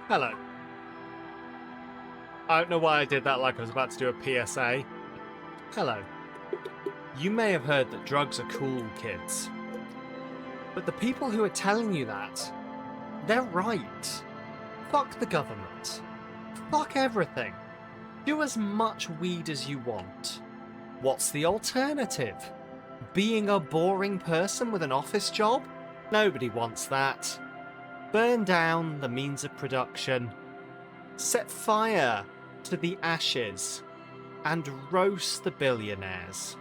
Hello. I don't know why I did that like I was about to do a PSA. Hello. You may have heard that drugs are cool, kids. But the people who are telling you that, they're right. Fuck the government. Fuck everything. Do as much weed as you want. What's the alternative? Being a boring person with an office job? Nobody wants that. Burn down the means of production. Set fire to the ashes. And roast the billionaires.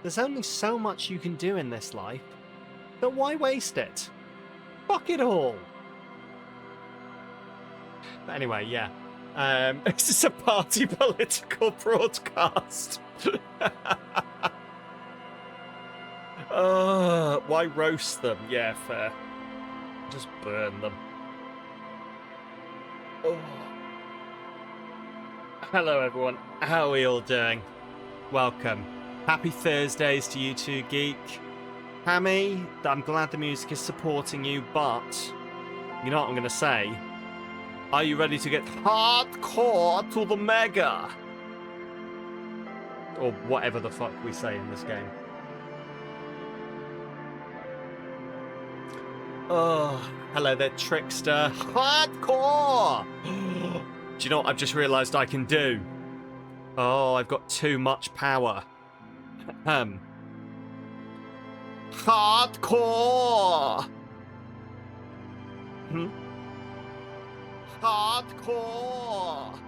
There's only so much you can do in this life, but why waste it? Fuck it all! But anyway, yeah. This is a party political broadcast. Why roast them? Yeah, fair. Just burn them. Oh. Hello everyone, how are we all doing? Welcome. Happy Thursdays to you two, Geek. Hammy, I'm glad the music is supporting you, but you know what I'm going to say? Are you ready to get hardcore to the mega? Or whatever the fuck we say in this game. Oh, hello there, Trickster. Hardcore! Do you know what I've just realised I can do? Oh, I've got too much power. Hardcore! Hardcore!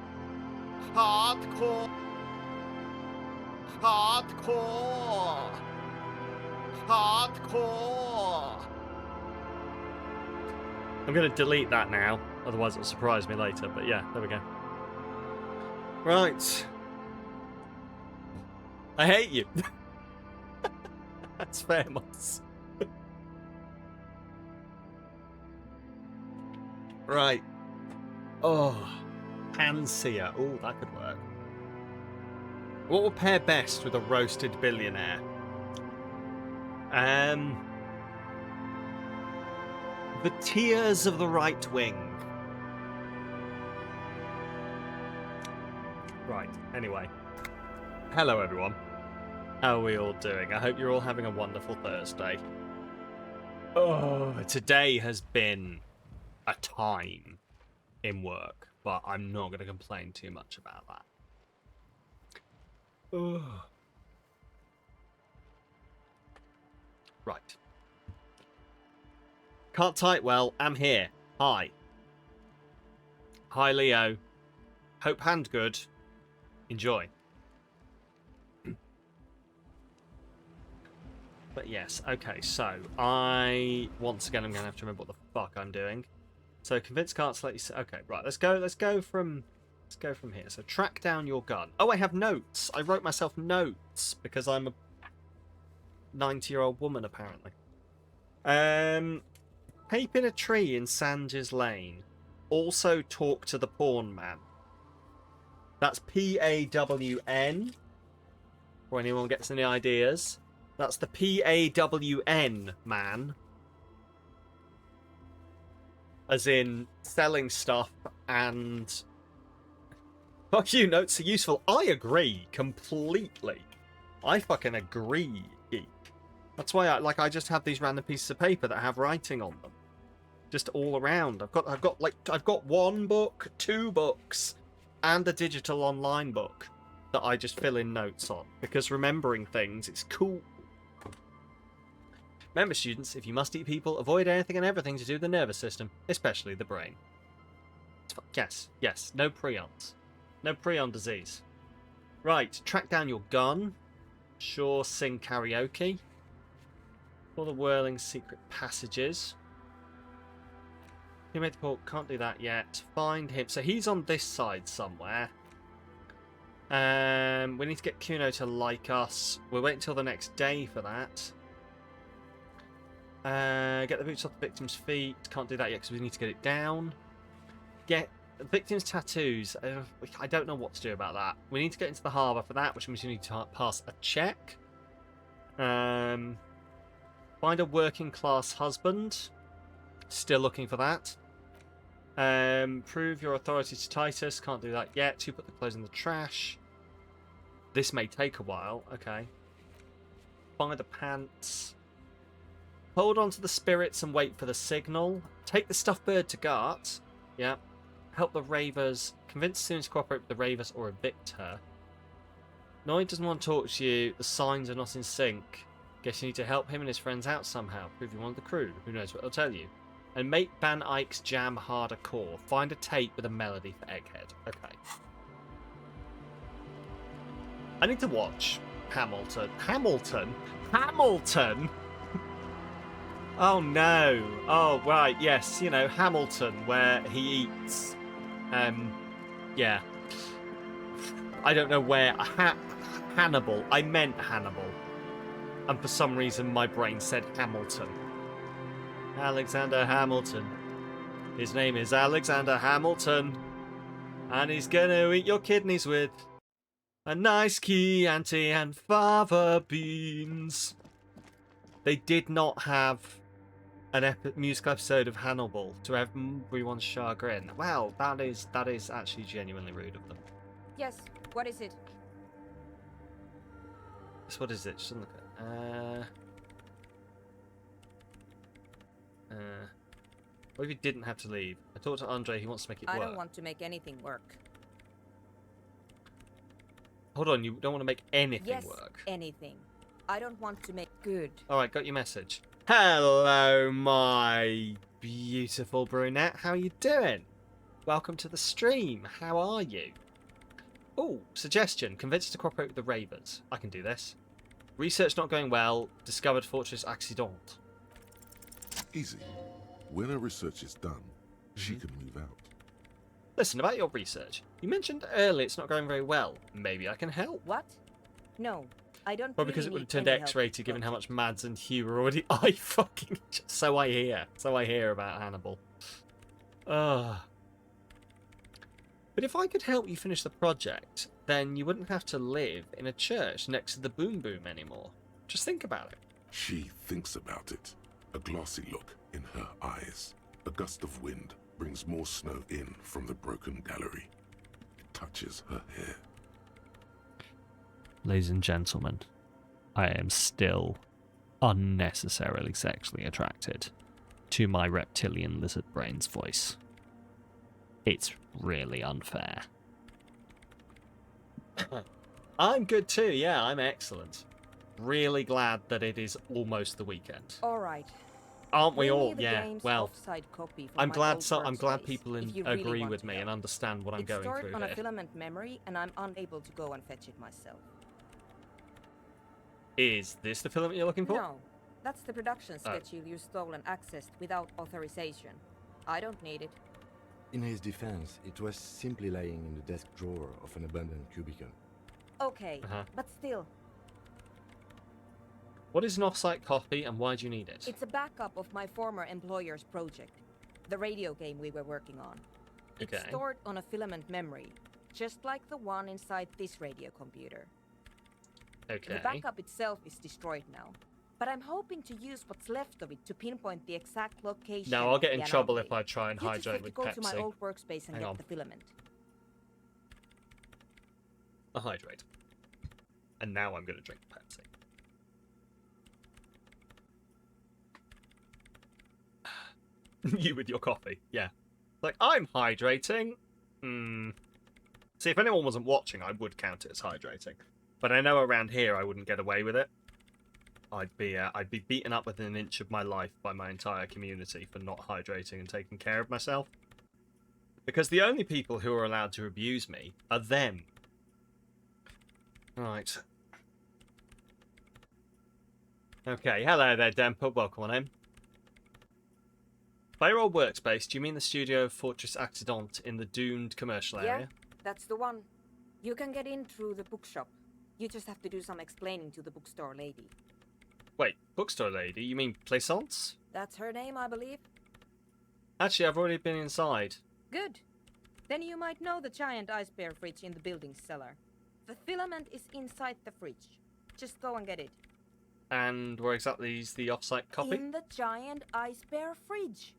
Hardcore! Hardcore! Hardcore! I'm going to delete that now, otherwise it'll surprise me later, but yeah, there we go. Right. I hate you. That's famous. Right. Oh. Panseer. Oh, that could work. What will pair best with a roasted billionaire? The tears of the right wing. Right, anyway. Hello, everyone. How are we all doing? I hope you're all having a wonderful Thursday. Oh, today has been a time in work, but I'm not going to complain too much about that. Oh. Right. Can't type well. I'm here. Hi. Hi, Leo. Hope hand good. Enjoy. But yes, okay, so once again I'm gonna have to remember what the fuck I'm doing. So convince can't select you. Okay, right, let's go from here. So track down your gun. Oh, I have notes. I wrote myself notes because I'm a 90-year-old woman apparently. Pape in a tree in Sanges Lane. Also talk to the porn man. That's PAWN. For anyone gets any ideas. That's the PAWN man. As in selling stuff and... Fuck you, notes are useful. I agree completely. I fucking agree, Geek. That's why I just have these random pieces of paper that have writing on them. Just all around. I've got one book, 2 books, and a digital online book that I just fill in notes on. Because remembering things, it's cool. Remember, students, if you must eat people, avoid anything and everything to do with the nervous system, especially the brain. Yes, no prions. No prion disease. Right, track down your gun. Sure, sing karaoke. All the whirling secret passages. He made the call, can't do that yet. Find him. So he's on this side somewhere. We need to get Kuno to like us. We'll wait until the next day for that. Get the boots off the victim's feet. Can't do that yet because we need to get it down. Get the victim's tattoos. I don't know what to do about that. We need to get into the harbour for that, which means we need to pass a check. Find a working class husband. Still looking for that. Prove your authority to Titus. Can't do that yet. 2, put the clothes in the trash. This may take a while. Okay. Buy the pants. Hold on to the spirits and wait for the signal. Take the stuffed bird to Gart. Yeah. Help the Ravers. Convince students to cooperate with the Ravers or evict her. Noid doesn't want to talk to you. The signs are not in sync. Guess you need to help him and his friends out somehow. Prove you're one of the crew. Who knows what they'll tell you. And make Van Eyck's jam harder core. Find a tape with a melody for Egghead. Okay. I need to watch Hamilton. Hamilton? Hamilton? Oh no. Oh right, yes, you know, Hamilton, where he eats yeah. I don't know where Hannibal. I meant Hannibal. And for some reason my brain said Hamilton. Alexander Hamilton. His name is Alexander Hamilton. And he's gonna eat your kidneys with a nice Chianti and fava beans. They did not have an musical episode of Hannibal to everyone's chagrin. Wow, that is actually genuinely rude of them. Yes, what is it? So what is it? Just look at what if you didn't have to leave? I talked to Andre, he wants to make it work. I don't want to make anything work. Hold on, you don't want to make anything work? Yes, anything. I don't want to make good. Alright, got your message. Hello, my beautiful brunette. How are you doing? Welcome to the stream. How are you? Oh, suggestion. Convince us to cooperate with the Ravers. I can do this. Research not going well. Discovered Fortress Accident. Easy. When her research is done, she can move out. Listen, about your research. You mentioned earlier it's not going very well. Maybe I can help. What? No, I don't. Well, because it would have turned X-rated given how much Mads and Hugh were already. I fucking. So I hear. So I hear about Hannibal. Ugh. But if I could help you finish the project, then you wouldn't have to live in a church next to the Boom Boom anymore. Just think about it. She thinks about it. A glassy look in her eyes. A gust of wind brings more snow in from the broken gallery. It touches her hair. Ladies and gentlemen, I am still unnecessarily sexually attracted to my reptilian lizard brain's voice. It's really unfair. I'm good too, yeah, I'm excellent. Really glad that it is almost the weekend. All right. Aren't we all? Yeah. Well, I'm glad people really agree with me and understand what I'm going through here. It's stored on a filament memory, and I'm unable to go and fetch it myself. Is this the filament you're looking for? No, that's the production schedule you stole and accessed without authorization. I don't need it. In his defense, it was simply lying in the desk drawer of an abandoned cubicle. Okay, but still. What is an off-site copy and why do you need it? It's a backup of my former employer's project, the radio game we were working on. It's stored on a filament memory, just like the one inside this radio computer. Okay. The backup itself is destroyed now, but I'm hoping to use what's left of it to pinpoint the exact location. No, I'll get in trouble if I try and hydrate with Pepsi. You just have to go to my old workspace and get the filament. I'll hydrate. And now I'm going to drink Pepsi. You with your coffee, yeah. Like, I'm hydrating. See, if anyone wasn't watching, I would count it as hydrating. But I know around here I wouldn't get away with it. I'd be beaten up within an inch of my life by my entire community for not hydrating and taking care of myself. Because the only people who are allowed to abuse me are them. Right. Okay, hello there, Dempa. Welcome on in. By your old workspace, do you mean the studio of Fortress Accident in the doomed commercial area? Yeah, that's the one. You can get in through the bookshop. You just have to do some explaining to the bookstore lady. Wait, bookstore lady? You mean Plaisance? That's her name, I believe. Actually, I've already been inside. Good. Then you might know the giant ice bear fridge in the building cellar. The filament is inside the fridge. Just go and get it. And where exactly is the off-site copy? In the giant ice bear fridge.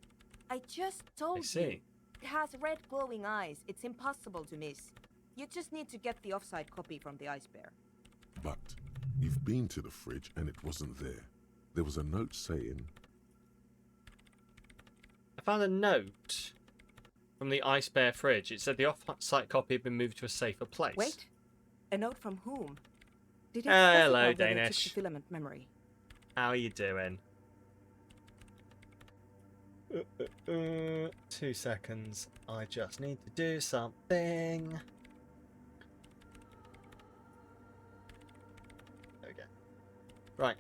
I just told you. I see. It has red glowing eyes. It's impossible to miss. You just need to get the offside copy from the ice bear. But you've been to the fridge and it wasn't there. There was a note saying... I found a note from the ice bear fridge. It said the off-site copy had been moved to a safer place. Wait, a note from whom? Did it Hello, specify where they Danish. took the filament memory? How are you doing? 2 seconds. I just need to do something. There we go. Right.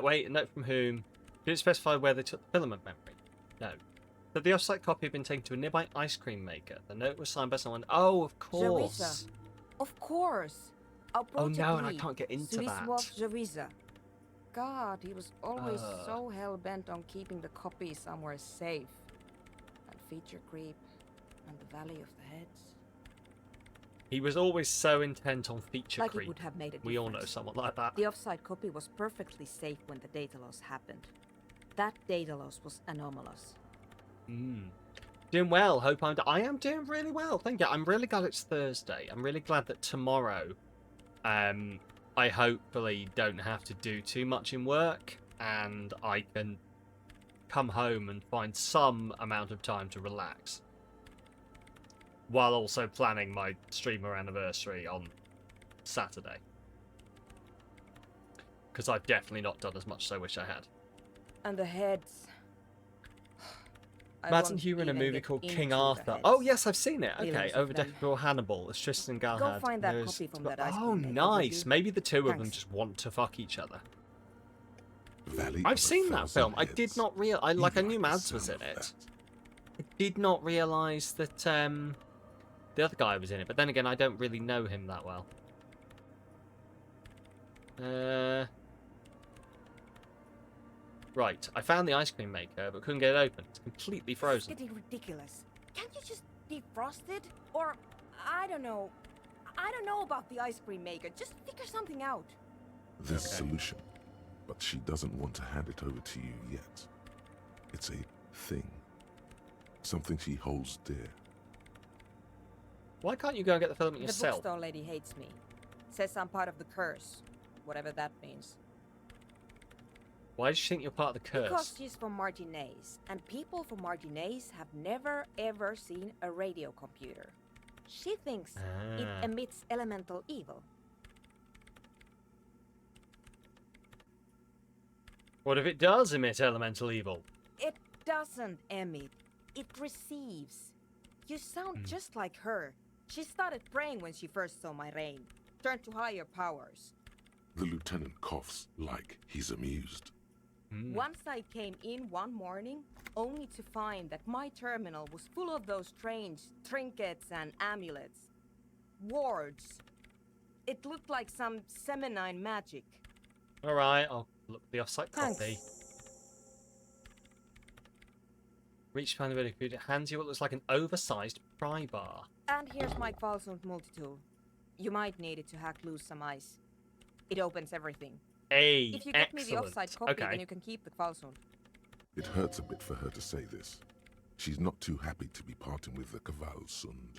Wait, a note from whom? Did it specify where they took the filament memory? No. But the off-site copy had been taken to a nearby ice cream maker. The note was signed by someone. Oh, of course. Jarisa. Of course. Our Oh project no, and I lead, can't get into that. Jarisa. God, he was always so hell-bent on keeping the copy somewhere safe. And feature creep, and the Valley of the Heads. He was always so intent on feature Like creep. it would have made a difference. We all know someone like that. The offside copy was perfectly safe when the data loss happened. That data loss was anomalous. Doing well. I am doing really well. Thank you. I'm really glad it's Thursday. I'm really glad that tomorrow, I hopefully don't have to do too much in work, and I can come home and find some amount of time to relax, while also planning my streamer anniversary on Saturday. Because I've definitely not done as much as I wish I had. And the heads. Imagine you were in a movie called King Arthur. Oh yes, I've seen it. Okay, over Death Before Hannibal. It's Tristan and Galahad. Go find that copy from that ice Oh, cream maker, nice. Maybe the two of them Thanks. just want to fuck each other. Valley I've of a seen that Thousand film. I Heads. did not realize. I You knew the Mads was sound in of it. that. I did not realize that the other guy was in it. But then again, I don't really know him that well. Right, I found the ice cream maker, but couldn't get it open. It's completely frozen. It's getting ridiculous. Can't you just defrost it? Or, I don't know. I don't know about the ice cream maker. Just figure something out. There's a solution, but she doesn't want to hand it over to you yet. It's a thing. Something she holds dear. Why can't you go and get the filament The yourself? bookstore lady hates me. Says I'm part of the curse. Whatever that means. Why does she think you're part of the curse? Because she's from Martinez, and people from Martinez have never ever seen a radio computer. She thinks it emits elemental evil. What if it does emit elemental evil? It doesn't emit, it receives. You sound just like her. She started praying when she first saw my rain. Turned to higher powers. The lieutenant coughs like he's amused. Once I came in one morning, only to find that my terminal was full of those strange trinkets and amulets. Wards. It looked like some Semenine magic. Alright, I'll look at the offsite Thanks. copy. Reach behind the video computer, hands you what looks like an oversized pry bar. And here's my Kvalsund multitool. You might need it to hack loose some ice. It opens everything. Hey, If you get me the excellent. offside copy, Okay. then you can keep the Kvalsund. It hurts a bit for her to say this. She's not too happy to be parting with the Kvalsund.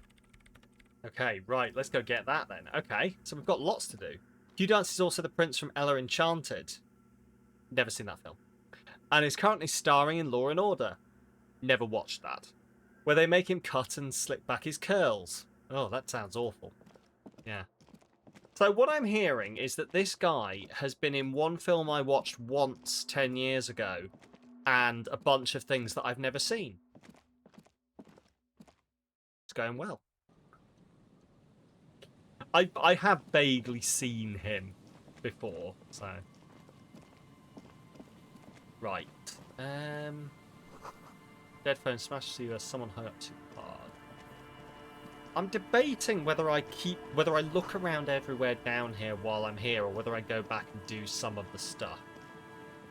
Okay, right, let's go get that then. Okay, so we've got lots to do. Hugh Dance is also the prince from Ella Enchanted. Never seen that film. And is currently starring in Law & Order. Never watched that. Where they make him cut and slick back his curls. Oh, that sounds awful. Yeah. So what I'm hearing is that this guy has been in one film I watched once 10 years ago, and a bunch of things that I've never seen. It's going well. I have vaguely seen him before, so... Right. Dead phone smashed you as someone hurt too hard. I'm debating whether I look around everywhere down here while I'm here, or whether I go back and do some of the stuff.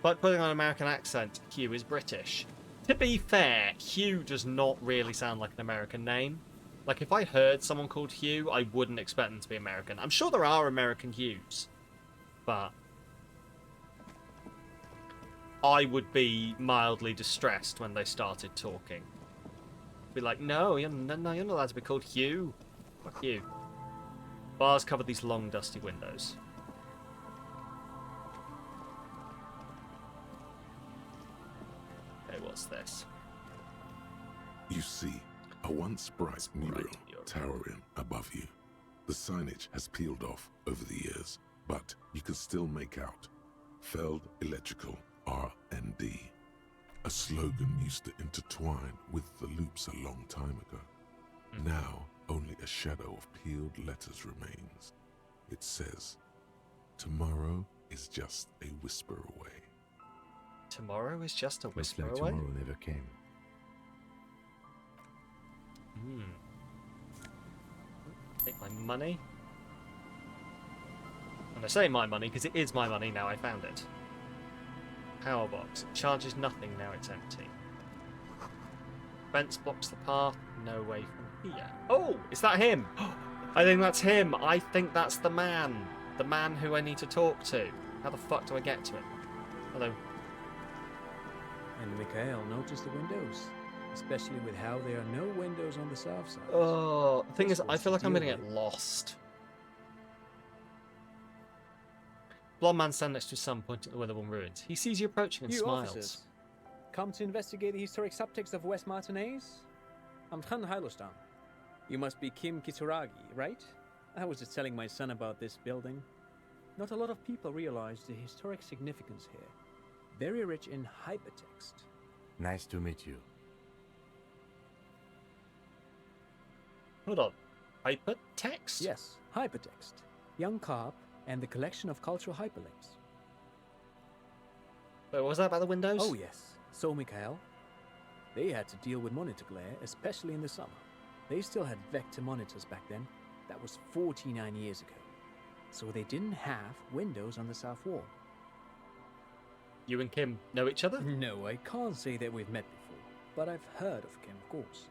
But putting on an American accent, Hugh is British. To be fair, Hugh does not really sound like an American name. Like, if I heard someone called Hugh, I wouldn't expect them to be American. I'm sure there are American Hughs, but I would be mildly distressed when they started talking. Be like, no, you're not allowed to be called Hugh. Fuck you. Bars cover these long, dusty windows. Okay, what's this? You see a once bright mural towering above you. The signage has peeled off over the years, but you can still make out Feld Electrical R&D. A slogan used to intertwine with the loops a long time ago. Now, only a shadow of peeled letters remains. It says, tomorrow is just a whisper away. Tomorrow is just a Looks whisper like away? tomorrow never came. Take my money. And I say my money because it is my money now I found it. Power box. It charges nothing now it's empty. Fence blocks the path. No way from here. Oh, is that him? I think that's him. I think that's the man. The man who I need to talk to. How the fuck do I get to him? Hello. And Mikhail noticed the windows, especially with how there are no windows on the south side. Oh, the thing This is, I was feel the like I'm going to deal get with- lost. Blonde man standing next to his son pointing at the weatherworn ruins. He sees you approaching and You smiles. officers, come to investigate the historic subtext of West Martinez? I'm Tran Hailostan. You must be Kim Kituragi, right? I was just telling my son about this building. Not a lot of people realize the historic significance here. Very rich in hypertext. Nice to meet you. Hold on. Hypertext? Yes, hypertext. Young Carp and the collection of cultural hyperlinks. Wait, what was that about the windows? Oh yes, so Mikhail. They had to deal with monitor glare, especially in the summer. They still had vector monitors back then. That was 49 years ago. So they didn't have windows on the south wall. You and Kim know each other? No, I can't say that we've met before, but I've heard of Kim, of course.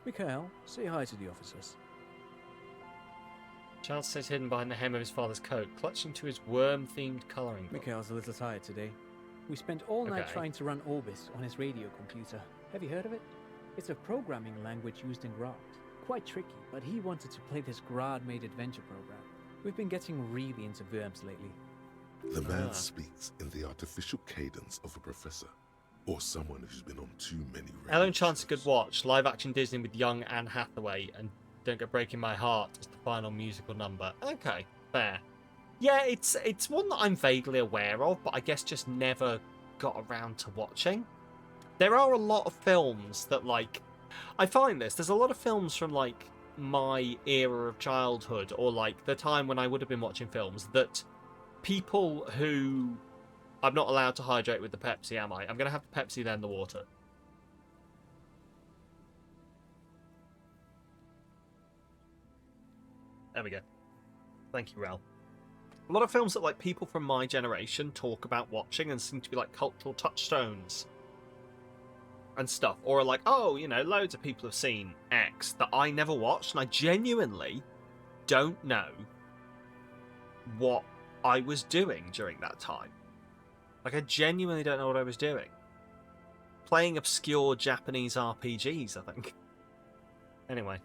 Mikhail, say hi to the officers. Child stays hidden behind the hem of his father's coat, clutching to his worm-themed colouring book. Mikhail's a little tired today. We spent all night Okay. trying to run Orbis on his radio computer. Have you heard of it? It's a programming language used in Grad. Quite tricky, but he wanted to play this Grad-made adventure program. We've been getting really into verbs lately. The man speaks in the artificial cadence of a professor, or someone who's been on too many radio Ellen Chance a good shows. watch. Live-action Disney with young Anne Hathaway and Don't Go Breaking My Heart as the final musical number. Okay, fair. Yeah, it's one that I'm vaguely aware of, but I guess just never got around to watching. There are a lot of films that, like... I find this. There's a lot of films from, like, my era of childhood, or, like, the time when I would have been watching films, that people who... I'm not allowed to hydrate with the Pepsi, am I? I'm going to have the Pepsi, then the water. There we go. Thank you, Rel. A lot of films that, like, people from my generation talk about watching and seem to be, like, cultural touchstones and stuff. Or are like, oh, you know, loads of people have seen X that I never watched, and I genuinely don't know what I was doing during that time. Like, I genuinely don't know what I was doing. Playing obscure Japanese RPGs, I think. Anyway.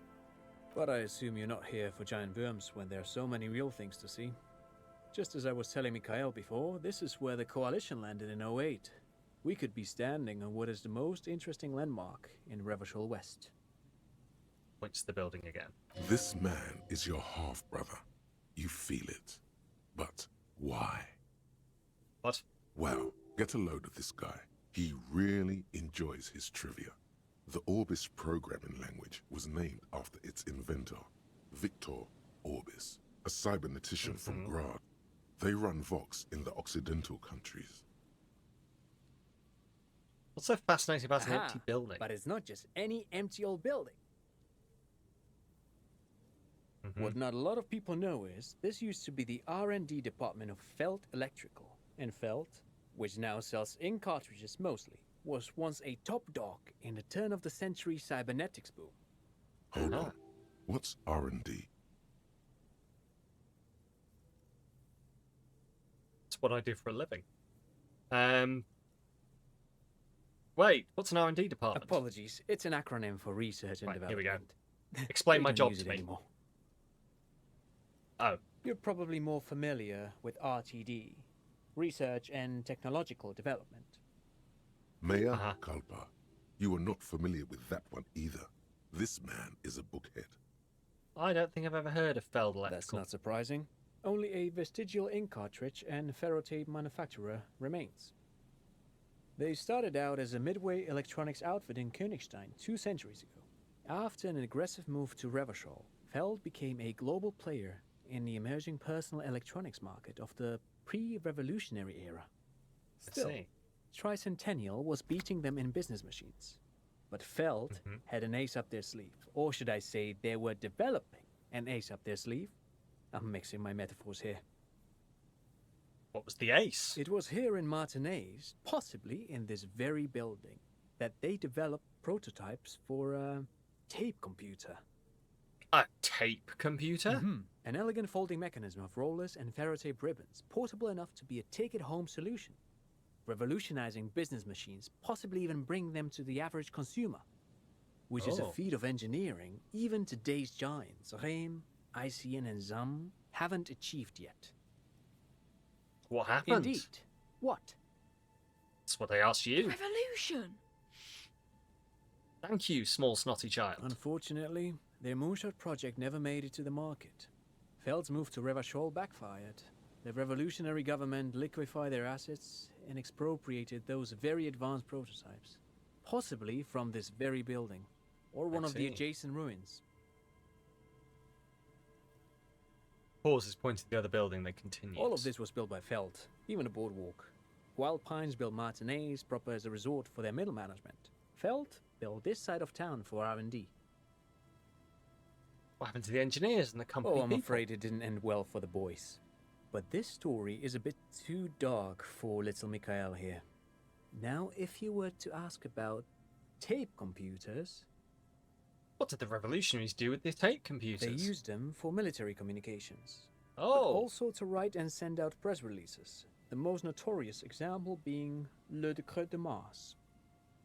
But I assume you're not here for giant worms when there are so many real things to see. Just as I was telling Mikhail before, this is where the Coalition landed in '08. We could be standing on what is the most interesting landmark in Revachol West. Points to the building again. This man is your half-brother. You feel it. But why? What? Well, get a load of this guy. He really enjoys his trivia. The Orbis programming language was named after its inventor, Victor Orbis, a cybernetician from Grad. They run Vox in the Occidental countries. What's so fascinating about an Aha, empty building? But it's not just any empty old building. What not a lot of people know is this used to be the R&D department of Feld Electrical. And Feld, which now sells ink cartridges mostly, was once a top dog in the turn-of-the-century cybernetics boom. Hold Ah. on. What's R&D? It's what I do for a living. Wait, what's an R&D department? Apologies, it's an acronym for research and Right, here we development. go. Explain They my don't job use to it me. anymore. Oh, You're probably more familiar with RTD, Research and Technological Development. Mea Uh-huh. culpa. You are not familiar with that one either. This man is a bookhead. I don't think I've ever heard of Feld Electrical. That's not surprising. Only a vestigial ink cartridge and ferrotape manufacturer remains. They started out as a midway electronics outfit in Königstein 2 centuries ago. After an aggressive move to Revachol, Feld became a global player in the emerging personal electronics market of the pre-revolutionary era. I see. Tricentennial was beating them in business machines. But Feld had an ace up their sleeve. Or should I say, they were developing an ace up their sleeve? I'm mixing my metaphors here. What was the ace? It was here in Martinez, possibly in this very building, that they developed prototypes for a tape computer. A tape computer? An elegant folding mechanism of rollers and ferrotape ribbons, portable enough to be a take-it-home solution. Revolutionizing business machines, possibly even bring them to the average consumer. Which is a Oh. feat of engineering even today's giants, Rehm, ICN and ZAM, haven't achieved yet. What happened? Indeed. What? That's what I asked you. Revolution! Thank you, small snotty child. Unfortunately, their moonshot project never made it to the market. Feld's move to Revachol backfired. The revolutionary government liquefied their assets and expropriated those very advanced prototypes, possibly from this very building, or one I of the see. adjacent ruins. Pauses pointing to the other building, they continued. All of this was built by Feld, even the boardwalk. Wild Pines built Martinez proper as a resort for their middle management. Feld built this side of town for R&D. What happened to the engineers and the company Oh, I'm people? afraid it didn't end well for the boys. But this story is a bit too dark for little Mikhail here. Now, if you were to ask about tape computers, What did the revolutionaries do with the tape they computers? used them for military communications. But Oh, also to write and send out press releases. The most notorious example being Le Décret de Mars.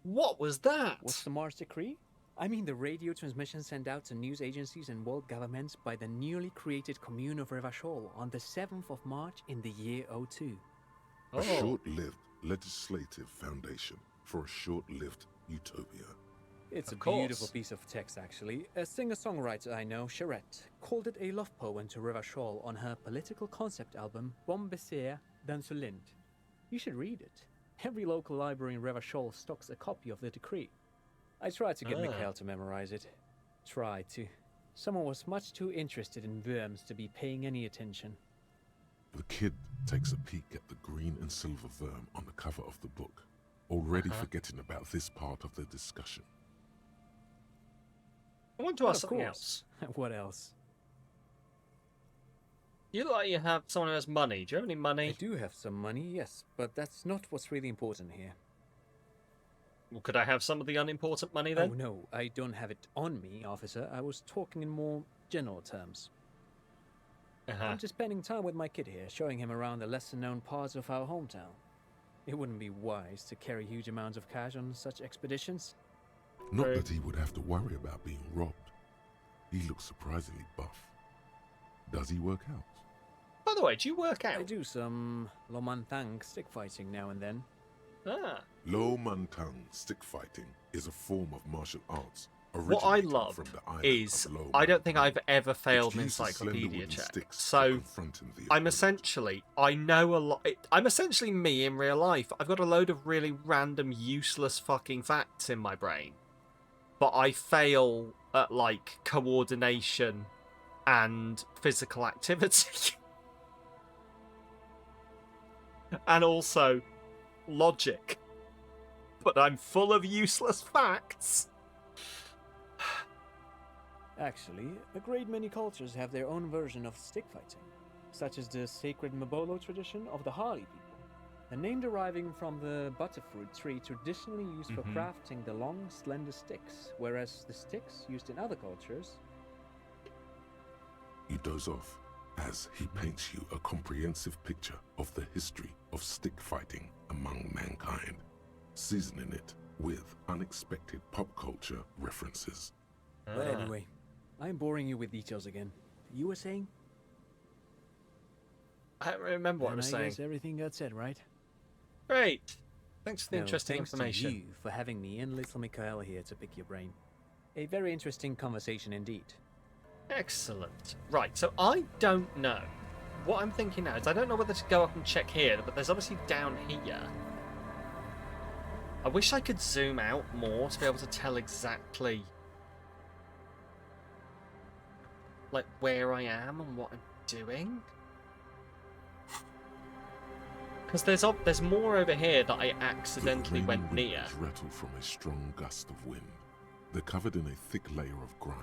what was that? What's the Mars Decree? I mean the radio transmission sent out to news agencies and world governments by the newly created commune of Revachol on the 7th of March in the year 02. Oh. A short-lived legislative foundation for a short-lived utopia. It's Of a beautiful course. piece of text, actually. A singer-songwriter I know, Charette, called it a love poem to Revachol on her political concept album, Bon Baiser dans ce Lind. You should read it. Every local library in Revachol stocks a copy of the decree. I tried to get Mikhail to memorize it. Tried to. Someone was much too interested in worms to be paying any attention. The kid takes a peek at the green and silver worm on the cover of the book, already forgetting about this part of the discussion. I want to But ask of something course. else. What else? You look like you have someone who has money. Do you have any money? I do have some money, yes, but that's not what's really important here. Well, could I have some of the unimportant money then? Oh no, I don't have it on me, officer. I was talking in more general terms. Uh-huh. I'm just spending time with my kid here, showing him around the lesser-known parts of our hometown. It wouldn't be wise to carry huge amounts of cash on such expeditions. Not Right. that he would have to worry about being robbed. He looks surprisingly buff. Does he work out? By the way, do you work out? I do some Lomantang stick fighting now and then. Ah. Lo Mantang stick fighting is a form of martial arts. What I originating love from the island is of Lo I don't think Mantang, I've ever which failed an uses slender encyclopedia wooden check. sticks for So confronting the I'm opponent. essentially, I know a lot. I'm essentially me in real life. I've got a load of really random, useless fucking facts in my brain. But I fail at, like, coordination and physical activity. And also logic. But I'm full of useless facts. Actually, a great many cultures have their own version of stick fighting, such as the sacred Mabolo tradition of the Harli people, a name deriving from the butterfruit tree traditionally used for crafting the long, slender sticks, whereas the sticks used in other cultures. You doze off as he paints you a comprehensive picture of the history of stick fighting among mankind, seasoning it with unexpected pop culture references. But anyway, I'm boring you with details again. You were saying? I don't remember what I And was I saying. guess everything got said, right? Great. Thanks for the No, interesting thanks information. to you for having me and little Mikhail here to pick your brain. A very interesting conversation indeed. Excellent. Right, so I don't know. What I'm thinking now is I don't know whether to go up and check here, but there's obviously down here. I wish I could zoom out more to be able to tell exactly like where I am and what I'm doing. Because there's more over here that I accidentally The went remaining near. windows rattled from a strong gust of wind. They're covered in a thick layer of grime.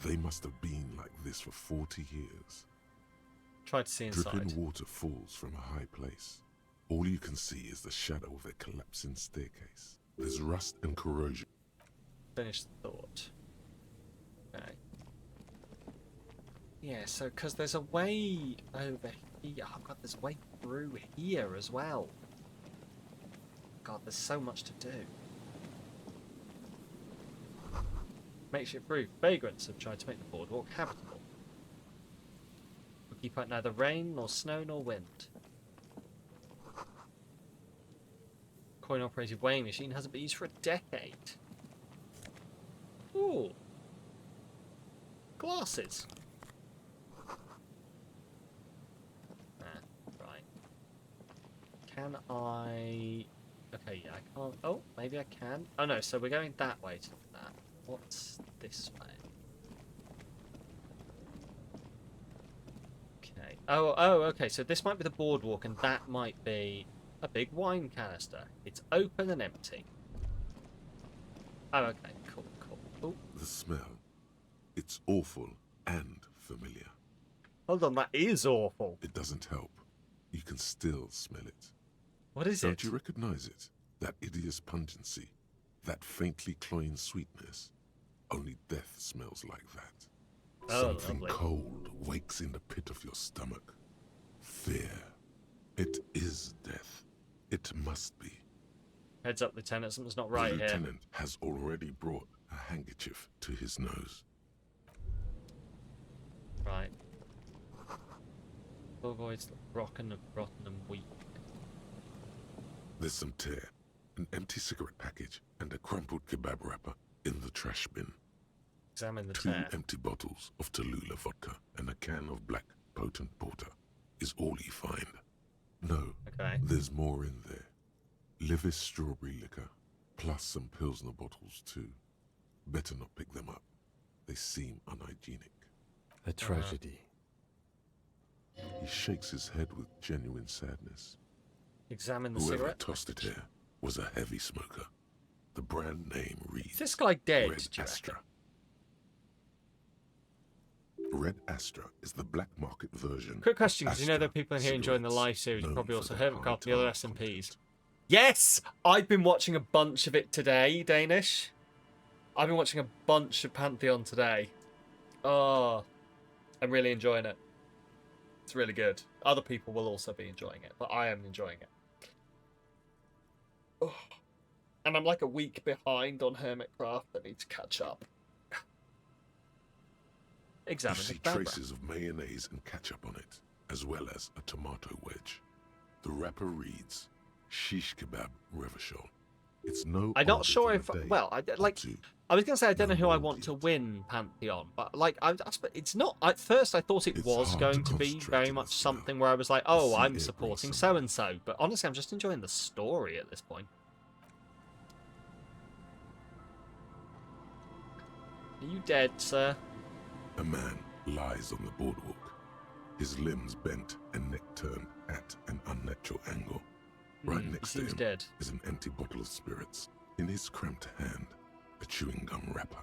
They must have been like this for 40 years. Tried to see inside. Dripping water falls from a high place. All you can see is the shadow of a collapsing staircase. There's rust and corrosion. Finish the thought. Okay. Yeah, so because there's a way over here. Oh god, there's a way through here as well. God, there's so much to do. Makeshift roof. Vagrants have tried to make the boardwalk habitable. Will keep out neither rain, nor snow, nor wind. Coin-operated weighing machine hasn't been used for a decade. Ooh. Glasses. Right. Can I... Okay, yeah, I can't... Oh, maybe I can. Oh no, so we're going that way to that. What's this way? Okay. Oh, okay, so this might be the boardwalk and that might be a big wine canister. It's open and empty. Oh, okay, cool. Oh, The smell. It's awful and familiar. hold on, that is awful. It doesn't help. You can still smell it. What is Don't it? you recognize it? That hideous pungency. That faintly cloying sweetness. Only death smells like that. Oh, Something lovely. cold wakes in the pit of your stomach. Fear. It is death. It must be. Heads up, Lieutenant. Something's not The right here. lieutenant has already brought a handkerchief to his nose. Right. Voids rotten and weak. There's some tear, an empty cigarette package, and a crumpled kebab wrapper in the trash bin. Examine the 2 tear. empty bottles of Tallulah vodka and a can of black potent porter is all you find. No, Okay. there's more in there. Livis strawberry liquor, plus some Pilsner bottles too. Better not pick them up. They seem unhygienic. A tragedy. He shakes his head with genuine sadness. Examine the Whoever cigarette. tossed it here was a heavy smoker. The brand name reads Is this guy dead, Red do you Astra. reckon? Red Astra is the black market version. Quick question, of because you know there are Astra people in here enjoying the cigarettes, live series. You known probably for also their heard of high the other tar SMPs. content. Yes! I've been watching a bunch of it today, Danish. I've been watching a bunch of Pantheon today. Oh, I'm really enjoying it. It's really good. Other people will also be enjoying it, but I am enjoying it. Oh. And I'm like a week behind on Hermitcraft. I need to catch up. You Examine the see kebab wrap. traces of mayonnaise and ketchup on it, as well as a tomato wedge. The wrapper reads, Shish Kebab Revachol. It's no I'm not older sure than if... a day Well, I, or like... two. I was going to say I don't know No who I more want to guilt. win Pantheon, but like it's not. At first, I thought it It's was hard going to to be concentrate very on much this now. something where I was like, oh, see I'm it supporting brings so some- and so. But honestly, I'm just enjoying the story at this point. Are you dead, sir? A man lies on the boardwalk, his limbs bent and neck turned at an unnatural angle. Right He next to seems him dead. is an empty bottle of spirits. In his cramped hand, a chewing gum wrapper.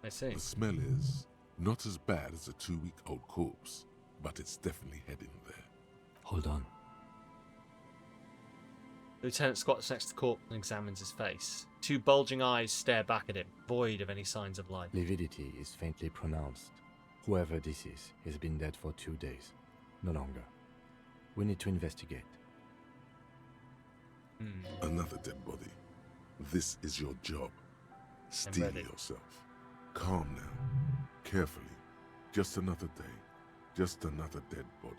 I see. The smell is not as bad as a 2-week-old corpse, but it's definitely heading there. Hold on. Lieutenant squats next to the corpse and examines his face. 2 bulging eyes stare back at him, void of any signs of life. Lividity is faintly pronounced. Whoever this is has been dead for 2 days. No longer. We need to investigate. Another dead body. This is your job. Steel ready. yourself. Calm now. Carefully. Just another day. Just another dead body.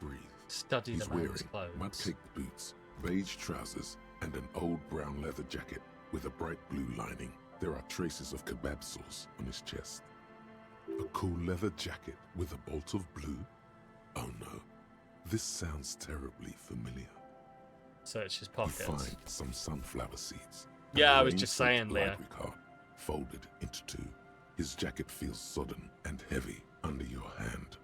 Breathe. Study He's the man's wearing clothes. mud-caked boots, beige trousers, and an old brown leather jacket with a bright blue lining. There are traces of kebab sauce on his chest. A cool leather jacket with a bolt of blue? Oh no, this sounds terribly familiar. Search his You pockets. find some sunflower seeds. and Yeah, a I was just rain-soaked saying, Leo. library card, folded into two. His jacket feels sodden and heavy under your hand.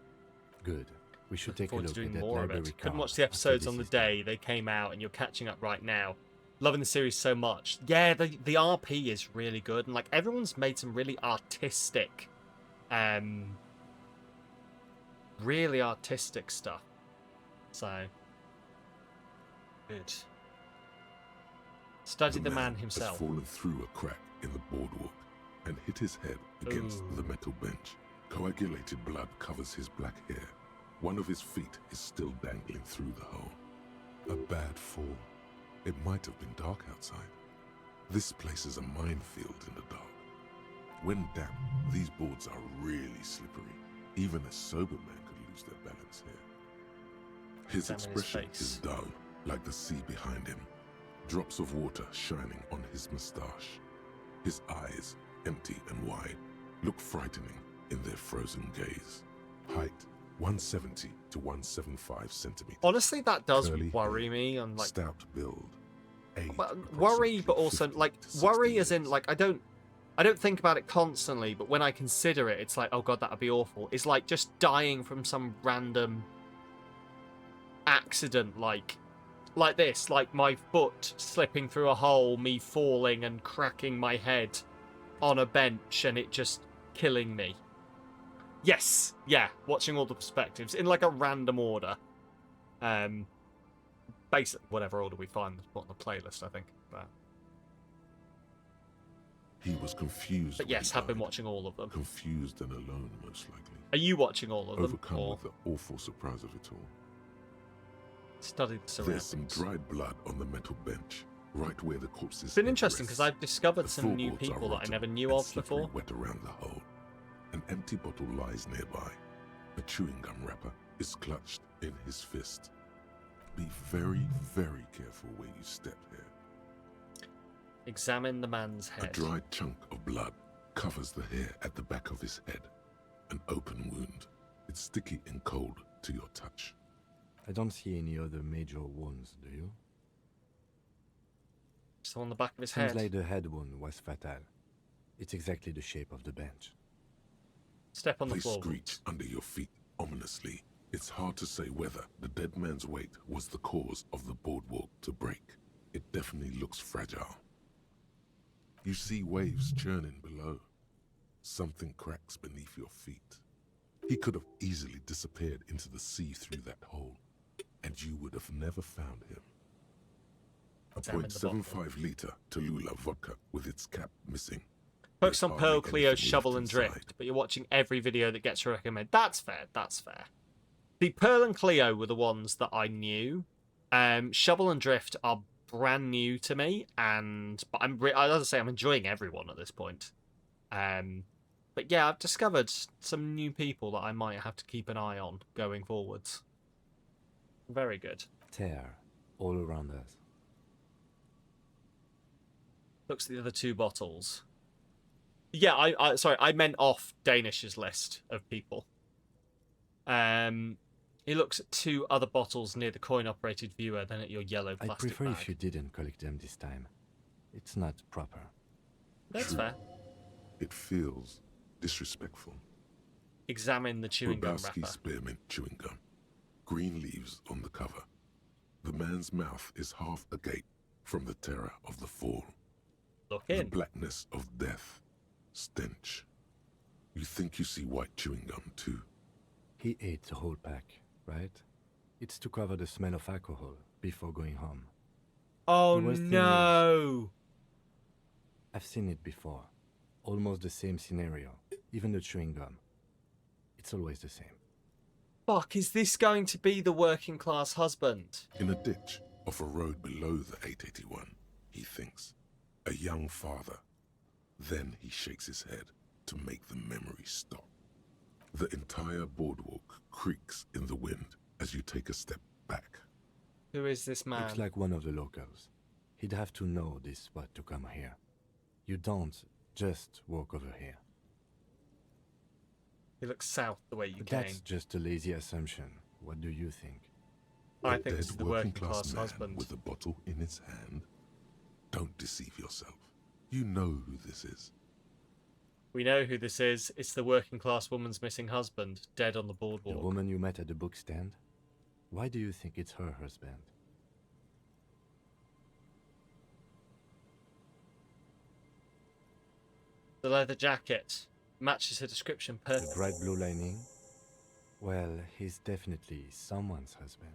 Good. We should Looking take a forward look to at doing that more of library it. Couldn't card watch the after episodes this on the is done. day they came out, and you're catching up right now. Loving the series so much. Yeah, the RP is really good, and like everyone's made some really artistic, really artistic stuff. So good. Study the man Has himself. fallen through a crack in the boardwalk and hit his head against Ooh. the metal bench. Coagulated blood covers his black hair. One of his feet is still dangling through the hole. A bad fall. It might have been dark outside. This place is a minefield in the dark. When damp, these boards are really slippery. Even a sober man could lose their balance here. His Examine his expression face. is dull, like the sea behind him. Drops of water shining on his moustache. His eyes, empty and wide, look frightening in their frozen gaze. Height, 170 to 175 centimeters. Honestly, that does Curly worry hair, me. On like, stout build. Age, well, worry, but approximately also 50 like to 60 worry as in years. like I don't think about it constantly, but when I consider it, it's like, oh god, that would be awful. It's like just dying from some random accident, like this, like my foot slipping through a hole, me falling and cracking my head on a bench, and it just killing me. Yes, yeah, watching all the perspectives in like a random order. Basically, whatever order we find on the playlist, I think. But He was confused. when yes, he have been died. watching all of them. Confused and alone, most likely. Are you watching all of them? Overcome Or with the awful surprise of it all. studied the There's some surroundings? dried blood on the metal bench, right where the corpses. It's been interesting because I've discovered The some new floorboards are people that I rotten never knew and of slippery before. wet around the hole. An empty bottle lies nearby. A chewing gum wrapper is clutched in his fist. Be very, very careful where you step here. Examine the man's A head. dried chunk of blood covers the hair at the back of his head. An open wound. It's sticky and cold to your touch. I don't see any other major wounds, do you? Still on the back of his Seems head. like the head wound was fatal. It's exactly the shape of the bench. Step on the They floor. screech under your feet ominously. It's hard to say whether the dead man's weight was the cause of the boardwalk to break. It definitely looks fragile. You see waves churning below. Something cracks beneath your feet. He could have easily disappeared into the sea through that hole, and you would have never found him. A Examine the bottle. .75 litre Tallulah vodka with its cap missing. Focus on There's Pearl hardly Cleo's anything Shovel left and inside. Drift, but you're watching every video that gets recommended. That's fair. That's fair. The Pearl and Cleo were the ones that I knew. Shovel and Drift are brand new to me, but as I say, I'm enjoying everyone at this point. But yeah, I've discovered some new people that I might have to keep an eye on going forwards. Very good. Tear all around us. Looks at the other two bottles. Yeah, I meant off Danish's list of people. He looks at two other bottles near the coin-operated viewer, then at your yellow I'd plastic prefer bag. if you didn't collect them this time. It's not proper. That's True. fair. It feels disrespectful. Examine the chewing gum Lebowski wrapper. spearmint chewing gum. Green leaves on the cover. The man's mouth is half agape from the terror of the fall. Look The in. blackness of death. Stench. You think you see white chewing gum too. He ate the whole pack, right? It's to cover the smell of alcohol before going home. Oh The worst thing no! I've seen it before. Almost the same scenario. Even the chewing gum. It's always the same. Fuck, is this going to be the working class husband? In a ditch off a road below the 881, he thinks. a young father. Then he shakes his head to make the memory stop. The entire boardwalk creaks in the wind as you take a step back. Who is this man? Looks like one of the locals. He'd have to know this spot to come here. You don't just walk over here. He looks south the way you But came. that's just a lazy assumption. What do you think? I A think this is dead the working class class man husband. with a bottle in his hand. Don't deceive yourself. You know who this is. We know who this is. It's the working class woman's missing husband, dead on the The boardwalk. woman you met at the book stand? Why do you think it's her husband? The leather jacket matches her description The perfectly. bright blue lining? Well, he's definitely someone's husband.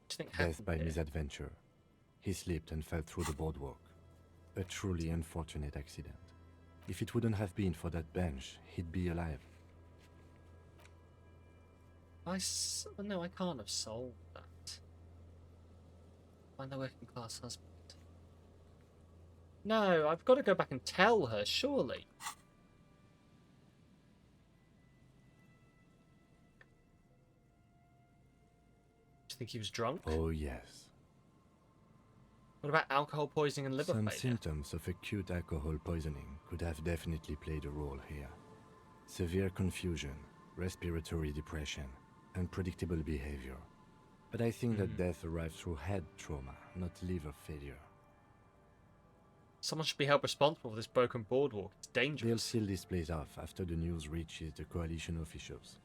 What do you think Death happened by here? misadventure. He slipped and fell through the boardwalk. A truly unfortunate accident. If it wouldn't have been for that bench, he'd be alive. No, I can't have solved that. Find the working class husband. No, I've got to go back and tell her, surely. Do you think he was drunk? Oh yes. What about alcohol poisoning and liver Some failure? symptoms of acute alcohol poisoning could have definitely played a role here. Severe confusion, respiratory depression, unpredictable behavior. But I think that death arrived through head trauma, not liver failure. Someone should be held responsible for this broken boardwalk. It's They'll dangerous. seal this place off after the news reaches the coalition officials.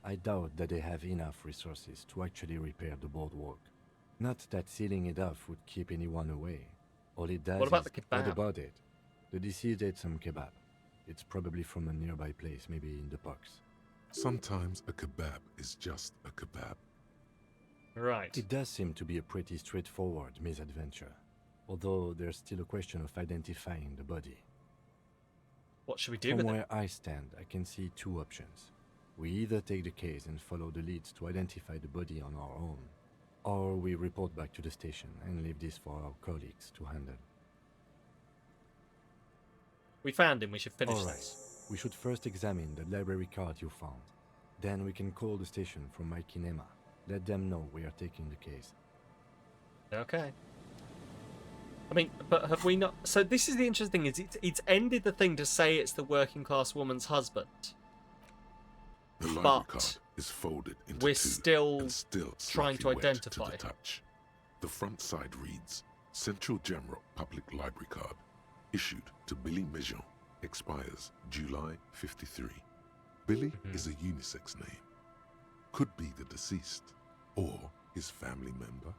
I doubt that they have enough resources to actually repair the boardwalk. Not that sealing it off would keep anyone away. All it does What about is... the kebab? What about it? The deceased ate some kebab. It's probably from a nearby place, maybe in the parks. Sometimes a kebab is just a kebab. Right. It does seem to be a pretty straightforward misadventure. Although there's still a question of identifying the body. What should we do From with it? where I stand, I can see two options. We either take the case and follow the leads to identify the body on our own, or we report back to the station and leave this for our colleagues to handle. We found him. We should finish Alright, this. we should first examine the library card you found. Then we can call the station from my kinema. Let them know we are taking the case. Okay. I mean, but have we not... So this is the interesting thing, is it's ended the thing to say it's the working class woman's husband. The library But card is folded into we're two still and still trying to slightly wet identify. to the touch. The front side reads, Central Jamrock Public Library Card, issued to Billy Mejean, expires July 53. Billy is a unisex name. Could be the deceased, or his family member.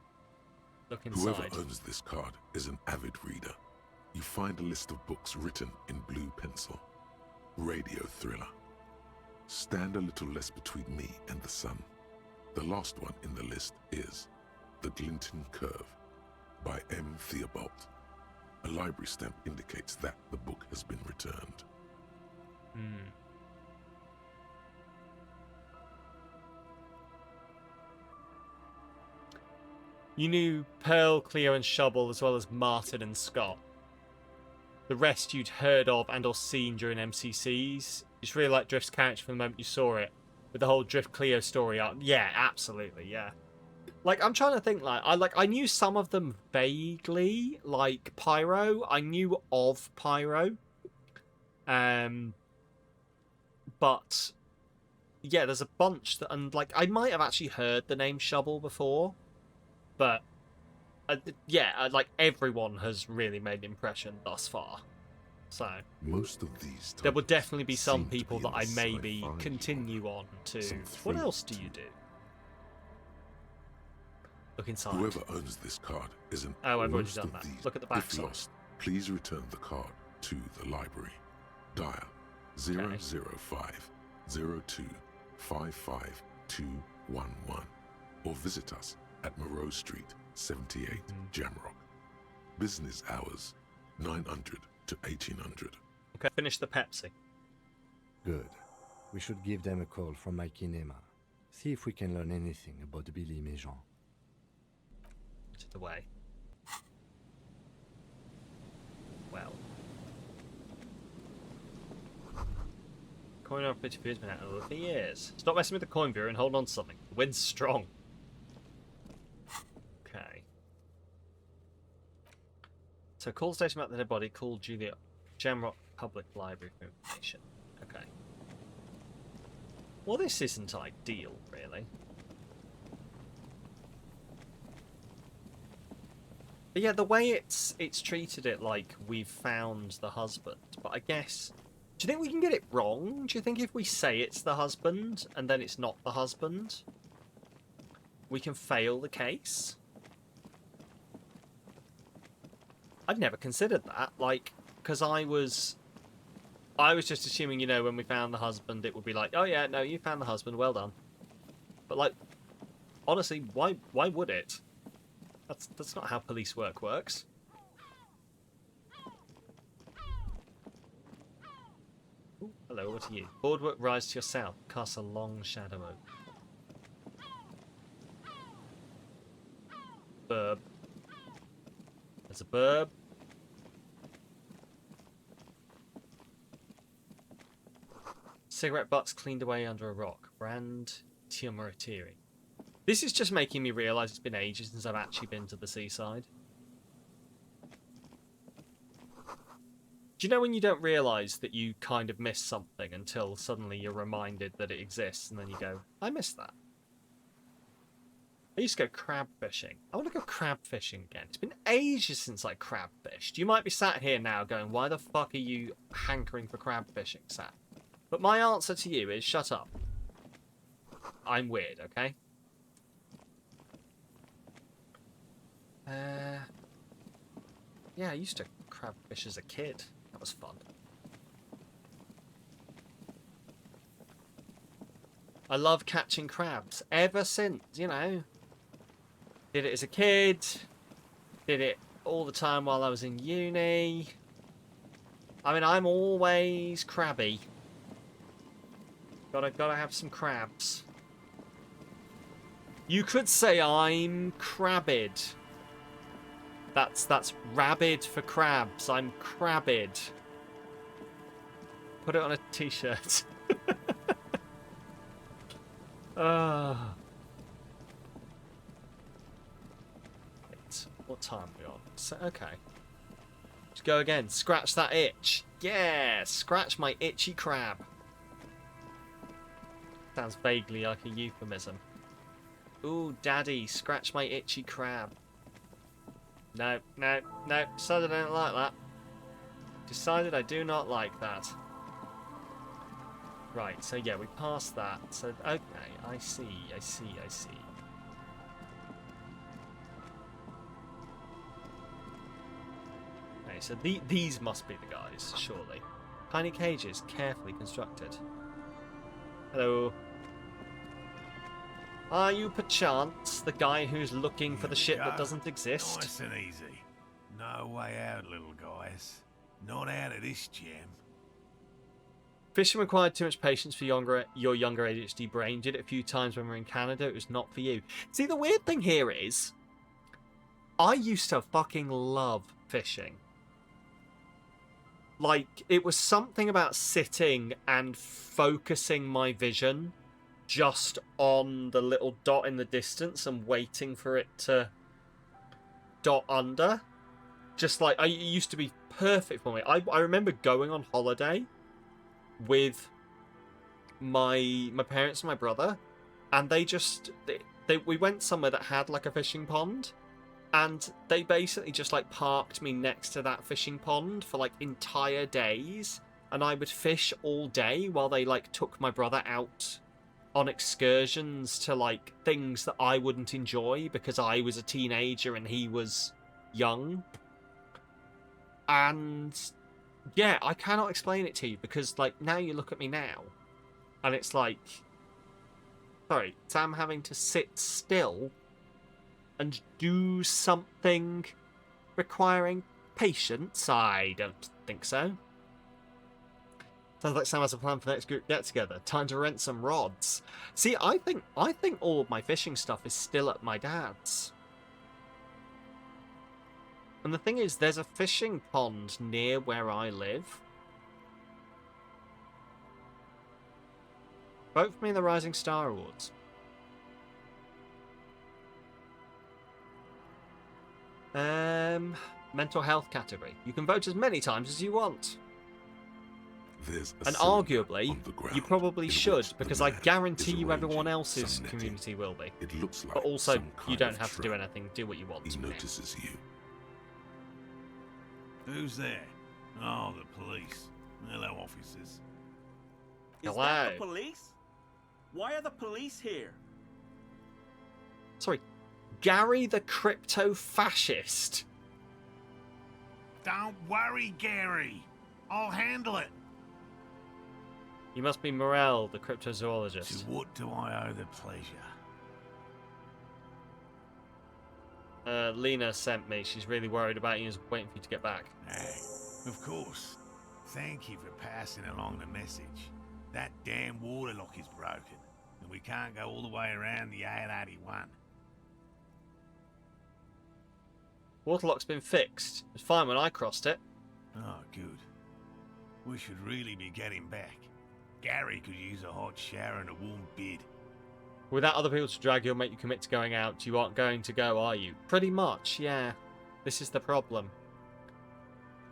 Look Whoever inside. owns this card is an avid reader. You find a list of books written in blue pencil. Radio thriller. Stand a little less between me and the sun. The last one in the list is The Glinton Curve by M. Theobald. A library stamp indicates that the book has been returned. You knew Pearl, Cleo, and Shubble, as well as Martin and Scott. The rest you'd heard of and or seen during MCCs. You just really liked Drift's character from the moment you saw it. With the whole Drift Cleo story arc. Yeah, absolutely, yeah. Like, I'm trying to think, I knew some of them vaguely. Like, Pyro. I knew of Pyro. But... yeah, there's a bunch that... And, like, I might have actually heard the name Shubble before. But, like, everyone has really made an impression thus far. So, Most of these there will titles definitely be some seem to people be that in I the maybe sci-fi continue genre. on to. Some What thrillers else do you too. do? Look inside. Whoever owns this card is an... Oh, I've already most done of that. these- Look at the If backside. lost, please return the card to the library. Dial 005 02 55211 or visit us at Moreau Street, 78, Jamrock. Business hours 900 to 1800. Okay, finish the Pepsi. Good. We should give them a call from my kinema. See if we can learn anything about Billy Mejean. To the way. Coin off pitch has been out for years. Stop messing with the coin viewer and hold on to something. The wind's strong. Okay. So call station about the dead body. Call Julia Jamrock Public Library for information. Okay. Well, this isn't ideal, really. But yeah, the way it's treated it like we've found the husband. But I guess, do you think we can get it wrong? Do you think if we say it's the husband and then it's not the husband, we can fail the case? I'd never considered that, like, because I was just assuming, you know, when we found the husband, it would be like, oh yeah, no, you found the husband, well done. But like, honestly, why would it? That's not how police work works. Ooh, hello, what are you? Boardwork rise to your south, cast a long shadow over. Burb. There's a burb. Cigarette butts cleaned away under a rock. Brand Tiamoritiri. This is just making me realise it's been ages since I've actually been to the seaside. Do you know when you don't realise that you kind of missed something until suddenly you're reminded that it exists and then you go, I missed that. I used to go crab fishing. I want to go crab fishing again. It's been ages since I crab fished. You might be sat here now going, why the fuck are you hankering for crab fishing, Sam? But my answer to you is shut up. I'm weird, okay? Yeah, I used to crab fish as a kid. That was fun. I love catching crabs. Ever since, you know. Did it as a kid. Did it all the time while I was in uni. I mean, I'm always crabby. Gotta have some crabs. You could say I'm crabbed. That's rabid for crabs. I'm crabbed. Put it on a t-shirt. Wait, what time are we on? So, okay. Let's go again. Scratch that itch. Yeah, scratch my itchy crab. Sounds vaguely like a euphemism. Ooh, daddy, scratch my itchy crab. No, no, no. Decided I don't like that. Decided I do not like that. Right, so yeah, we passed that. So, okay, I see. Okay, so these must be the guys, surely. Tiny cages, carefully constructed. Hello. Are you perchance the guy who's looking for the shit that doesn't exist? Nice and easy. No way out, little guys. Not out of this jam. Fishing required too much patience for your younger ADHD brain. Did it a few times when we were in Canada. It was not for you. See, the weird thing here is, I used to fucking love fishing. Like, it was something about sitting and focusing my vision just on the little dot in the distance and waiting for it to dot under. Just like, it used to be perfect for me. I remember going on holiday with my parents and my brother, and we went somewhere that had like a fishing pond, and they basically just like parked me next to that fishing pond for like entire days, and I would fish all day while they like took my brother out on excursions to like things that I wouldn't enjoy because I was a teenager and he was young. And yeah, I cannot explain it to you because like now you look at me now and it's like, sorry, Sam having to sit still and do something requiring patience? I don't think so. Sounds like Sam has a plan for the next group get together. Time to rent some rods. See, I think all of my fishing stuff is still at my dad's. And the thing is, there's a fishing pond near where I live. Vote for me in the Rising Star Awards. Mental health category. You can vote as many times as you want. There's a And cylinder arguably, on the ground you probably in should, which the because I man guarantee is you everyone arranging else's some netting. community will be. It looks like But also, some you kind don't of have to do trap. anything. Do what you want. He notices you. Who's there? Oh, the police. Hello, officers. Is Hello. that the police? Why are the police here? Sorry, Gary the crypto-fascist. Don't worry, Gary. I'll handle it. You must be Morel, the To cryptozoologist. what do I owe the pleasure? Lena sent me. She's really worried about you and is waiting for you to get back. Hey, of course. Thank you for passing along the message. That damn water lock is broken, and we can't go all the way around the 881. Waterlock's been fixed. It was fine when I crossed it. Oh, good. We should really be getting back. Gary could use a hot shower and a warm bed. Without other people to drag you or make you commit to going out, you aren't going to go, are you? Pretty much, yeah. This is the problem.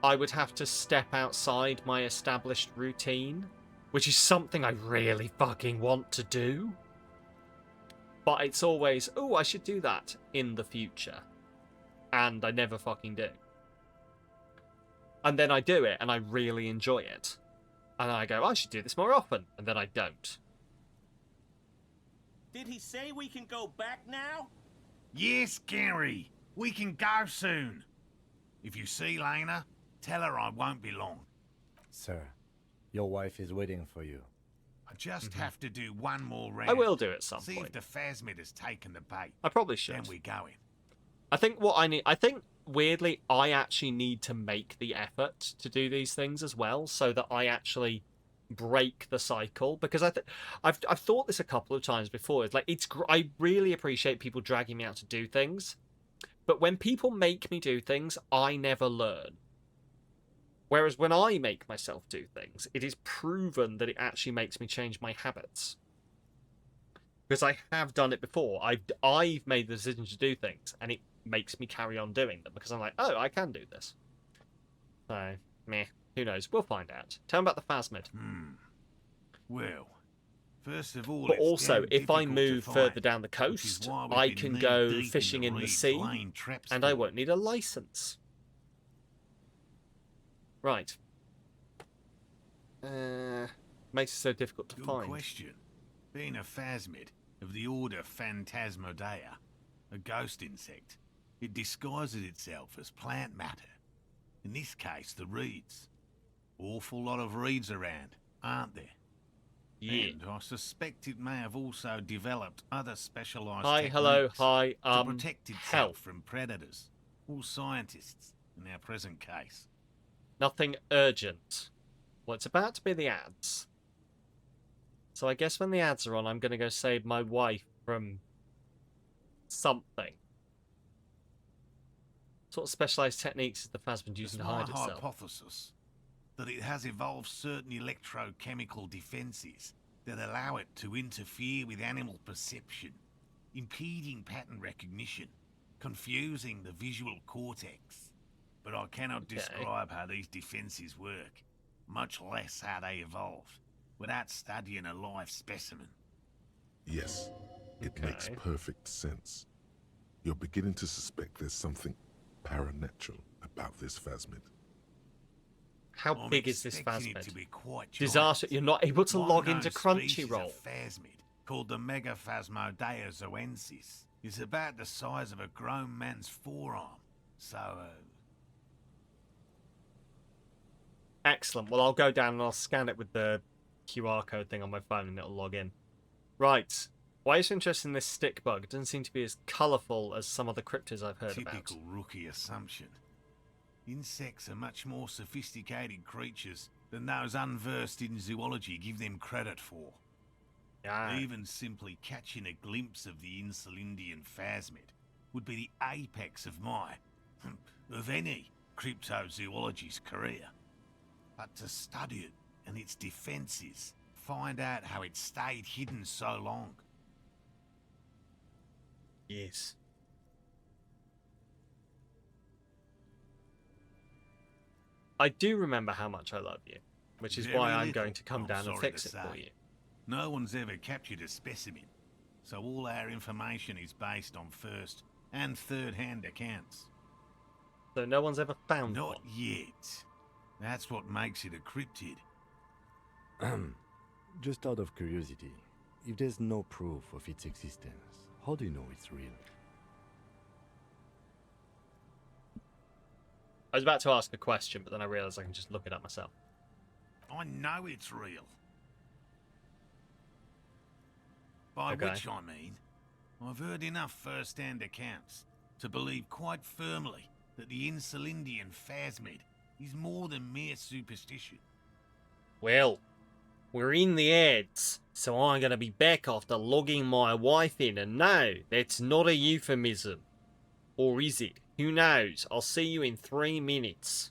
I would have to step outside my established routine, which is something I really fucking want to do. But it's always, oh, I should do that in the future. And I never fucking do. And then I do it, and I really enjoy it. And I go, I should do this more often. And then I don't. Did he say we can go back now? Yes, Gary. We can go soon. If you see Lena, tell her I won't be long. Sir, your wife is waiting for you. I just have to do one more round. I will do at some See point. if the phasmid has taken the bait. I probably should. Then we go in. I think what I need... I think, weirdly, I actually need to make the effort to do these things as well, so that I actually break the cycle. Because I've thought this a couple of times before. It's like, I really appreciate people dragging me out to do things. But when people make me do things, I never learn. Whereas when I make myself do things, it is proven that it actually makes me change my habits. Because I have done it before. I've made the decision to do things, and it makes me carry on doing them. Because I'm like, oh, I can do this. So, meh. Who knows? We'll find out. Tell me about the phasmid. Well, first of all, But it's also, damn if I difficult to move find, further down the which is coast, why we've I been can knee go deep fishing in the reeds sea, laying traps and for I it. won't need a license. Right. Makes it so difficult to Good find. question. Being a phasmid of the order Phantasmodea, a ghost insect, it disguises itself as plant matter. In this case, the reeds. Awful lot of reeds around, aren't there? Yeah. And I suspect it may have also developed other specialised Hi, techniques hello, hi, to protect itself help. from predators, or scientists, in our present case. Nothing urgent. Well, it's about to be the ads. So I guess when the ads are on, I'm going to go save my wife from something. What sort of specialised techniques is the phasmid using It's to my hide itself? hypothesis that it has evolved certain electrochemical defences that allow it to interfere with animal perception, impeding pattern recognition, confusing the visual cortex. But I cannot Okay. describe how these defences work, much less how they evolved, without studying a live specimen. Yes, it makes Okay. perfect sense. You're beginning to suspect there's something paranatural about this phasmid. How I'm big is this expecting it phasmid? to be quite Disaster. giant. You're not able to One log known into species Crunchyroll. of phasmid, called the Megaphasmodea zoensis, is about the size of a grown man's forearm. So, Excellent. Well, I'll go down and I'll scan it with the QR code thing on my phone and it'll log in. Right. Why are you so interested in this stick bug? It doesn't seem to be as colourful as some other cryptids I've heard about. typical rookie assumption. Insects are much more sophisticated creatures than those unversed in zoology give them credit for. Yeah. Even simply catching a glimpse of the Insulindian phasmid would be the apex of my, of any, cryptozoologist's career. But to study it and its defences find out how it stayed hidden so long. Yes. I do remember how much I love you, which is why Very I'm little, going to come I'm down and sorry fix to it for say. you. No one's ever captured a specimen, so all our information is based on first and third-hand accounts. So no one's ever found Not one. yet. That's what makes it a cryptid. Just out of curiosity, if there's no proof of its existence, how do you know it's real? I was about to ask a question, but then I realised I can just look it up myself. I know it's real. By Okay. which I mean, I've heard enough first-hand accounts to believe quite firmly that the Insulindian phasmid is more than mere superstition. Well, we're in the ads, so I'm going to be back after logging my wife in, and no, that's not a euphemism. Or is it? Who knows? I'll see you in 3 minutes.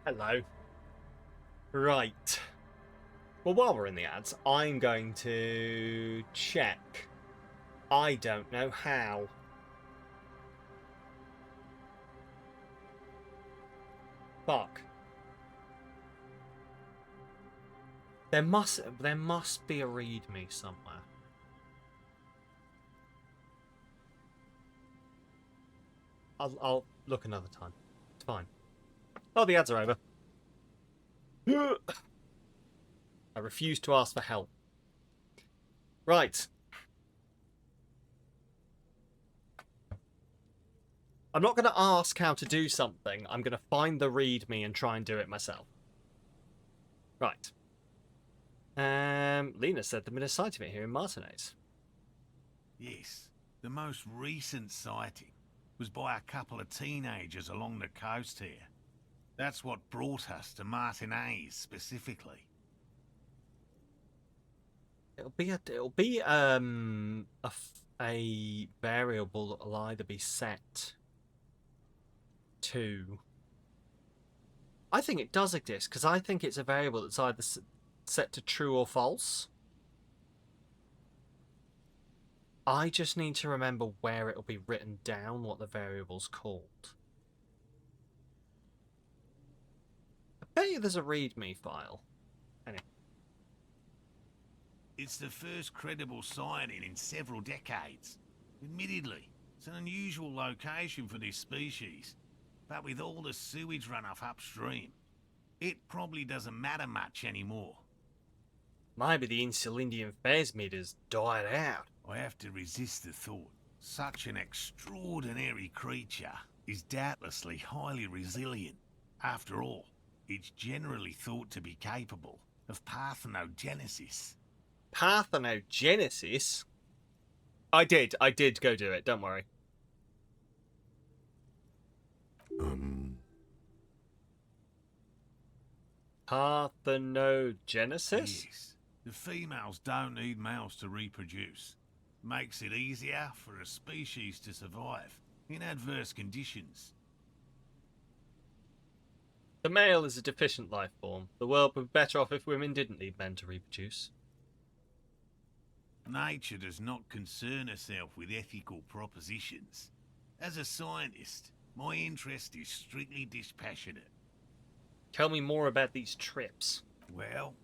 Hello. Right. Well, while we're in the ads, I'm going to check. I don't know how. Fuck. There must be a readme somewhere. I'll look another time. It's fine. Oh, the ads are over. I refuse to ask for help. Right. I'm not going to ask how to do something. I'm going to find the readme and try and do it myself. Right. Lena said there'd been a sighting of it here in Martinez. Yes, the most recent sighting was by a couple of teenagers along the coast here. That's what brought us to Martinez specifically. It'll be a variable that'll either be set to. I think it does exist because I think it's a variable that's either set to true or false. I just need to remember where it'll be written down what the variable's called. I bet you there's a README file. Anyway. It's the first credible sighting in several decades. Admittedly, it's an unusual location for this species, but with all the sewage runoff upstream, it probably doesn't matter much anymore. Maybe the Insulindian phasmid has died out. I have to resist the thought. Such an extraordinary creature is doubtlessly highly resilient. After all, it's generally thought to be capable of parthenogenesis. Parthenogenesis? I did go do it, don't worry. Parthenogenesis? Yes. The females don't need males to reproduce. Makes it easier for a species to survive in adverse conditions. The male is a deficient life form. The world would be better off if women didn't need men to reproduce. Nature does not concern herself with ethical propositions. As a scientist, my interest is strictly dispassionate. Tell me more about these trips. Well,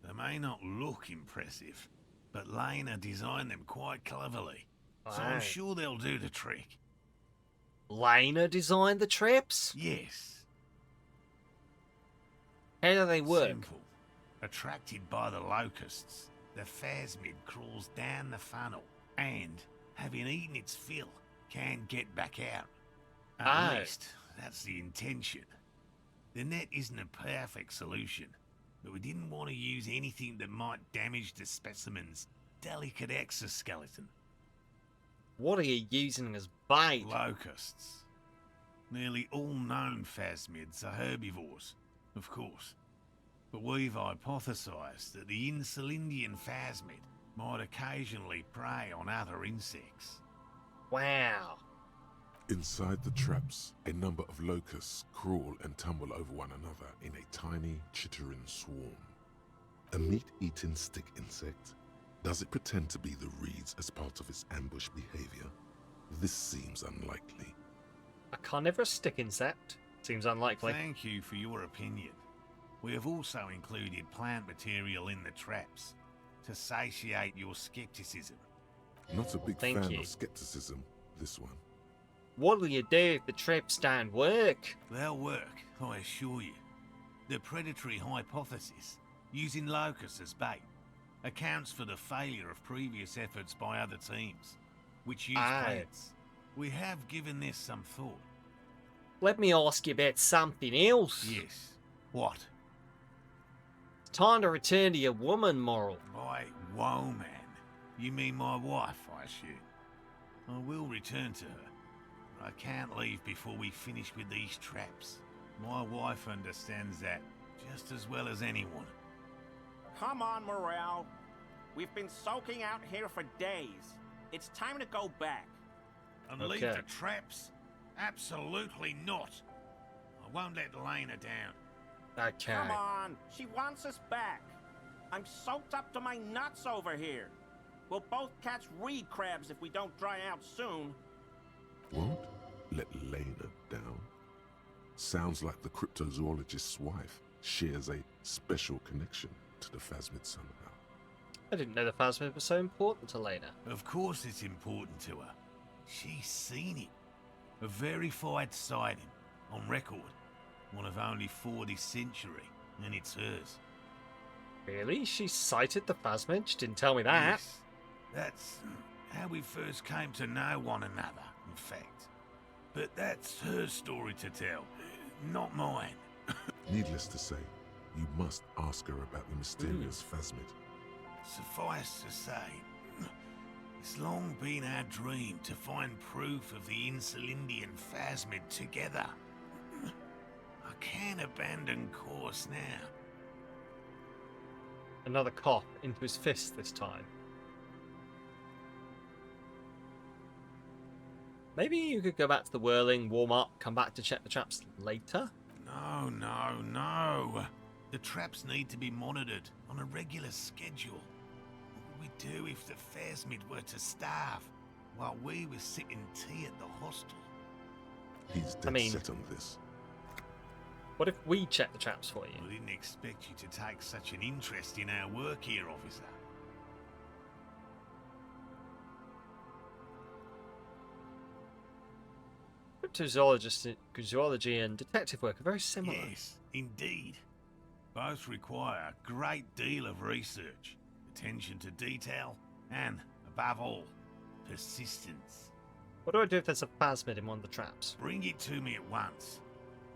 they may not look impressive, but Lena designed them quite cleverly, so I'm Wow. sure they'll do the trick. Lena designed the trips? Yes. How do they work? Simple. Attracted by the locusts, the phasmid crawls down the funnel and, having eaten its fill, can get back out. At least, that's the intention. The net isn't a perfect solution, but we didn't want to use anything that might damage the specimen's delicate exoskeleton. What are you using as bait? Locusts. Nearly all known phasmids are herbivores, of course. But we've hypothesized that the Insulindian phasmid might occasionally prey on other insects. Wow. Inside the traps, a number of locusts crawl and tumble over one another in a tiny, chittering swarm. A meat-eating stick insect? Does it pretend to be the reeds as part of its ambush behavior? This seems unlikely. A carnivorous stick insect? Seems unlikely. Thank you for your opinion. We have also included plant material in the traps to satiate your skepticism. Not a big Thank fan you. of skepticism, this one. What will you do if the trips don't work? They'll work, I assure you. The predatory hypothesis, using locusts as bait, accounts for the failure of previous efforts by other teams, which use plants. We have given this some thought. Let me ask you about something else. Yes. What? It's time to return to your woman moral. My woman. You mean my wife, I assume. I will return to her. I can't leave before we finish with these traps. My wife understands that just as well as anyone. Come on, Morel. We've been soaking out here for days. It's time to go back. And Okay. leave the traps? Absolutely not. I won't let Lena down. Okay. Come on. She wants us back. I'm soaked up to my nuts over here. We'll both catch reed crabs if we don't dry out soon. Won't let Lena down? Sounds like the cryptozoologist's wife shares a special connection to the phasmid somehow. I didn't know the phasmid was so important to Lena. Of course it's important to her. She's seen it. A verified sighting, on record. One of only 4 this century, and it's hers. Really? She sighted the phasmid? She didn't tell me that. Yes, that's how we first came to know one another, in fact. But that's her story to tell, not mine. Needless to say, you must ask her about the mysterious phasmid. Suffice to say, it's long been our dream to find proof of the Insulindian phasmid together. I can't abandon course now. Another cough into his fist this time. Maybe you could go back to the whirling, warm up, come back to check the traps later? No, no, no. The traps need to be monitored on a regular schedule. What would we do if the phasmid were to starve while we were sipping tea at the hostel? He's dead mean- set on this. What if we check the traps for you? I didn't expect you to take such an interest in our work here, officer. cryptozoology and detective work are very similar. Yes, indeed. Both require a great deal of research, attention to detail, and, above all, persistence. What do I do if there's a phasmid in one of the traps? Bring it to me at once.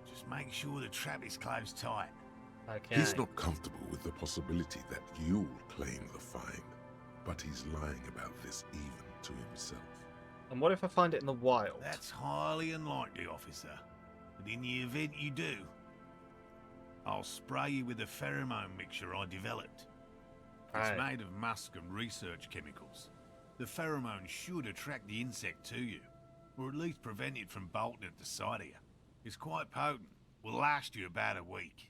Just make sure the trap is closed tight. Okay. He's not comfortable with the possibility that you'll claim the find, but he's lying about this even to himself. And what if I find it in the wild? That's highly unlikely, officer. But in the event you do, I'll spray you with a pheromone mixture I developed. It's Right. made of musk and research chemicals. The pheromone should attract the insect to you, or at least prevent it from bolting at the sight of you. It's quite potent. Will last you about a week.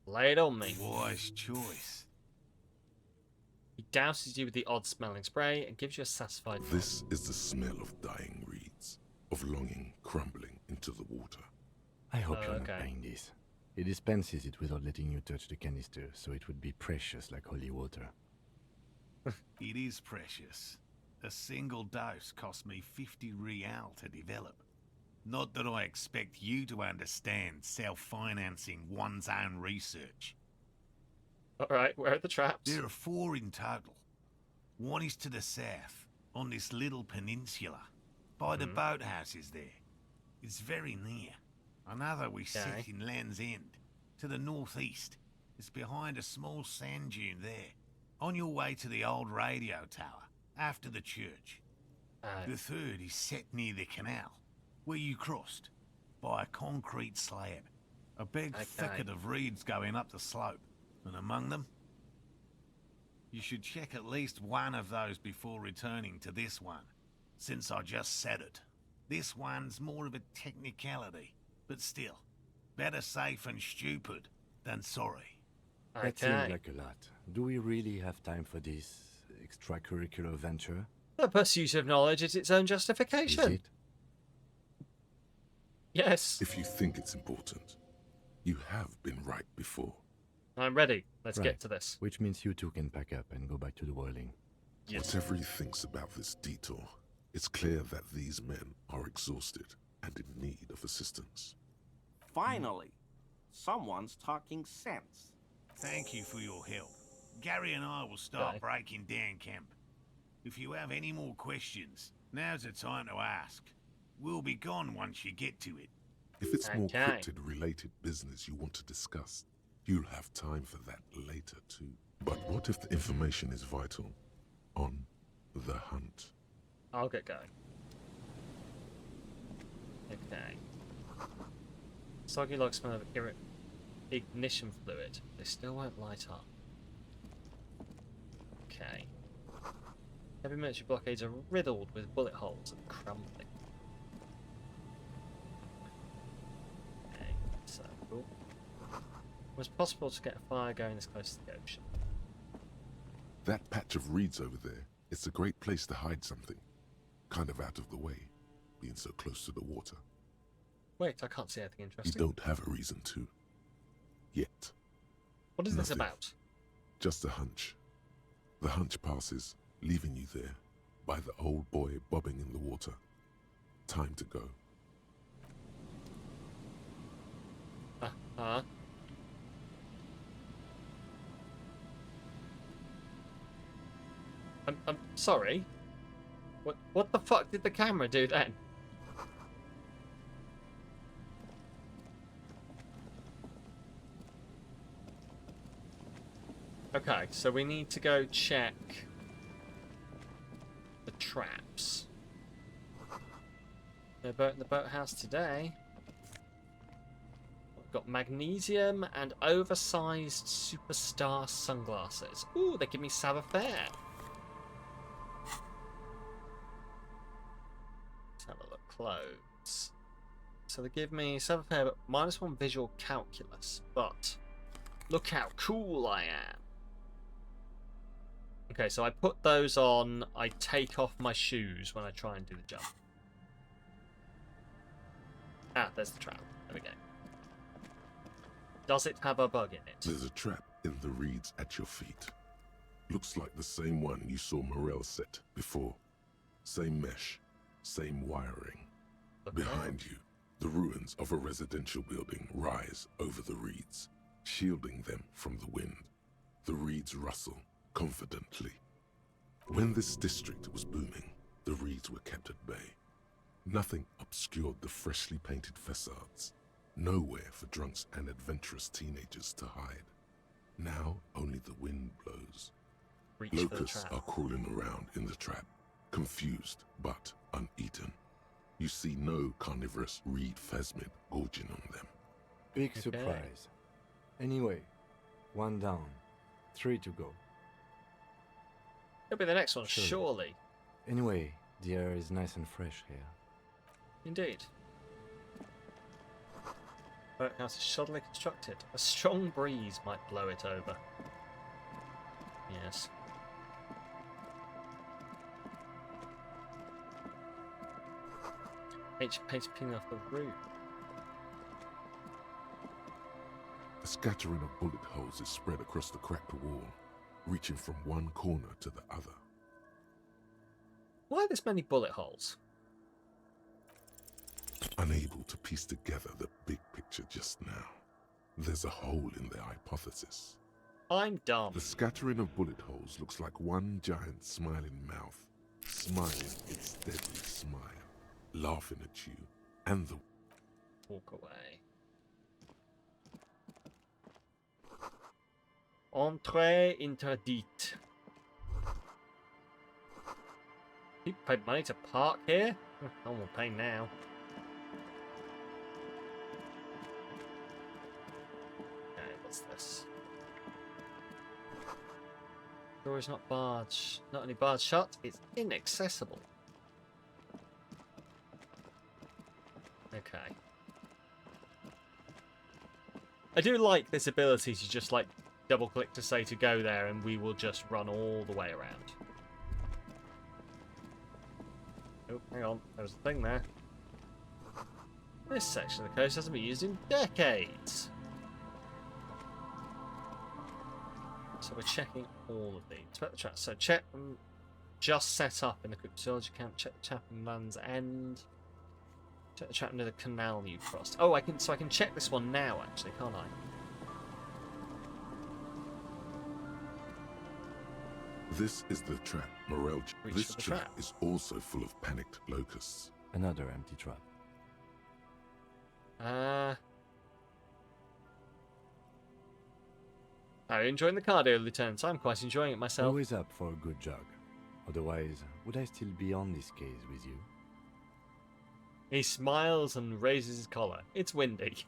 Lay it on me. Wise choice. He douses you with the odd smelling spray and gives you a satisfied vibe. This is the smell of dying reeds, of longing crumbling into the water. I hope you're not okay. buying this. He dispenses it without letting you touch the canister, so it would be precious like holy water. It is precious. A single dose cost me 50 real to develop. Not that I expect you to understand self-financing one's own research. Alright, where are the traps? There are 4 in total. One is to the south, on this little peninsula, by the boathouses there. It's very near. Another we sit Okay. in Land's End, to the northeast. It's behind a small sand dune there, on your way to the old radio tower, after the church. The third is set near the canal, where you crossed, by a concrete slab. A big thicket of reeds going up the slope, and among them, you should check at least one of those before returning to this one, since I just said it. This one's more of a technicality, but still, better safe and stupid than sorry. That seems like a lot. Do we really have time for this extracurricular venture? The pursuit of knowledge is its own Is justification. it? Yes. If you think it's important, you have been right before. I'm ready. Let's Right. get to this. Which means you two can pack up and go back to the whirling. Yes. Whatever he thinks about this detour, it's clear that these men are exhausted and in need of assistance. Finally, someone's talking sense. Thank you for your help. Gary and I will start Okay. breaking down camp. If you have any more questions, now's the time to ask. We'll be gone once you get to it. If it's more Okay. cryptid-related business you want to discuss, you'll have time for that later too. But what if the information is vital? On the hunt. I'll get going. Okay. Soggy logs smell of ignition fluid. They still won't light up. Okay. Heavy military blockades are riddled with bullet holes and crumbling. Okay, so cool. Was it possible to get a fire going this close to the ocean? That patch of reeds over there, it's a great place to hide something. Kind of out of the way, being so close to the water. Wait, I can't see anything You interesting. don't have a reason to. Yet. What is this Nothing. about? Just a hunch. The hunch passes, leaving you there, by the old boy bobbing in the water. Time to go. I'm sorry. What the fuck did the camera do then? Okay, so we need to go check the traps. They're boat in the boathouse today. We've got magnesium and oversized superstar sunglasses. Ooh, they give me savoir-faire. Let's have a look. Clothes. So they give me savoir-faire, but -1 visual calculus. But look how cool I am. Okay, so I put those on. I take off my shoes when I try and do the jump. Ah, there's the trap. There we go. Does it have a bug in it? There's a trap in the reeds at your feet. Looks like the same one you saw Morel set before. Same mesh, same wiring. Look Behind you, The ruins of a residential building rise over the reeds, shielding them from the wind. The reeds rustle confidently. When this district was booming, the reeds were kept at bay. Nothing obscured the freshly painted facades. Nowhere for drunks and adventurous teenagers to hide. Now only the wind blows. Reach for the Locusts trap. are crawling around in the trap, confused but uneaten. You see no carnivorous reed phasmid gorging on them. Big Okay. surprise. Anyway, 1 down, 3 to go. It'll be the next one, Surely. surely. Anyway, the air is nice and fresh here. Indeed. Workhouse is shoddily constructed. A strong breeze might blow it over. Yes. Paint peeling off the roof. A scattering of bullet holes is spread across the cracked wall, reaching from one corner to the other. Why this many bullet holes? Unable to piece together the big picture just now, there's a hole in their hypothesis. I'm dumb. The scattering of bullet holes looks like one giant smiling mouth, smiling its deadly smile, laughing at you and the... Walk away. Entrée interdite. People paid money to park here? No one will pay now. Okay, what's this? Door is not barred. Not only barred shut, it's inaccessible. Okay. I do like this ability to just like double click to say to go there and we will just run all the way around. Oh, hang on, there was a thing there. This section of the coast hasn't been used in decades. So we're checking all of these. Check the trap. So check them just set up in the cryptozoology camp. Check the trap in Land's End. Check the trap near the canal you crossed. Oh, I can check this one now actually, can't I? This is the trap, Morel. Reach This for the trap trap. is also full of panicked locusts. Another empty trap. Are you enjoying the cardio, Lieutenant? I'm quite enjoying it myself. Always up for a good jog. Otherwise, would I still be on this case with you? He smiles and raises his collar. It's windy.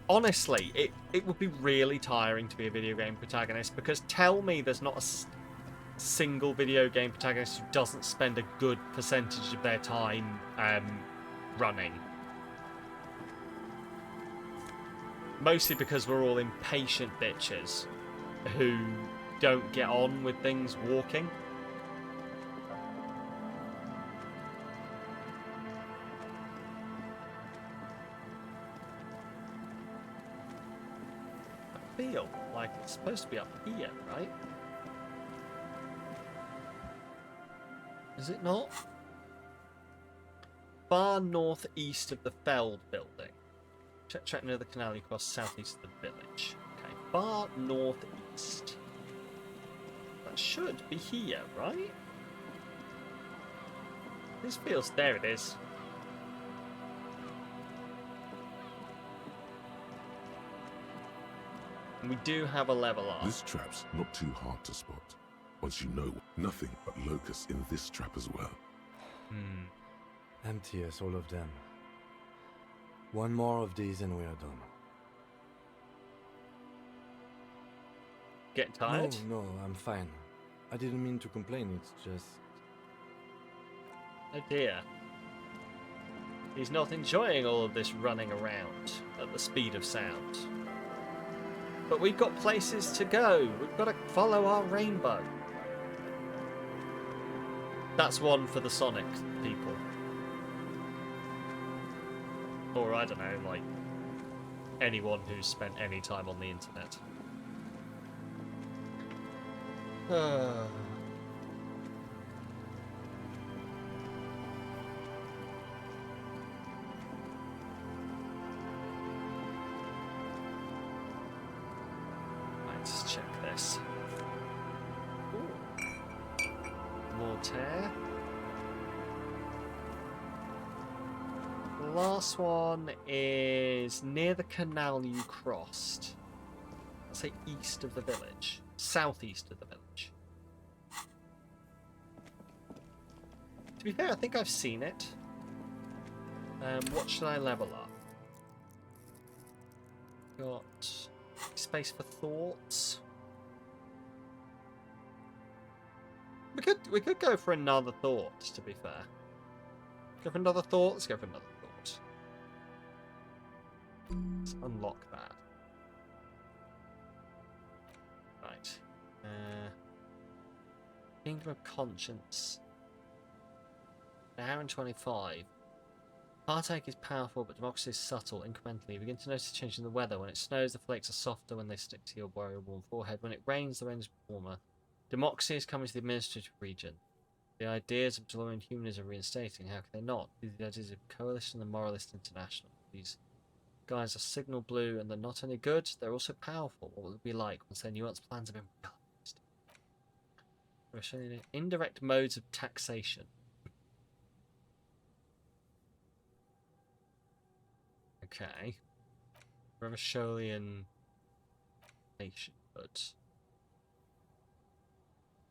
Honestly, it would be really tiring to be a video game protagonist, because tell me there's not a single video game protagonist who doesn't spend a good percentage of their time running. Mostly because we're all impatient bitches who don't get on with things walking. I feel like it's supposed to be up here, right? Is it not? Far northeast of the Feld building. Check near the canal you cross southeast of the village. Okay, far northeast. That should be here, right? This feels... There it is. And we do have a level up. This trap's not too hard to spot. Once you know, nothing but locusts in this trap as well. Empty as all of them. One more of these and we are done. Getting tired? No, I'm fine. I didn't mean to complain, it's just... Oh dear. He's not enjoying all of this running around at the speed of sound. But we've got places to go. We've got to follow our rainbow. That's one for the Sonic people. Or, I don't know, like, anyone who's spent any time on the internet. Let's check this. Ooh. Mortar. The last one is near the canal you crossed. I'll say east of the village. Southeast of the village. To be fair, I think I've seen it. What should I level up? Got space for thoughts. We could go for another thought, to be fair. Go for another thought? Let's go for another thought. Let's unlock that. Right. Kingdom of Conscience. An hour and 25. Heartache is powerful, but democracy is subtle. Incrementally, you begin to notice a change in the weather. When it snows, the flakes are softer when they stick to your warrior-worn forehead. When it rains, the rain is warmer. Democracy is coming to the administrative region. The ideas of Delorean humanism are reinstating. How can they not? These are the ideas of Coalition and the Moralist International. These guys are signal blue, and they're not only good, they're also powerful. What will it be like once their nuanced plans have been realized? We're showing indirect modes of taxation. Okay. Revacholian nationhood.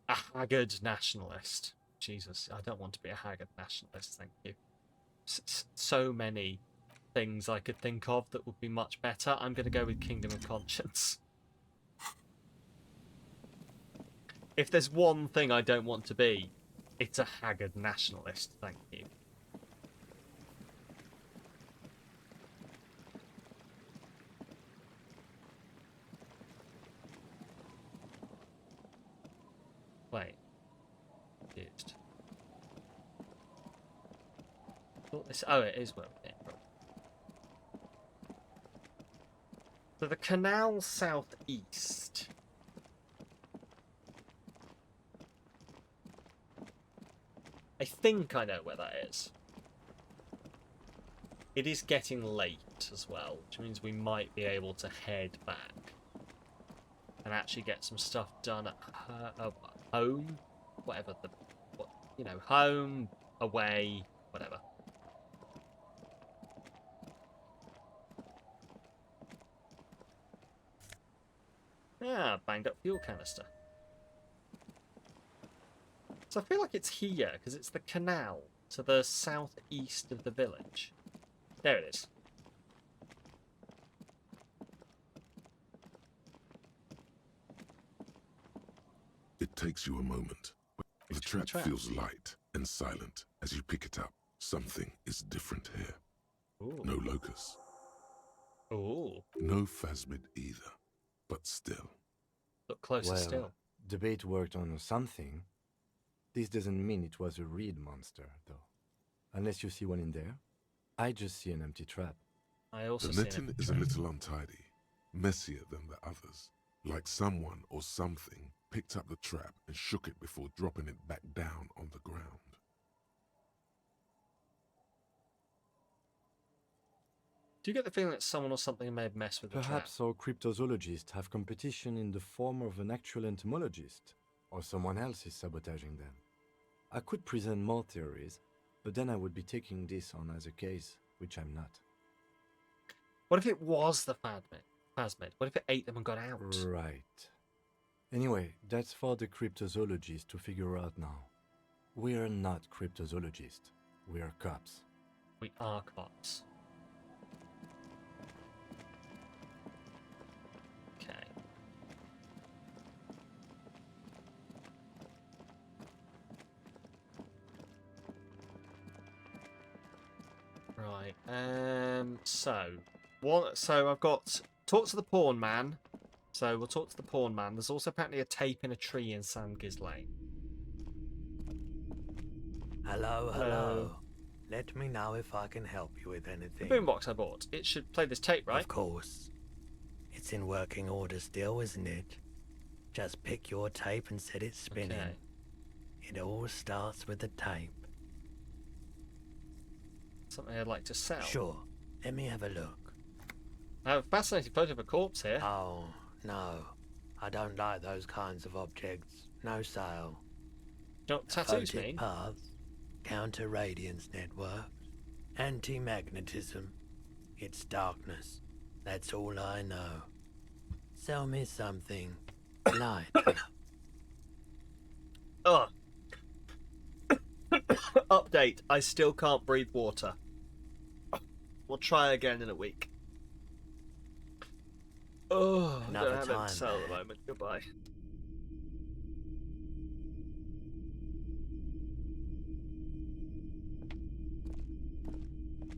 A haggard nationalist. Jesus, I don't want to be a haggard nationalist, thank you. So many things I could think of that would be much better. I'm going to go with Kingdom of Conscience. If there's one thing I don't want to be, it's a haggard nationalist, thank you. Wait. Confused. Oh, it is well. Yeah, right. So the canal southeast. I think I know where that is. It is getting late as well, which means we might be able to head back and actually get some stuff done at home, whatever home, away, whatever. Ah, banged up fuel canister. So I feel like it's here, because it's the canal to the southeast of the village. There it is. It takes you a moment. The trap feels light and silent as you pick it up. Something is different here. Ooh. No locus. Ooh. No phasmid either. But still. Look closer still. Debate worked on something. This doesn't mean it was a reed monster, though. Unless you see one in there. I just see an empty trap. I also the netting is a little untidy. Messier than the others. Like someone or something picked up the trap and shook it before dropping it back down on the ground. Do you get the feeling that someone or something may have messed with the trap? Perhaps our cryptozoologists have competition in the form of an actual entomologist, or someone else is sabotaging them. I could present more theories, but then I would be taking this on as a case, which I'm not. What if it was the phasmid? What if it ate them and got out? Right. Anyway, that's for the cryptozoologists to figure out now. We're not cryptozoologists. We're cops. We are cops. Okay. Right. So I've got talk to the pawn man. So we'll talk to the pawn man. There's also apparently a tape in a tree in Sandgiz Lane. Hello. Let me know if I can help you with anything. The boombox I bought. It should play this tape, right? Of course. It's in working order still, isn't it? Just pick your tape and set it spinning. Okay. It all starts with the tape. Something I'd like to sell. Sure. Let me have a look. I have a fascinating photo of a corpse here. Oh, no. I don't like those kinds of objects. No sale. Do you know what tattoos Photic mean? paths, counter-radiance networks, anti-magnetism. It's darkness. That's all I know. Sell me something light. Ugh. Update. I still can't breathe water. We'll try again in a week. Oh, Another don't have it time, to sell at the man. moment. Goodbye.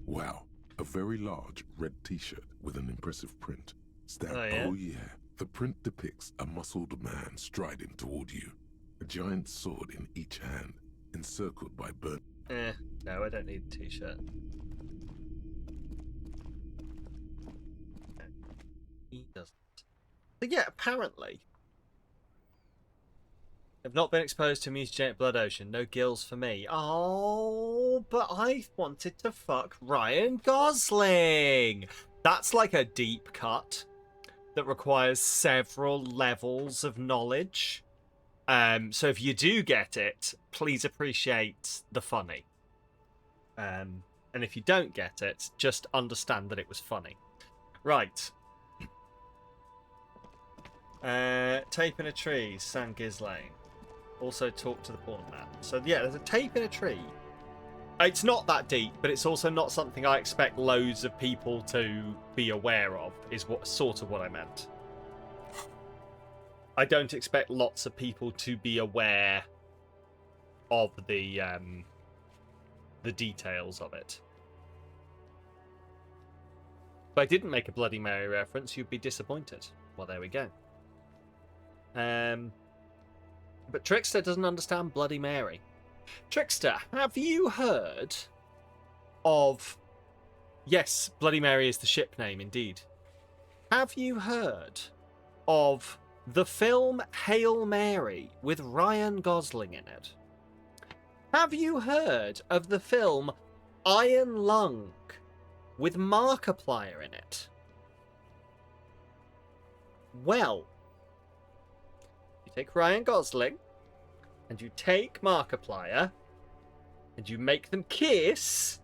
Wow, a very large red t-shirt with an impressive print. Oh, yeah? Oh yeah, the print depicts a muscled man striding toward you, a giant sword in each hand, encircled by burnt. No, I don't need a t-shirt. He doesn't. But yeah, apparently. I've not been exposed to a mutagenic blood ocean. No gills for me. Oh, but I wanted to fuck Ryan Gosling. That's like a deep cut that requires several levels of knowledge. So if you do get it, please appreciate the funny. And if you don't get it, just understand that it was funny. Right. Tape in a tree, San Ghislaine. Also talk to the porn man. So yeah, there's a tape in a tree. It's not that deep, but it's also not something I expect loads of people to be aware of, is what sort of what I meant. I don't expect lots of people to be aware of the details of it. If I didn't make a Bloody Mary reference, you'd be disappointed. Well, there we go. But Trickster doesn't understand Bloody Mary. Trickster, have you heard of... Yes, Bloody Mary is the ship name, indeed. Have you heard of the film Hail Mary with Ryan Gosling in it? Have you heard of the film Iron Lung with Markiplier in it? Well, you take Ryan Gosling and you take Markiplier and you make them kiss.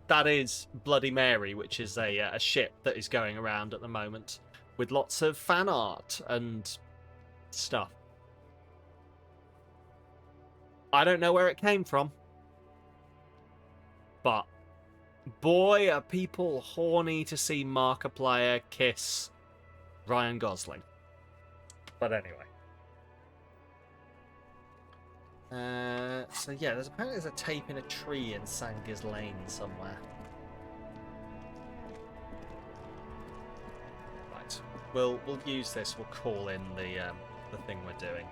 That is Bloody Mary, which is a ship that is going around at the moment with lots of fan art and stuff. I don't know where it came from, but boy, are people horny to see Markiplier kiss Ryan Gosling. But anyway. So yeah, apparently there's a tape in a tree in San Ghislaine somewhere. Right, we'll use this. We'll call in the thing we're doing.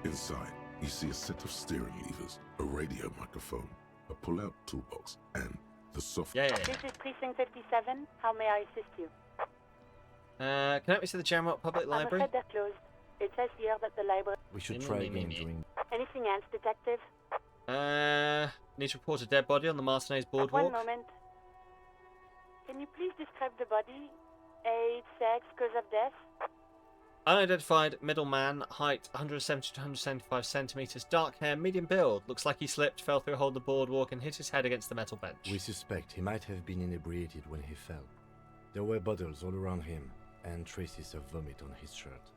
Inside, you see a set of steering levers, a radio microphone, a pull-out toolbox, and the soft... Yeah. This is Precinct 57. How may I assist you? Can I help me to the Jamrock Public I'm Library? afraid they're closed. It says here that the library... We should try again during... Anything else, Detective? Need to report a dead body on the Martinez One boardwalk. moment. Can you please describe the body? Age, sex, cause of death? Unidentified, middle man, height 170 to 175 centimeters, dark hair, medium build. Looks like he slipped, fell through a hole in the boardwalk, and hit his head against the metal bench. We suspect he might have been inebriated when he fell. There were bottles all around him, and traces of vomit on his shirt.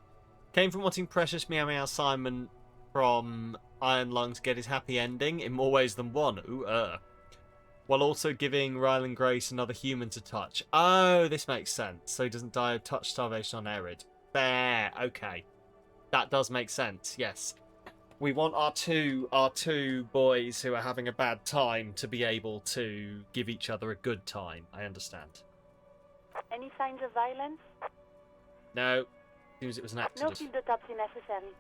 Came from wanting precious Meow Meow Simon from Iron Lung to get his happy ending in more ways than one. Ooh, while also giving Ryland Grace another human to touch. Oh, this makes sense. So he doesn't die of touch starvation on Erid. Fair. Okay. That does make sense, yes. We want our two boys who are having a bad time to be able to give each other a good time. I understand. Any signs of violence? No. Seems it was an No accident. field autopsy necessary.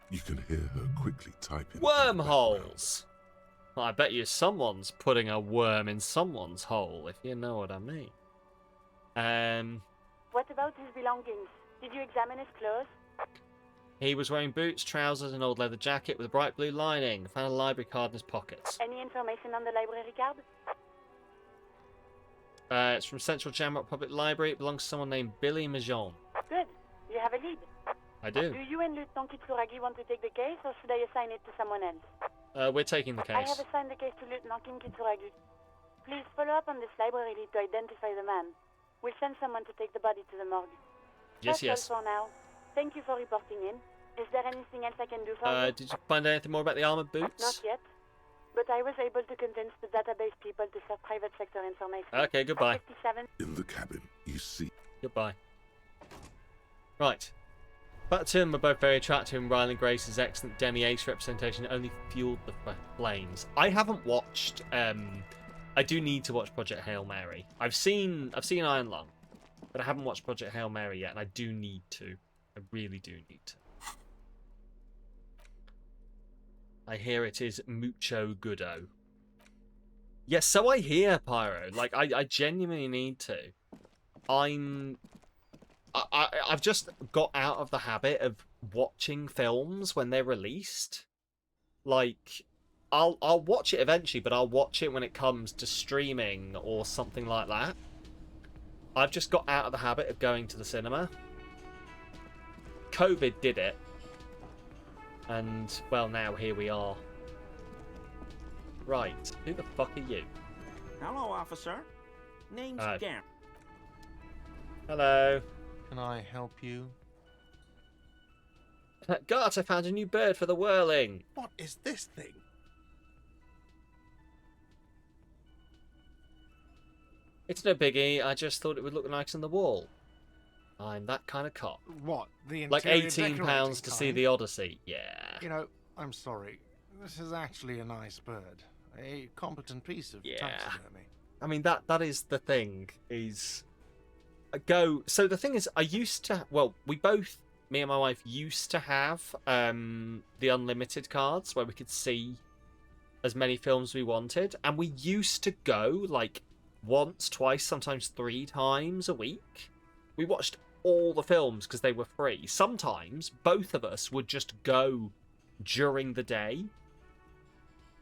You can hear her quickly typing. in the background. Wormholes! Well, I bet you someone's putting a worm in someone's hole, if you know what I mean. What about his belongings? Did you examine his clothes? He was wearing boots, trousers, and old leather jacket with a bright blue lining. Found a library card in his pockets. Any information on the library card? It's from Central Jamrock Public Library. It belongs to someone named Billy Majon. Good. You have a lead. I do. Do you and Lieutenant Kitsuragi want to take the case, or should I assign it to someone else? We're taking the I case. have assigned the case to Lieutenant Kitsuragi. Please follow up on this library lead to identify the man. We'll send someone to take the body to the morgue. Yes, That's yes. all for now. Thank you for reporting in. Is there anything else I can do for you? Did you find anything more about the armored boots? Not yet. But I was able to convince the database people to share private sector information. Okay, goodbye. 57. In the cabin, you see. Goodbye. Right. But two of them are both very attractive, and Ryland Grace's excellent demi-ace representation only fueled the flames. I haven't watched. I do need to watch Project Hail Mary. I've seen Iron Lung, but I haven't watched Project Hail Mary yet, and I do need to. I really do need to. I hear it is mucho goodo. Yes, so I hear, Pyro. Like, I genuinely need to. I've just got out of the habit of watching films when they're released. Like, I'll watch it eventually, but I'll watch it when it comes to streaming or something like that. I've just got out of the habit of going to the cinema. COVID did it. And, well, now here we are. Right, who the fuck are you? Hello, officer. Name's Gam. Hello. Can I help you? Gart, I found a new bird for the whirling. What is this thing? It's no biggie, I just thought it would look nice on the wall. I'm that kind of cop. What? The Like interior £18 to see kind? the Odyssey. Yeah. You know, I'm sorry. This is actually a nice bird. A competent piece of taxidermy. I mean, that is the thing, is... So the thing is, I used to... Well, me and my wife, used to have the unlimited cards where we could see as many films we wanted. And we used to go, like, once, twice, sometimes 3 times a week. We watched all the films because they were free. Sometimes both of us would just go during the day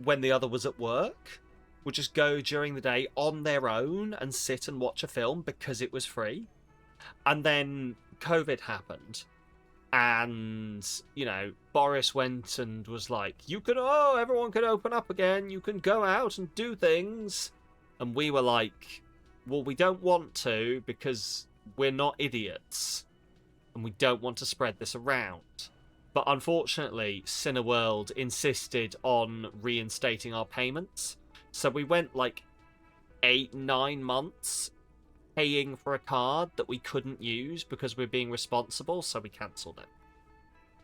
when the other was at work. Would just go during the day on their own and sit and watch a film because it was free. And then COVID happened. And, you know, Boris went and was like, everyone can open up again. You can go out and do things. And we were like, well, we don't want to because we're not idiots. And we don't want to spread this around. But unfortunately, Cineworld insisted on reinstating our payments. So we went like 8-9 months paying for a card that we couldn't use because we're being responsible, so we cancelled it.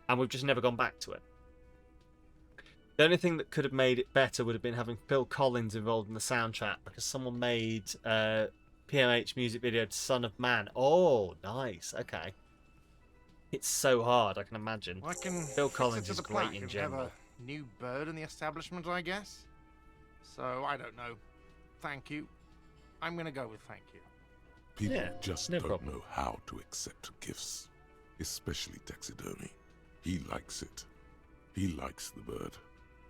And we've just never gone back to it. The only thing that could have made it better would have been having Phil Collins involved in the soundtrack, because someone made a PMH music video to Son of Man. Oh, nice. Okay. It's so hard, I can imagine. I can Phil Collins is great plaque in and general. Have a new bird in the establishment, I guess. So, I don't know. Thank you. I'm going to go with thank you. People just don't know how to accept gifts, especially taxidermy. He likes it. He likes the bird.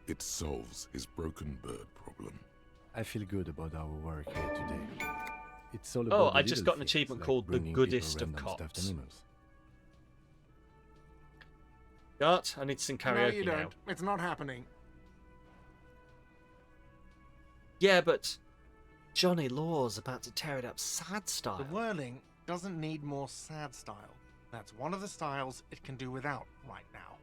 It solves his broken bird problem. I feel good about our work here today. It's all about I just got an achievement called The Goodest of Cops. Gart, I need to sing karaoke No, you don't. now. It's not happening. Yeah, but Johnny Law's about to tear it up sad style. The whirling doesn't need more sad style. That's one of the styles it can do without right now.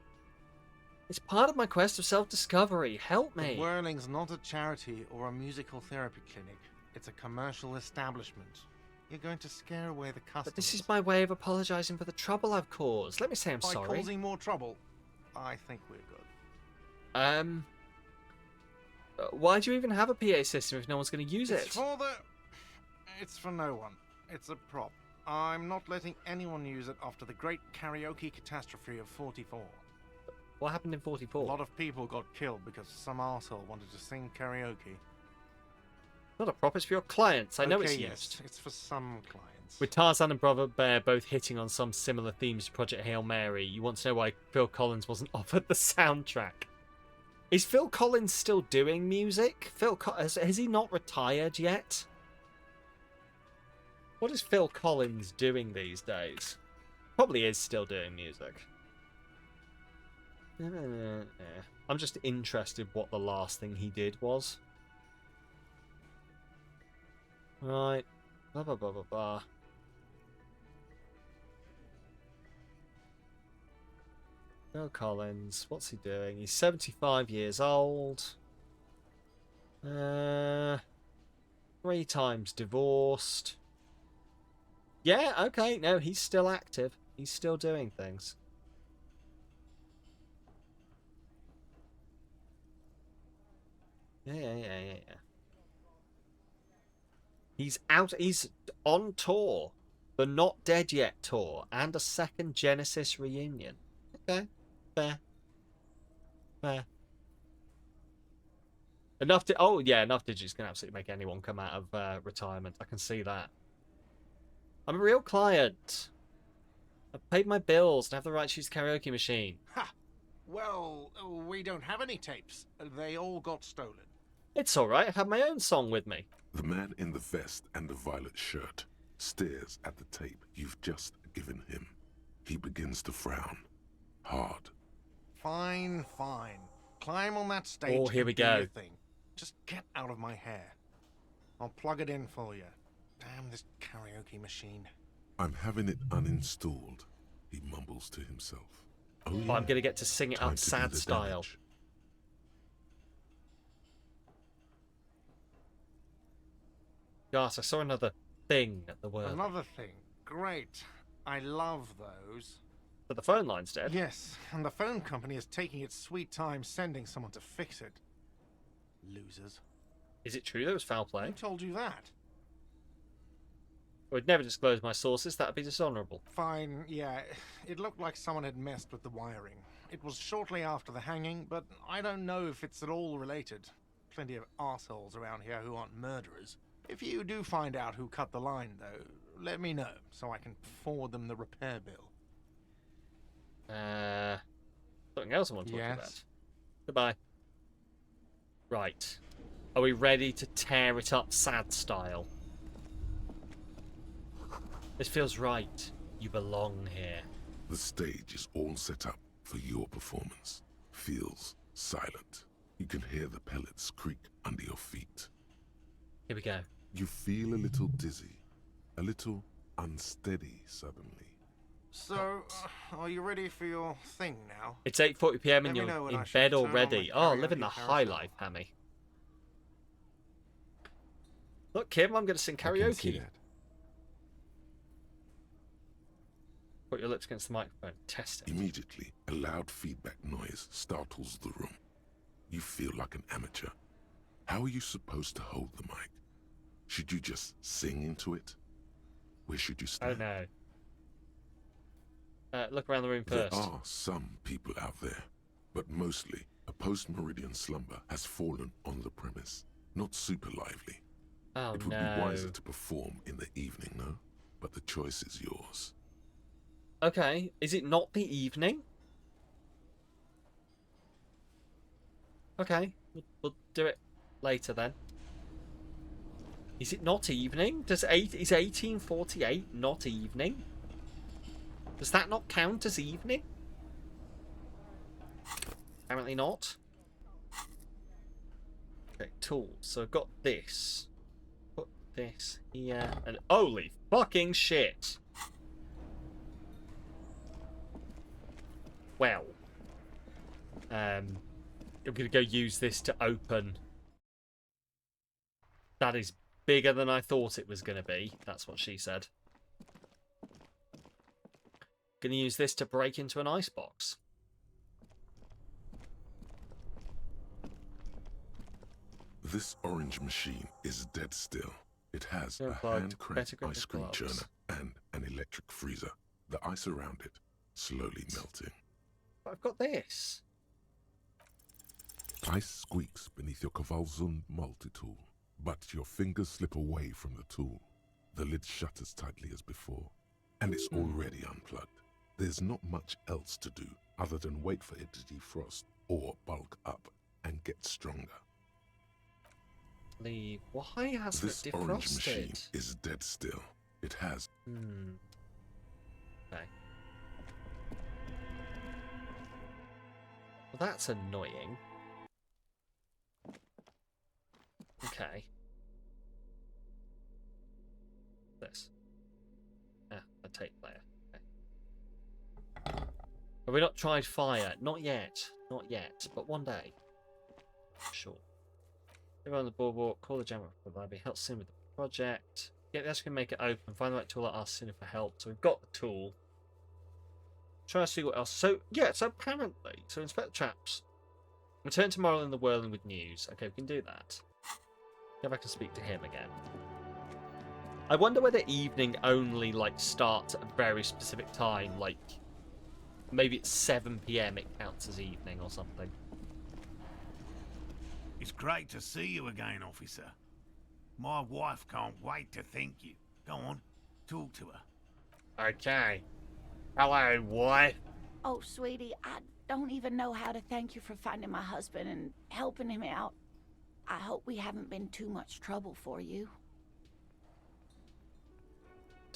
It's part of my quest of self-discovery. Help me. The whirling's not a charity or a musical therapy clinic. It's a commercial establishment. You're going to scare away the customers. But this is my way of apologising for the trouble I've caused. Let me say I'm By sorry. causing more trouble, I think we're good. Why do you even have a PA system if no one's going to use It's it? It's for no one. It's a prop. I'm not letting anyone use it after the great karaoke catastrophe of 44. What happened in 44? A lot of people got killed because some arsehole wanted to sing karaoke. Not a prop, it's for your clients. I know it's yes, used. it's for some clients. With Tarzan and Brother Bear both hitting on some similar themes to Project Hail Mary, you want to know why Phil Collins wasn't offered the soundtrack. Is Phil Collins still doing music? Has he not retired yet? What is Phil Collins doing these days? Probably is still doing music. I'm just interested what the last thing he did was. Right. Blah, blah, blah, blah, blah. Phil Collins. What's he doing? He's 75 years old. 3 times divorced. Yeah, okay. No, he's still active. He's still doing things. Yeah. He's out. He's on tour. The Not Dead Yet tour. And a second Genesis reunion. Okay. Fair. Enough to... Oh, yeah, Enough Digits can absolutely make anyone come out of retirement. I can see that. I'm a real client. I've paid my bills and have the right to use the karaoke machine. Ha! Well, we don't have any tapes. They all got stolen. It's alright, I have my own song with me. The man in the vest and the violet shirt stares at the tape you've just given him. He begins to frown. Hard. Fine. Climb on that stage. Oh, here we and do go. your thing. Just get out of my hair. I'll plug it in for you. Damn this karaoke machine. I'm having it uninstalled, he mumbles to himself. Oh, yeah. I'm going to get to sing it Time up to do sad the style. damage. Gosh, I saw another thing at the word. Another thing. Great. I love those. But the phone line's dead. Yes, and the phone company is taking its sweet time sending someone to fix it. Losers. Is it true there was foul play? Who told you that? I would never disclose my sources, that would be dishonourable. Fine, yeah. It looked like someone had messed with the wiring. It was shortly after the hanging, but I don't know if it's at all related. Plenty of arseholes around here who aren't murderers. If you do find out who cut the line, though, let me know, so I can forward them the repair bill. Something else I want to talk Yes. about. Goodbye. Right. Are we ready to tear it up sad style? This feels right. You belong here. The stage is all set up for your performance. Feels silent. You can hear the pellets creak under your feet. Here we go. You feel a little dizzy, a little unsteady suddenly. So, are you ready for your thing now? It's 8:40 PM and Let me know you're when in I should bed turn on already. the Oh, living karaoke the high carousel. life, Hammy. Look, Kim, I'm going to sing I can see karaoke. that. Put your lips against the microphone. Test it. Immediately, a loud feedback noise startles the room. You feel like an amateur. How are you supposed to hold the mic? Should you just sing into it? Where should you Oh stand? no. Look around the room There first. are some people out there, but mostly a post-meridian slumber has fallen on the premise. Not super lively. Oh It would no. be wiser to perform in the evening, no? But the choice is yours. Okay, is it not the evening? Okay, we'll do it later then. Is it not evening? Is 1848 not evening? Does that not count as evening? Apparently not. Okay, tools. So I've got this. Put this here. And holy fucking shit! Well. I'm gonna go use this to open. That is bigger than I thought it was gonna be. That's what she said. Gonna use this to break into an icebox. This orange machine is dead still. It has You're a plugged. hand-cranked Better grip ice the cream gloves. churner and an electric freezer. The ice around it slowly melting. But I've got this. Ice squeaks beneath your Kavalzund multi-tool, but your fingers slip away from the tool. The lid shutters tightly as before, and it's already unplugged. There's not much else to do other than wait for it to defrost or bulk up and get stronger. Why hasn't This it orange machine defrosted? is dead still. It has. Okay. Well, that's annoying. Okay. This. Ah, a tape player. Okay. Have we not tried fire? Not yet. Not yet. But one day. Sure. Everyone on the boardwalk, call the general for the library, help soon with the project. Get the can make it open, find the right tool, ask Sinner for help. So we've got the tool. Try to see what else. So, yeah, so apparently, so inspect the traps. Return tomorrow in the whirling with news. Okay, we can do that. Go back and speak to him again. I wonder whether evening only, like, starts at a very specific time. Like, maybe it's 7 PM it counts as evening or something. It's great to see you again, officer. My wife can't wait to thank you. Go on, talk to her. Okay. Hello, wife. Oh, sweetie, I don't even know how to thank you for finding my husband and helping him out. I hope we haven't been too much trouble for you.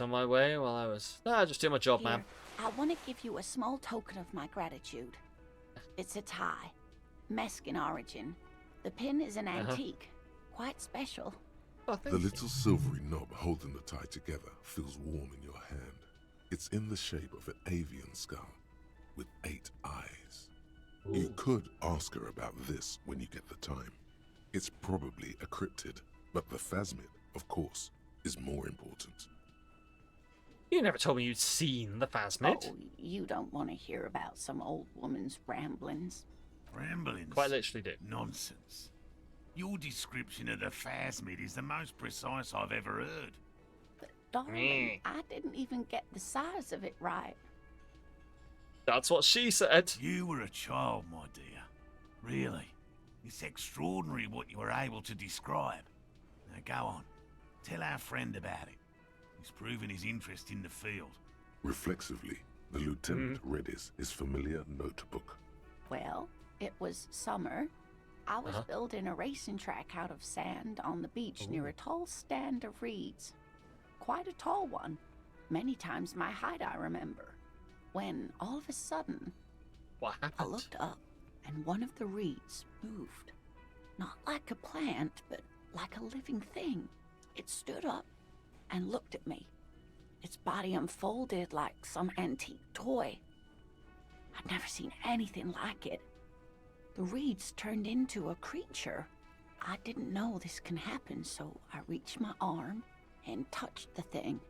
On my way while I was... No, just do my job, Here, ma'am. I want to give you a small token of my gratitude. It's a tie. Mexican origin. The pin is an antique. Quite special. Oh, The little silvery knob holding the tie together feels warm in your hand. It's in the shape of an avian skull with 8 eyes. Ooh. You could ask her about this when you get the time. It's probably a cryptid, but the phasmid, of course, is more important. You never told me you'd seen the phasmid. Oh, you don't want to hear about some old woman's ramblings. Ramblings? Quite literally do. Nonsense. Your description of the phasmid is the most precise I've ever heard. But darling, I didn't even get the size of it right. That's what she said. You were a child, my dear. Really. It's extraordinary what you were able to describe. Now go on. Tell our friend about it. He's proven his interest in the field. Reflexively, the lieutenant read his familiar notebook. Well, it was summer. I was building a racing track out of sand on the beach near a tall stand of reeds. Quite a tall one. Many times my height, I remember. When, all of a sudden, What I happened? looked up and one of the reeds moved. Not like a plant, but like a living thing. It stood up and looked at me. Its body unfolded like some antique toy. I'd never seen anything like it. The reeds turned into a creature. I didn't know this can happen, so I reached my arm and touched the thing.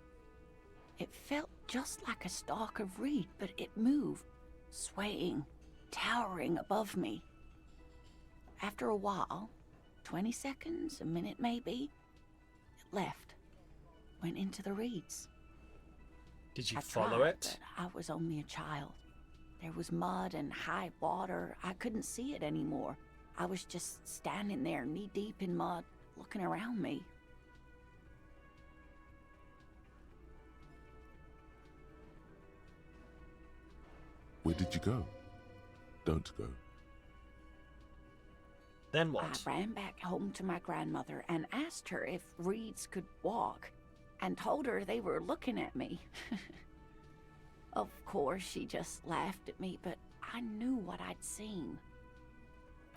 It felt just like a stalk of reed, but it moved, swaying, towering above me. After a while, 20 seconds, a minute maybe, it left, went into the reeds. Did you I follow tried, it? But I was only a child. There was mud and high water. I couldn't see it anymore. I was just standing there knee-deep in mud, looking around me. Where did you go? Don't go. Then what? I ran back home to my grandmother and asked her if reeds could walk, and told her they were looking at me. Of course, she just laughed at me, but I knew what I'd seen.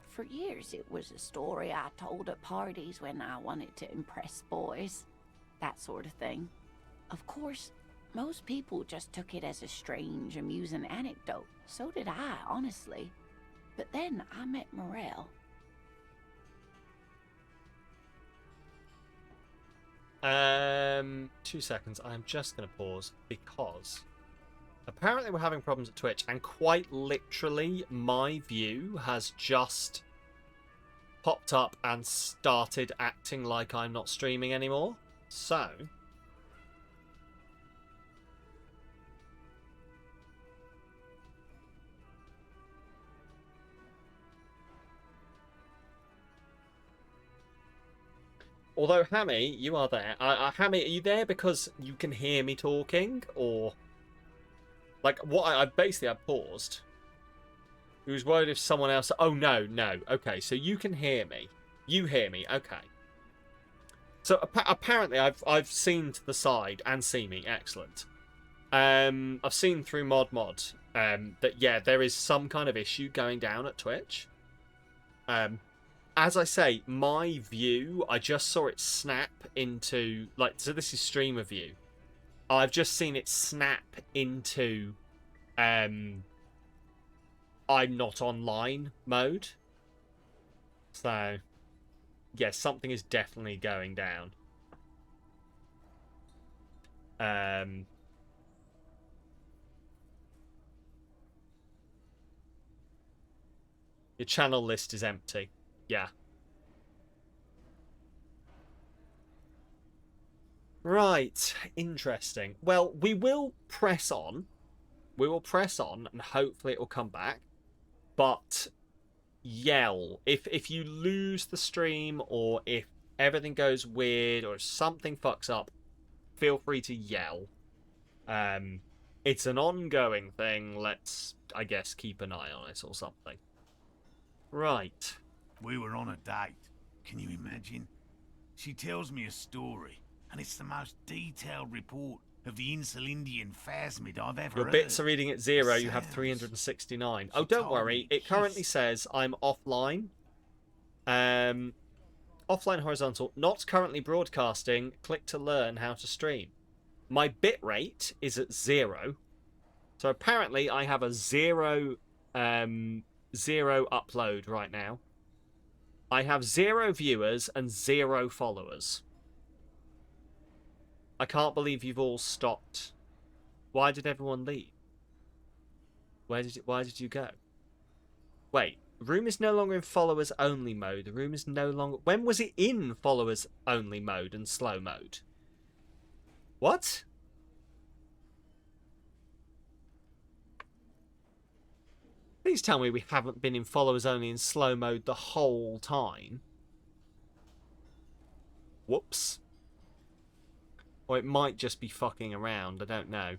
For years, it was a story I told at parties when I wanted to impress boys. That sort of thing. Of course, most people just took it as a strange, amusing anecdote. So did I, honestly. But then I met Morel. 2 seconds. I'm just going to pause because apparently we're having problems at Twitch, and quite literally my view has just popped up and started acting like I'm not streaming anymore. So although Hammy, you are there. Hammy, are you there because you can hear me talking, or like what? I basically paused. He was worried if someone else. Oh no. Okay, so you can hear me. You hear me. Okay. So apparently I've seen to the side and see me. Excellent. I've seen through mod that yeah, there is some kind of issue going down at Twitch. As I say, my view, I just saw it snap into so this is streamer view. I've just seen it snap into I'm not online mode. So yeah, something is definitely going down. Your channel list is empty. Yeah. Right. Interesting. Well, we will press on. We will press on, and hopefully it will come back. But yell. If you lose the stream, or if everything goes weird, or if something fucks up, feel free to yell. It's an ongoing thing. Let's, I guess, keep an eye on it or something. Right. We were on a date. Can you imagine? She tells me a story, and it's the most detailed report of the Insulindian phasmid I've ever Your heard. bits are reading at 0. You have 369. Oh, don't worry. It currently says I'm offline. Offline horizontal. Not currently broadcasting. Click to learn how to stream. My bit rate is at 0. So apparently I have a 0 upload right now. I have 0 viewers and 0 followers. I can't believe you've all stopped. Why did everyone leave? Why did you go? Wait, the room is no longer in followers only mode. The room is no longer... When was it in followers only mode and slow mode? What? Please tell me we haven't been in followers only in slow mode the whole time. Whoops. Or it might just be fucking around. I don't know.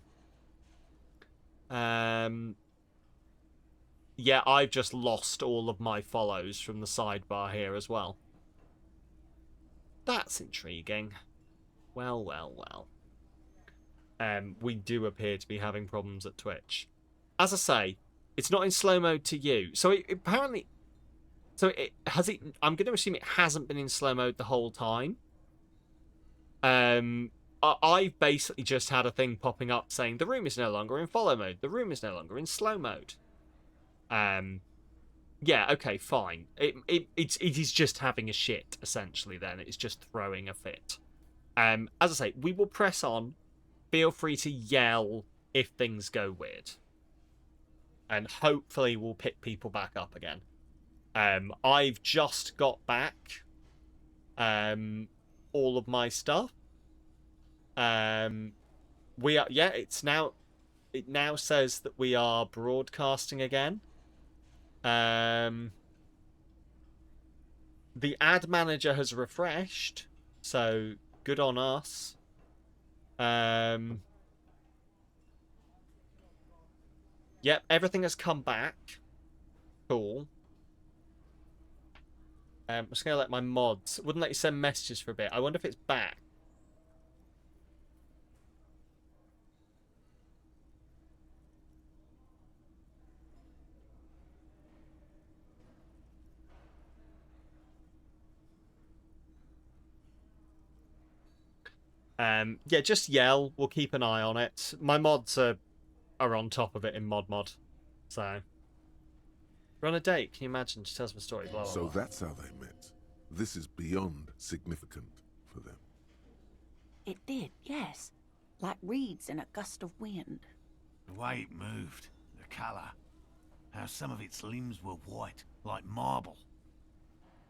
Yeah, I've just lost all of my follows from the sidebar here as well. That's intriguing. Well, well, well. We do appear to be having problems at Twitch. As I say, it's not in slow mode to you. So it apparently... So it has it... I'm going to assume it hasn't been in slow mode the whole time. I've basically just had a thing popping up saying the room is no longer in follow mode. The room is no longer in slow mode. Yeah, okay, fine. It is just having a shit, essentially, then. It's just throwing a fit. As I say, we will press on. Feel free to yell if things go weird. And hopefully we'll pick people back up again. I've just got back all of my stuff. We are, yeah, it now says that we are broadcasting again. The ad manager has refreshed, so good on us. Yep, everything has come back. Cool. I'm just gonna let my mods... Wouldn't let you send messages for a bit. I wonder if it's back. Yeah, just yell. We'll keep an eye on it. My mods are on top of it in mod. So, we're on a date. Can you imagine? She tells me a story. Blah, blah, So blah. that's how they met. This is beyond significant for them. It did, yes. Like reeds in a gust of wind. The way it moved, the colour, how some of its limbs were white, like marble.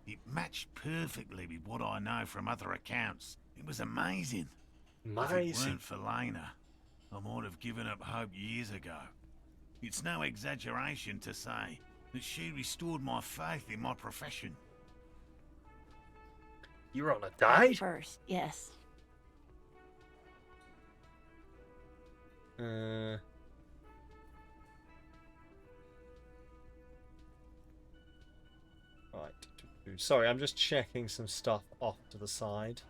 It matched perfectly with what I know from other accounts. It was amazing. If it weren't for Lena, I might have given up hope years ago. It's no exaggeration to say that she restored my faith in my profession. You were on a At date? first, yes. Right. Sorry, I'm just checking some stuff off to the side.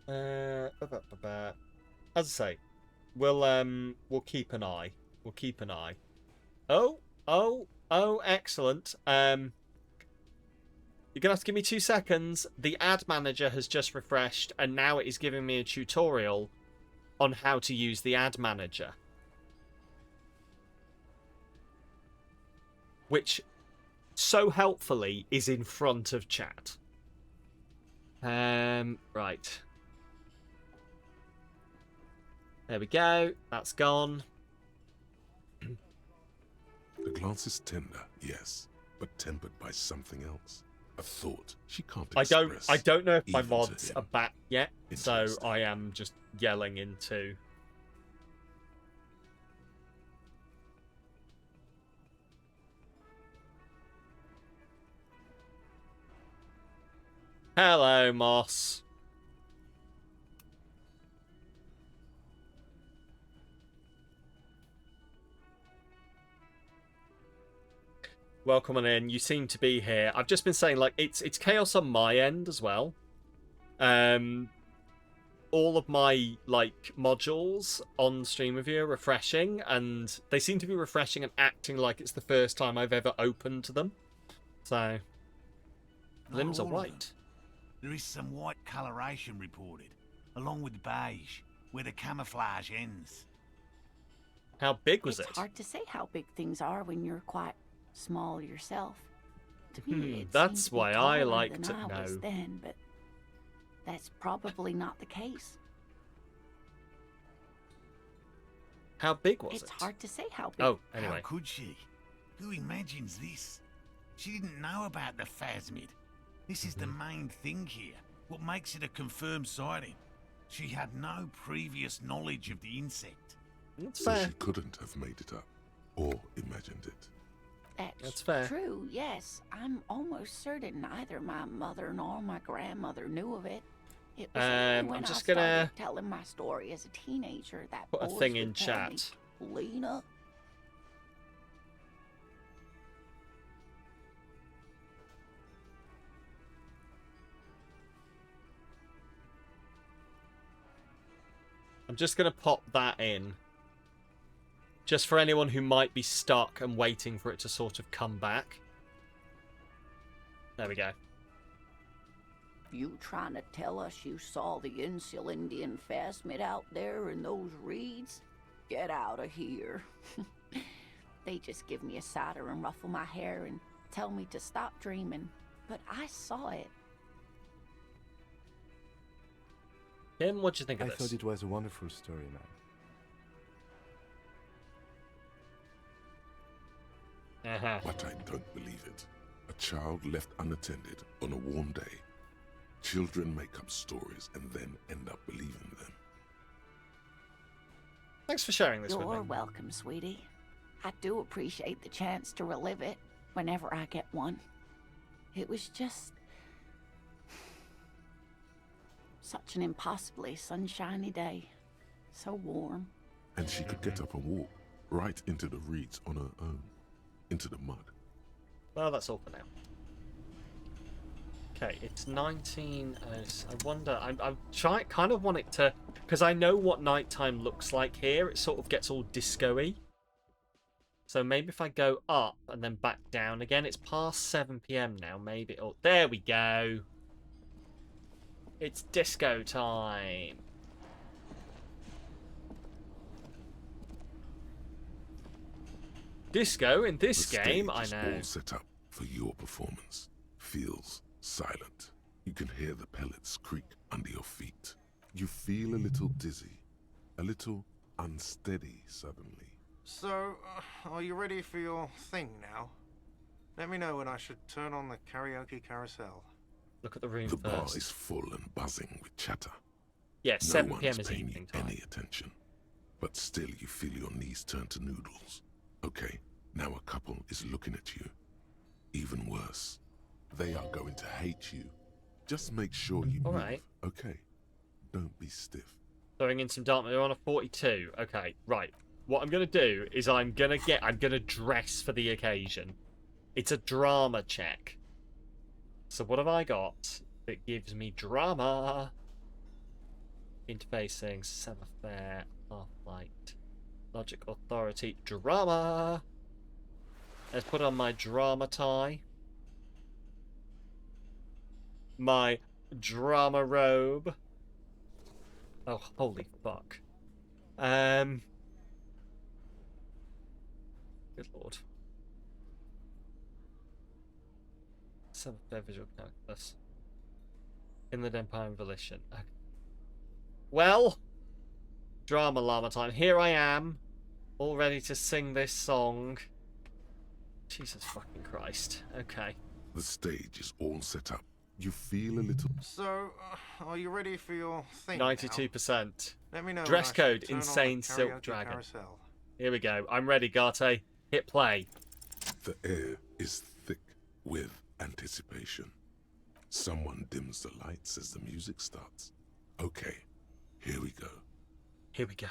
As I say, we'll keep an eye. We'll keep an eye. Oh, excellent. You're gonna have to give me 2 seconds. The ad manager has just refreshed, and now it is giving me a tutorial on how to use the ad manager. Which, so helpfully, is in front of chat. Right. There we go. That's gone. The glance is tender, yes, but tempered by something else. A thought she can't express. I don't know if my even to mods him. are back yet, so Interesting. I am just yelling into. Hello, Moss. Welcome on in. You seem to be here. I've just been saying, like, it's chaos on my end as well. All of my, like, modules on stream with you are refreshing, and they seem to be refreshing and acting like it's the first time I've ever opened them. So, Not limbs are all of them. white. There is some white coloration reported, along with beige, where the camouflage ends. How big was It's it? hard to say how big things are when you're quite small yourself. To me, it That's seemed to be why I taller like than to I was know. then, but that's probably not the case. How big was It's it? hard to say how big. Oh, anyway. How could she? Who imagines this? She didn't know about the phasmid. This is the main thing here. What makes it a confirmed sighting? She had no previous knowledge of the insect. That's So fair. she couldn't have made it up or imagined it. That's fair. True, yes. I'm almost certain neither my mother nor my grandmother knew of it. It was only when I'm just I gonna started telling my story as a teenager that put a boys thing would in tell me, chat. Lena. I'm just going to pop that in. Just for anyone who might be stuck and waiting for it to sort of come back. There we go. You trying to tell us you saw the Insulindian phasmid out there in those reeds? Get out of here. They just give me a cider and ruffle my hair and tell me to stop dreaming. But I saw it. Kim, what do you think of I this? thought it was a wonderful story, man. Uh-huh. But I don't believe it. A child left unattended on a warm day. Children make up stories and then end up believing them. Thanks for sharing this with You're me. welcome, sweetie. I do appreciate the chance to relive it whenever I get one. It was just such an impossibly sunshiny day. So warm. And she could get up and walk right into the reeds on her own. Into the mud. Well, that's all for now. Okay, it's 19. I wonder. I'm trying. Kind of want it to, because I know what nighttime looks like here. It sort of gets all disco-y. So maybe if I go up and then back down again, it's past 7 p.m. now. Maybe. Oh, there we go. It's disco time. Disco in this The game, stage I is know. all set up for your performance. Feels silent. You can hear the pellets creak under your feet. You feel a little dizzy, a little unsteady suddenly. So, are you ready for your thing now? Let me know when I should turn on the karaoke carousel. Look at the room The bar first. is full and buzzing with chatter. Yeah, No 7 one p.m. is is paying evening you time. any attention. But still you feel your knees turn to noodles. Okay, now a couple is looking at you. Even worse, they are going to hate you. Just make sure you All move, right. okay? Don't be stiff. Throwing in some dark. We're on a 42. Okay, right. What I'm gonna do is I'm gonna dress for the occasion. It's a drama check. So what have I got that gives me drama? Interfacing, Semaphore, Half-Light, Logic, Authority, Drama! Let's put on my drama tie. My drama robe. Oh, holy fuck. Good lord. Semaphore visual calculus. Inland Empire and Volition. Okay. Well, drama llama time. Here I am, all ready to sing this song. Jesus fucking Christ. Okay. The stage is all set up. You feel a little... So, are you ready for your thing 92%. Let me know when Dress I should code, turn on the insane silk karaoke dragon. carousel. Here we go. I'm ready, Garte. Hit play. The air is thick with anticipation. Someone dims the lights as the music starts. Okay, here we go. Here we go.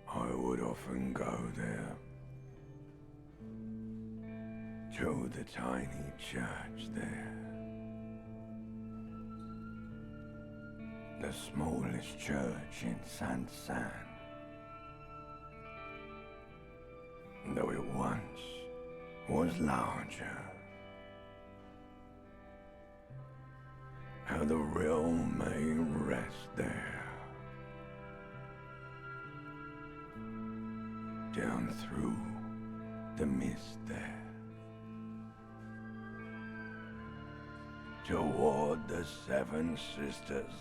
I would often go there, to the tiny church there, the smallest church in San, though it once was larger. How the realm may rest there. Down through the mist there, toward the Seven Sisters,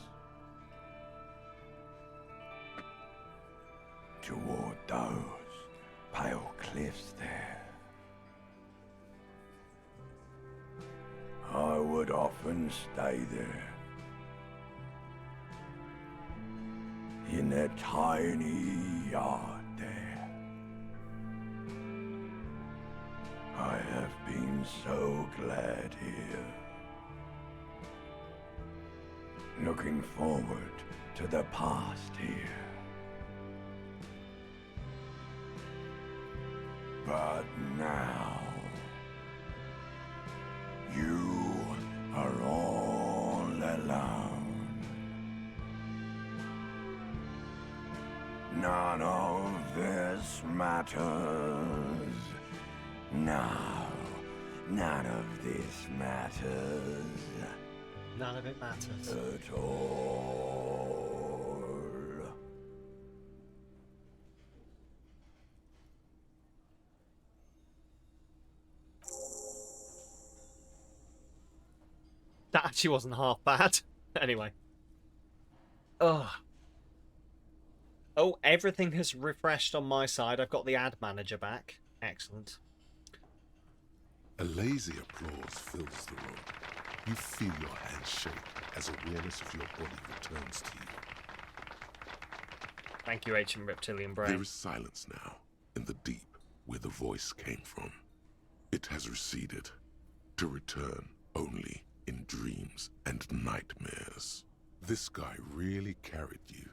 toward those pale cliffs there. I would often stay there, in that tiny yard there. I have been so glad here, looking forward to the past here. But now, you are all alone. None of this matters. No, none of this matters. None of it matters. At all. That actually wasn't half bad. Anyway. Ugh. Oh, everything has refreshed on my side. I've got the ad manager back. Excellent. A lazy applause fills the room. You feel your hands shake as awareness of your body returns to you. Thank you, ancient reptilian brain. There is silence now, in the deep where the voice came from. It has receded, to return only in dreams and nightmares. This guy really carried you.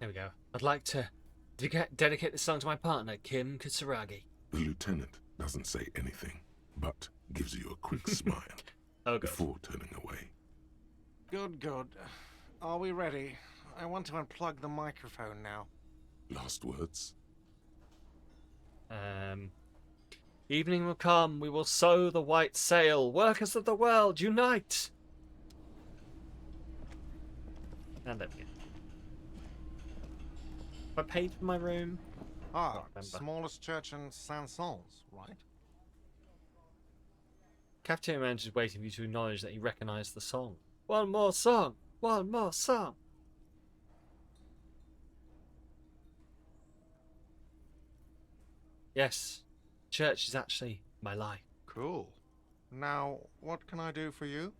There we go. I'd like to dedicate this song to my partner, Kim Kitsuragi. The lieutenant doesn't say anything, but gives you a quick smile before turning away. Good, good. Are we ready? I want to unplug the microphone now. Last words? Evening will come, we will sow the white sail. Workers of the world, unite! And there we go. Have I paid for my room? Ah, smallest church in Saint-Saëns, right? Cafeteria manager is waiting for you to acknowledge that he recognised the song. One more song! One more song! Yes, church is actually my life. Cool. Now, what can I do for you?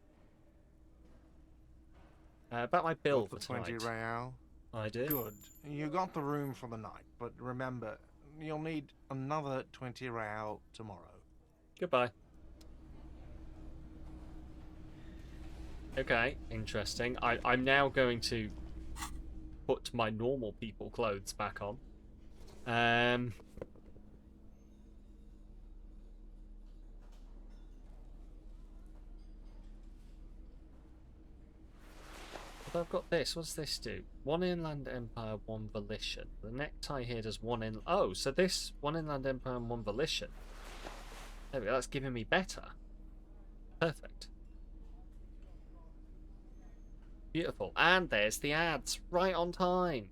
About my bill for 20 tonight. real. I do. Good. You got the room for the night, but remember, you'll need another 20 real tomorrow. Goodbye. Okay, interesting. I'm now going to put my normal people clothes back on. But I've got this. What does this do? 1 Inland Empire, 1 Volition. The necktie here does 1 in... Oh, so this 1 Inland Empire and 1 Volition. There we go. That's giving me better. Perfect. Beautiful. And there's the ads. Right on time.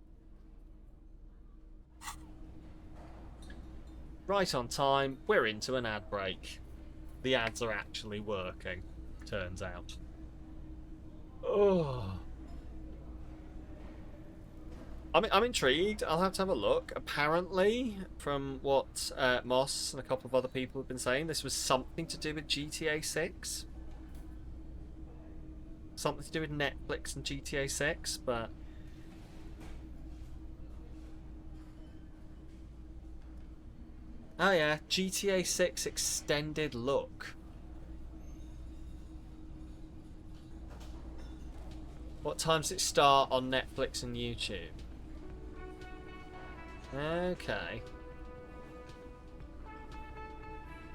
Right on time. We're into an ad break. The ads are actually working. Turns out. Oh... I'm intrigued. I'll have to have a look. Apparently, from what Moss and a couple of other people have been saying, this was something to do with GTA 6. Something to do with Netflix and GTA 6, but... Oh yeah, GTA 6 extended look. What time does it start on Netflix and YouTube? Okay.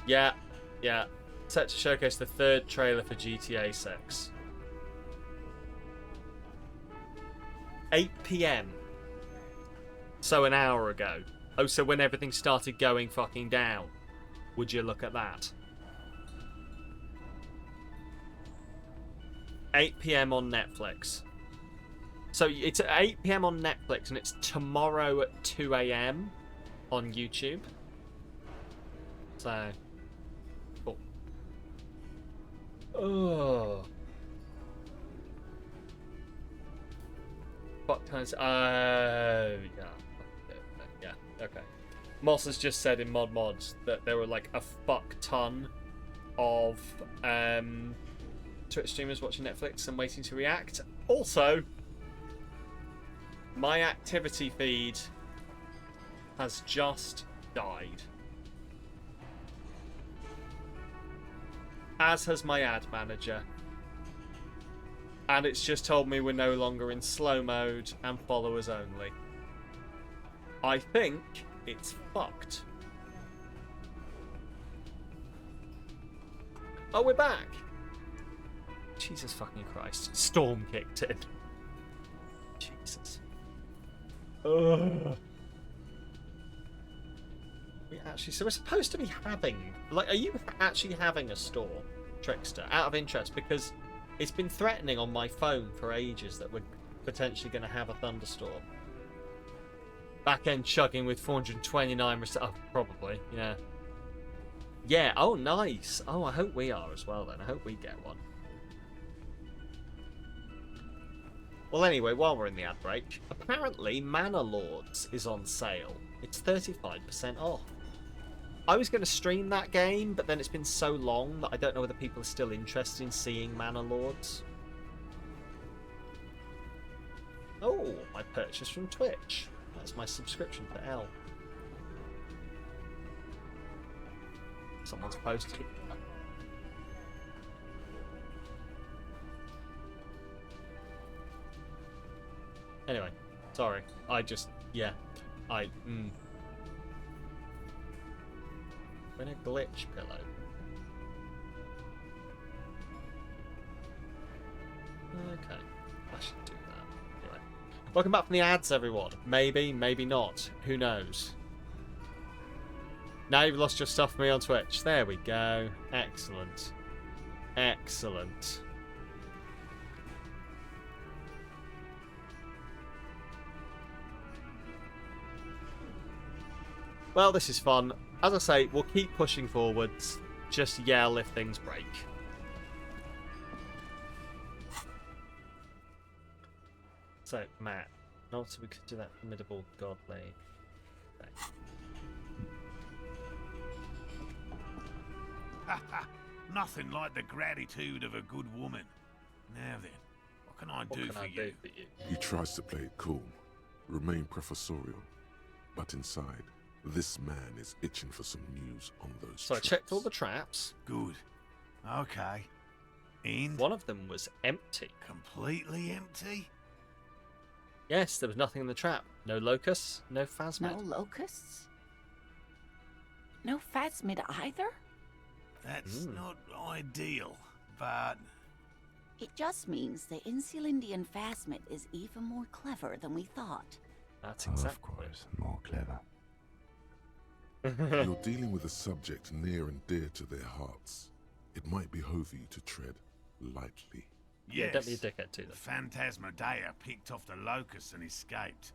Yeah. Set to showcase the 3rd trailer for GTA 6. 8 PM. So an hour ago. Oh, so when everything started going fucking down. Would you look at that? 8 PM on Netflix. So it's at 8 PM on Netflix and it's tomorrow at 2 AM on YouTube. So, cool. Oh. Fuck times. Yeah. Yeah, okay. Moss has just said in Mods that there were like a fuck ton of Twitch streamers watching Netflix and waiting to react. Also, my activity feed has just died. As has my ad manager. And it's just told me we're no longer in slow mode and followers only. I think it's fucked. Oh, we're back! Jesus fucking Christ. Storm kicked in. Jesus. Ugh. So we're supposed to be having... Like, are you actually having a store, Trickster? Out of interest, because it's been threatening on my phone for ages that we're potentially going to have a thunderstorm. Back end chugging with 429... Oh, probably, yeah. Yeah, oh, nice. Oh, I hope we are as well, then. I hope we get one. Well, anyway, while we're in the ad break, apparently Manor Lords is on sale. It's 35% off. I was going to stream that game, but then it's been so long that I don't know whether people are still interested in seeing Manor Lords. Oh, I purchased from Twitch. That's my subscription for L. Someone's posted. Anyway, sorry. Yeah. When a glitch pillow. Okay. I should do that. Anyway. Welcome back from the ads, everyone. Maybe, maybe not. Who knows? Now you've lost your stuff for me on Twitch. There we go. Excellent. Excellent. Well, this is fun. As I say, we'll keep pushing forwards. Just yell if things break. So, Matt, not so we could do that formidable godly. Okay. Nothing like the gratitude of a good woman. Now then, what can I do for you? He tries to play it cool, remain professorial, but inside, This man is itching for some news on those So I traps. checked all the traps. Good. Okay. And One of them was empty. completely empty? Yes, there was nothing in the trap. No locusts, no phasmid. No locusts? No phasmid either? That's not ideal, but It just means the Insulindian phasmid is even more clever than we thought. That's Of exactly. course, more clever. You're dealing with a subject near and dear to their hearts. It might behove you to tread lightly. Yeah, yes, don't be a dickhead to them. Phantasmadeia picked off the locusts and escaped.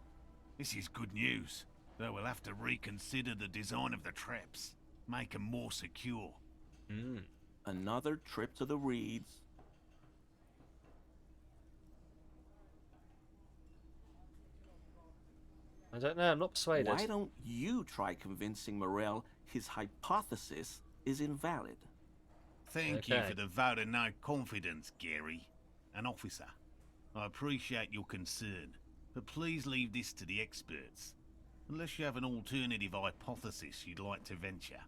This is good news, though we'll have to reconsider the design of the traps, make them more secure. Another trip to the Reeds. I don't know, I'm not persuaded. Why don't you try convincing Morel his hypothesis is invalid? Thank you Okay. for the vote of no confidence, Gary. An officer. I appreciate your concern, but please leave this to the experts. Unless you have an alternative hypothesis you'd like to venture.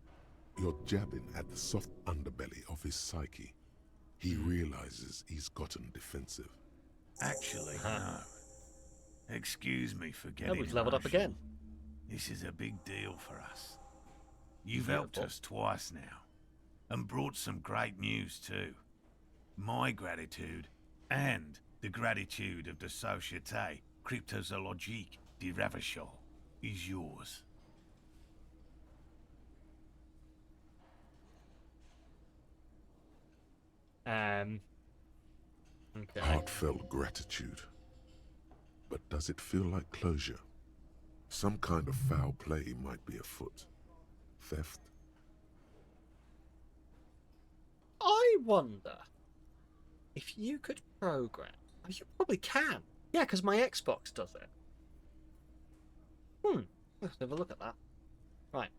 You're jabbing at the soft underbelly of his psyche. He realizes he's gotten defensive. Actually, no. Excuse me for getting we've leveled up emotional. again. This is a big deal for us. You've Beautiful. helped us twice now, and brought some great news too. My gratitude, and the gratitude of the Société Cryptozoologique de Ravachol, is yours. Okay. Heartfelt gratitude. But does it feel like closure? Some kind of foul play might be afoot. Theft? I wonder if you could program. Oh, you probably can. Yeah, because my Xbox does it. Let's have a look at that. Right.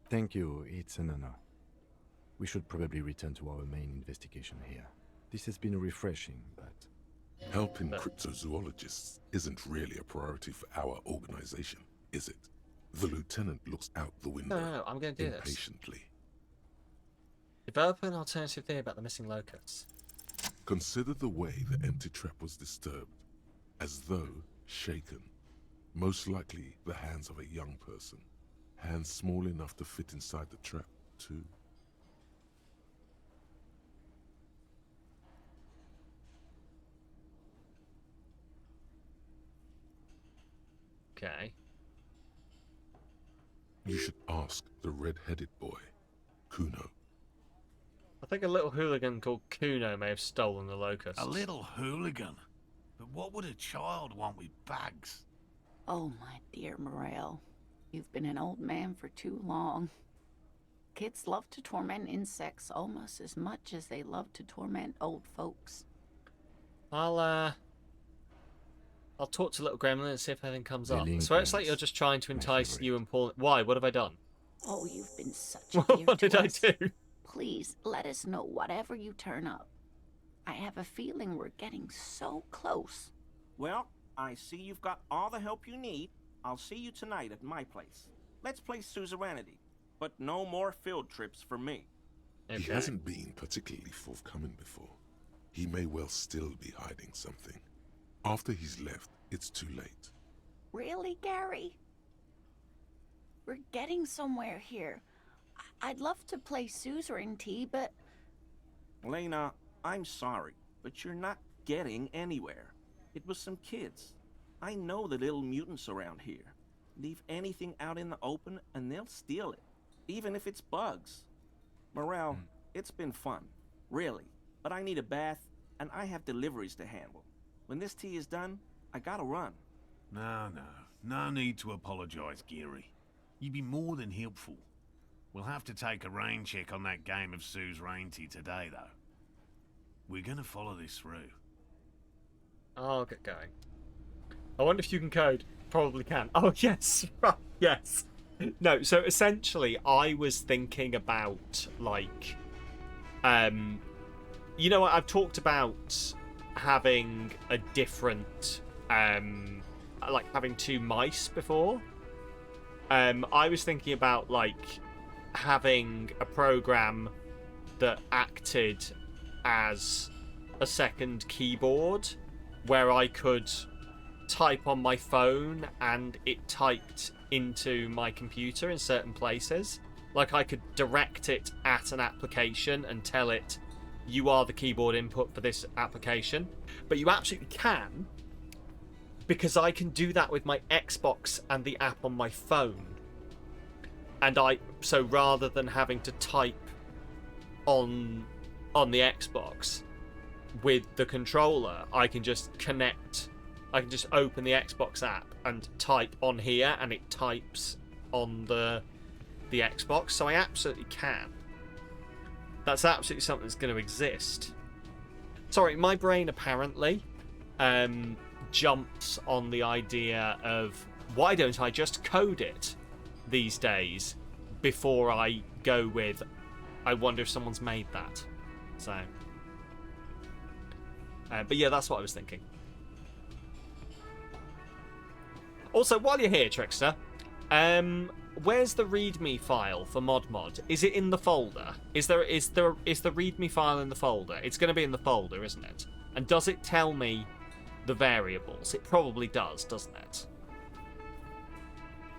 Thank you, it's an honor. We should probably return to our main investigation here. This has been refreshing, but Helping cryptozoologists isn't really a priority for our organization, is it? The lieutenant looks out the window No, I'm going to do this. impatiently. Develop an alternative theory about the missing locusts. Consider the way the empty trap was disturbed, as though shaken. Most likely the hands of a young person. Hands small enough to fit inside the trap, too. Okay. You should ask the red-headed boy, Kuno. I think a little hooligan called Kuno may have stolen the locusts. A little hooligan? But what would a child want with bags? Oh, my dear Morel. You've been an old man for too long. Kids love to torment insects almost as much as they love to torment old folks. I'll talk to little gremlin and see if anything comes up. I Delinquents. swear it's like you're just trying to entice favorite. you and Paul. Why? What have I done? Oh, you've been such a dear What to did I us. do? Please, let us know whatever you turn up. I have a feeling we're getting so close. Well, I see you've got all the help you need. I'll see you tonight at my place. Let's play suzerainty, but no more field trips for me. He hasn't been particularly forthcoming before. He may well still be hiding something. After he's left, it's too late. Really, Gary? We're getting somewhere here. I'd love to play suzerainty, but Lena, I'm sorry, but you're not getting anywhere. It was some kids. I know the little mutants around here. Leave anything out in the open and they'll steal it, even if it's bugs. Morel, it's been fun, really, but I need a bath and I have deliveries to handle. When this tea is done, I gotta run. No need to apologize, Geary. You'd be more than helpful. We'll have to take a rain check on that game of suzerainty today, though. We're gonna follow this through. I'll get going. I wonder if you can code. Probably can. Oh, yes. Right, yes. No, so essentially, I was thinking about, like... you know what? I've talked about having a different... like, having two mice before. I was thinking about, like, having a program that acted as a second keyboard where I could type on my phone and it typed into my computer in certain places. Like, I could direct it at an application and tell it, you are the keyboard input for this application. But you absolutely can, because I can do that with my Xbox and the app on my phone. And so rather than having to type on the Xbox with the controller, I can just open the Xbox app and type on here, and it types on the Xbox. So I absolutely can. That's absolutely something that's going to exist. Sorry, my brain apparently jumps on the idea of, why don't I just code it these days before I go with, I wonder if someone's made that. So, but yeah, that's what I was thinking. Also, while you're here, Trickster, where's the README file for ModMod? Is it in the folder? Is the README file in the folder? It's going to be in the folder, isn't it? And does it tell me the variables? It probably does, doesn't it?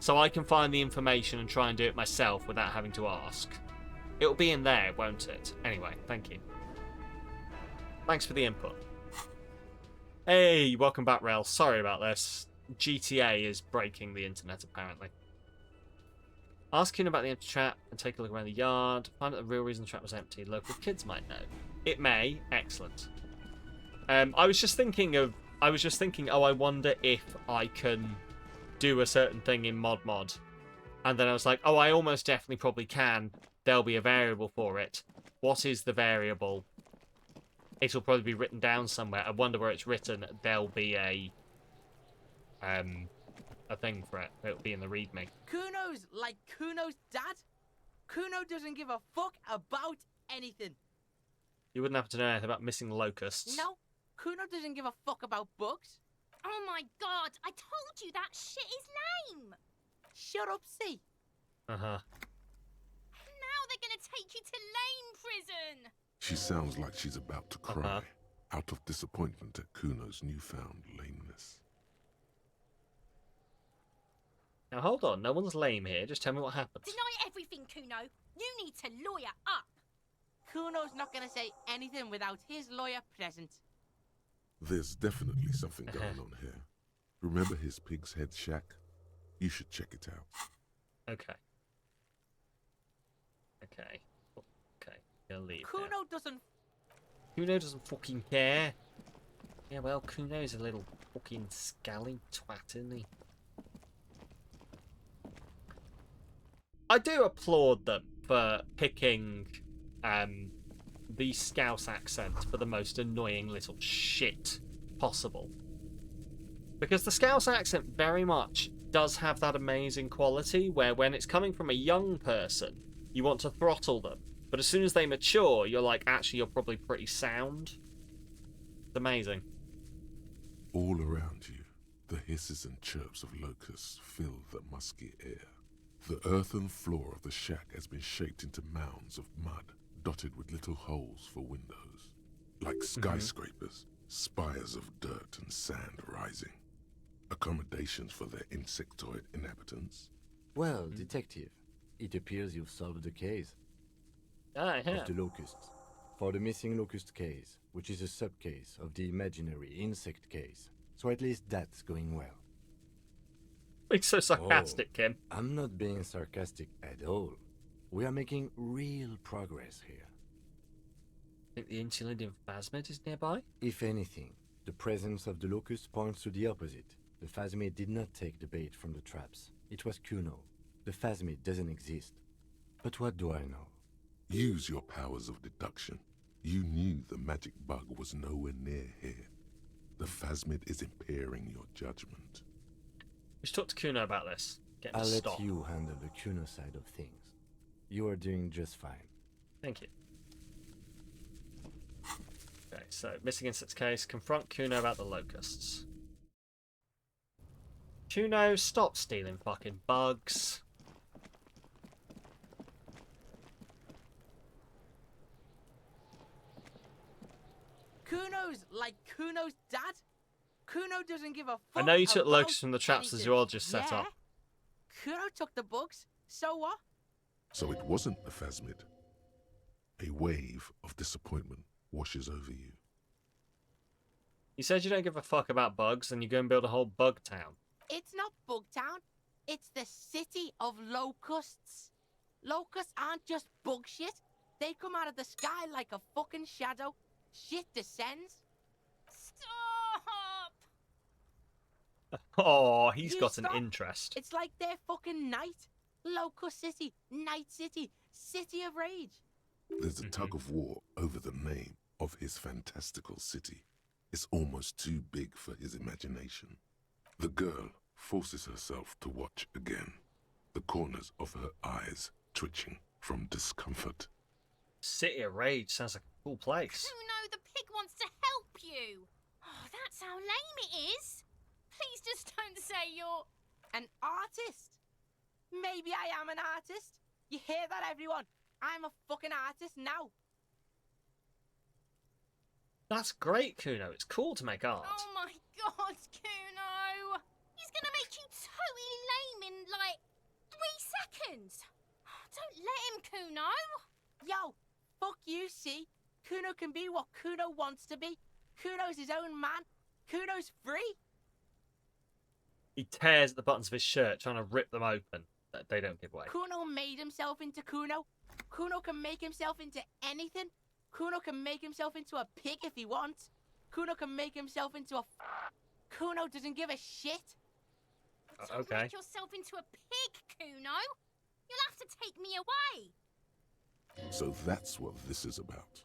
So I can find the information and try and do it myself without having to ask. It'll be in there, won't it? Anyway, thank you. Thanks for the input. Hey, welcome back, Rel. Sorry about this. GTA is breaking the internet, apparently. Ask him about the empty trap and take a look around the yard. Find out the real reason the trap was empty. Local kids might know. It may. Excellent. I was just thinking, oh, I wonder if I can do a certain thing in ModMod. And then I was like, oh, I almost definitely probably can. There'll be a variable for it. What is the variable? It'll probably be written down somewhere. I wonder where it's written. There'll be a thing for it. It'll be in the README. Kuno's like Kuno's dad? Kuno doesn't give a fuck about anything. You wouldn't have to know anything about missing locusts. No, Kuno doesn't give a fuck about bugs. Oh my god, I told you that shit is lame! Shut up, C. Uh-huh. Now they're gonna take you to lame prison! She sounds like she's about to cry, out of disappointment at Kuno's newfound lameness. Now hold on, no one's lame here. Just tell me what happened. Deny everything, Kuno. You need to lawyer up. Kuno's not gonna say anything without his lawyer present. There's definitely something going on here. Remember his pig's head shack? You should check it out. Okay. He'll leave. Kuno doesn't. Kuno doesn't fucking care. Yeah, well, Kuno's a little fucking scally twat, isn't he? I do applaud them for picking the Scouse accent for the most annoying little shit possible. Because the Scouse accent very much does have that amazing quality where when it's coming from a young person, you want to throttle them. But as soon as they mature, you're like, actually, you're probably pretty sound. It's amazing. All around you, the hisses and chirps of locusts fill the musky air. The earthen floor of the shack has been shaped into mounds of mud, dotted with little holes for windows. Like skyscrapers, spires of dirt and sand rising. Accommodations for their insectoid inhabitants. Well, Detective, it appears you've solved the case. I have. Of the locusts. For the missing locust case, which is a sub-case of the imaginary insect case. So at least that's going well. It's so sarcastic, Kim. I'm not being sarcastic at all. We are making real progress here. Think the insulated phasmid is nearby? If anything, the presence of the locust points to the opposite. The phasmid did not take the bait from the traps. It was Kuno. The phasmid doesn't exist. But what do I know? Use your powers of deduction. You knew the magic bug was nowhere near here. The phasmid is impairing your judgment. We should talk to Kuno about this. Get him I'll to let stop. you handle the Kuno side of things. You are doing just fine. Thank you. Okay, so missing insects case. Confront Kuno about the locusts. Kuno, stop stealing fucking bugs. Kuno's like Kuno's dad. Kuno doesn't give a fuck. I know you took about locusts from the traps the anything. zoologist set Yeah. up. Kuno took the bugs. So what? So it wasn't the phasmid. A wave of disappointment washes over you. You said you don't give a fuck about bugs, and you go and build a whole bug town. It's not Bugtown. It's the city of locusts. Locusts aren't just bug shit. They come out of the sky like a fucking shadow. Shit descends. Stop! Oh, he's You got stop. an interest. It's like their fucking night. Locust City, Night City, City of Rage. There's a tug of war over the name of his fantastical city. It's almost too big for his imagination. The girl forces herself to watch again, the corners of her eyes twitching from discomfort. City of Rage sounds like a cool place. Kuno, the pig wants to help you. Oh, that's how lame it is. Please just don't say you're... An artist. Maybe I am an artist. You hear that, everyone? I'm a fucking artist now. That's great, Kuno. It's cool to make art. Oh my god, Kuno! He's gonna make you totally lame in, like, 3 seconds. Don't let him, Kuno. Yo, fuck you, see? Kuno can be what Kuno wants to be. Kuno's his own man. Kuno's free. He tears at the buttons of his shirt, trying to rip them open. They don't give way. Kuno made himself into Kuno. Kuno can make himself into anything. Kuno can make himself into a pig if he wants. Kuno can make himself into a... Kuno doesn't give a shit. Don't Okay. make yourself into a pig, Kuno. You'll have to take me away. So that's what this is about.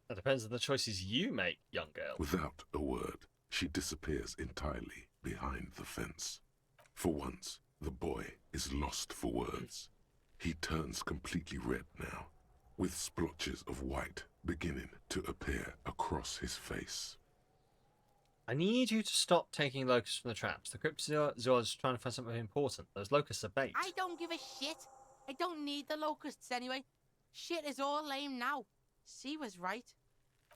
That depends on the choices you make, young girl. Without a word, she disappears entirely behind the fence. For once, the boy is lost for words. He turns completely red now, with splotches of white beginning to appear across his face. I need you to stop taking locusts from the traps. The cryptozoologist is trying to find something important. Those locusts are bait. I don't give a shit. I don't need the locusts anyway. Shit is all lame now. C was right.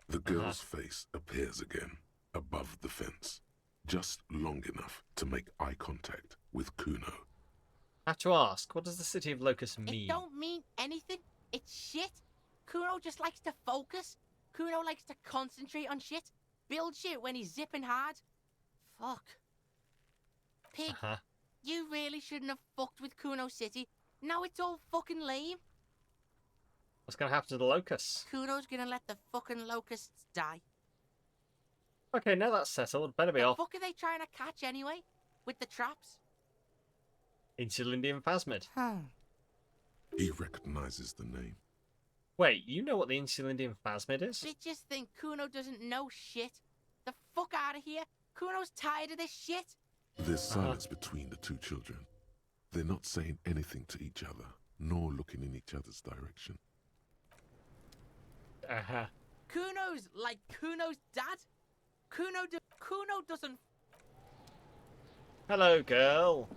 The girl's face appears again, above the fence, just long enough to make eye contact with Kuno. I have to ask, what does the city of locusts It mean? don't mean anything. It's shit. Kuno just likes to focus. Kuno likes to concentrate on shit. Build shit when he's zipping hard. Fuck. Pig, you really shouldn't have fucked with Kuno City. Now it's all fucking lame. What's going to happen to the locusts? Kuno's gonna let the fucking locusts die. Okay, now that's settled. Better be The off. fuck are they trying to catch anyway? With the traps? Insulindian phasmid. He recognizes the name. Wait, you know what the Insulindian phasmid is? Bitches think Kuno doesn't know shit. The fuck out of here. Kuno's tired of this shit. There's silence between the two children. They're not saying anything to each other, nor looking in each other's direction. Kuno's like Kuno's dad. Kuno doesn't. Hello, girl.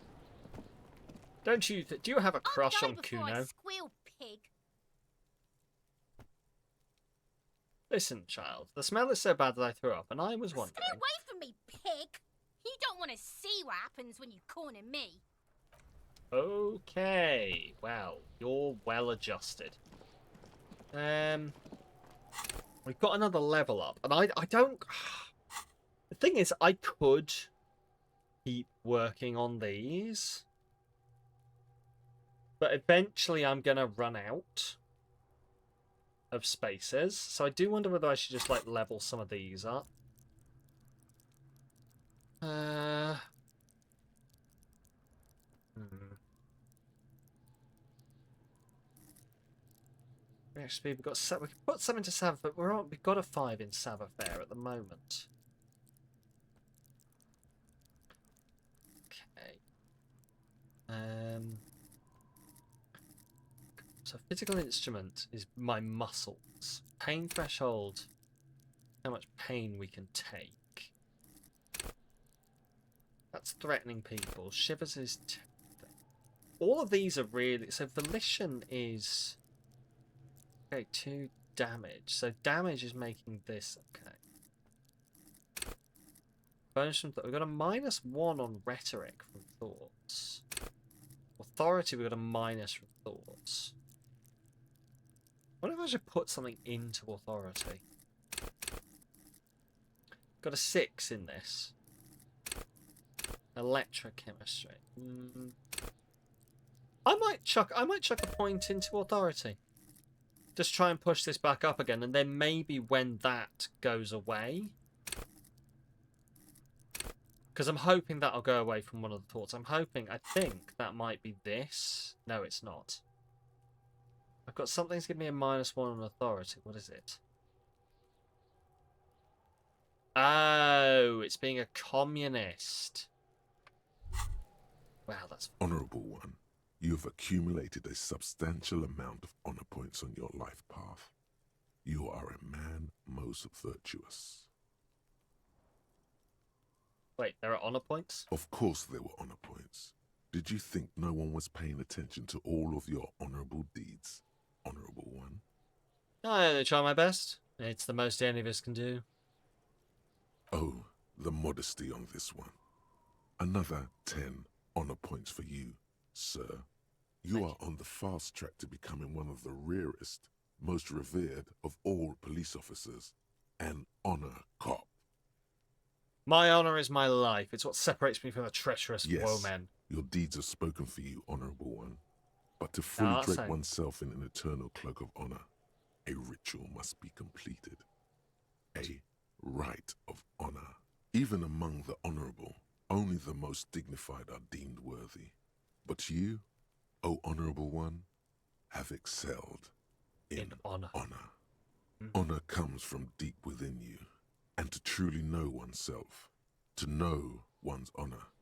Don't you... do you have a crush Go on before I Kuno? squeal, pig. Listen, child. The smell is so bad that I threw up, and I was wondering... Stay away from me, pig. You don't want to see what happens when you corner me. Okay. Well, you're well adjusted. We've got another level up, and I don't... The thing is, I could keep working on these, but eventually I'm going to run out of spaces, so I do wonder whether I should just, like, level some of these up. Actually, we've got we can put some into Sava, but we've got a 5 in Sava Fair at the moment. Okay. So physical instrument is my muscles. Pain threshold, how much pain we can take. That's threatening people. Shivers is... all of these are really... So volition is... okay, 2, damage. So damage is making this okay. Bonus from we've got a -1 on rhetoric from thoughts. Authority, we've got a minus from thoughts. What if I should put something into authority? Got a 6 in this. Electrochemistry. I might chuck a point into authority. Just try and push this back up again, and then maybe when that goes away. Because I'm hoping that'll go away from one of the thoughts. I think that might be this. No, it's not. I've got something to give me a -1 on authority. What is it? Oh, it's being a communist. Wow, that's... Honorable One, you have accumulated a substantial amount of honor points on your life path. You are a man most virtuous. Wait, there are honor points? Of course there were honor points. Did you think no one was paying attention to all of your honorable deeds, Honorable One? I try my best. It's the most any of us can do. Oh, the modesty on this one. Another 10 honor points for you, sir. You are on the fast track to becoming one of the rarest, most revered of all police officers, an honor cop. My honor is my life. It's what separates me from the treacherous Yes, woemen. your deeds have spoken for you, Honorable One. But to fully drape oneself in an eternal cloak of honor, a ritual must be completed. A rite of honor. Even among the honorable, only the most dignified are deemed worthy. But you, O Honorable One, have excelled in honor. Honor comes from deep within you. And to truly know oneself, to know one's honor,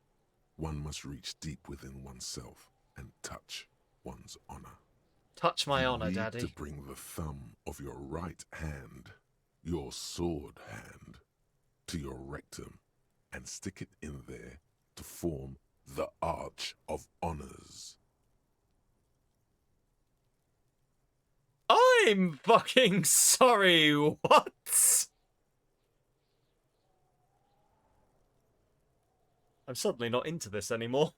one must reach deep within oneself and touch one's honor. Touch my you honor, need Daddy. to bring the thumb of your right hand, your sword hand, to your rectum and stick it in there to form the Arch of Honors. I'm fucking sorry, what? I'm suddenly not into this anymore.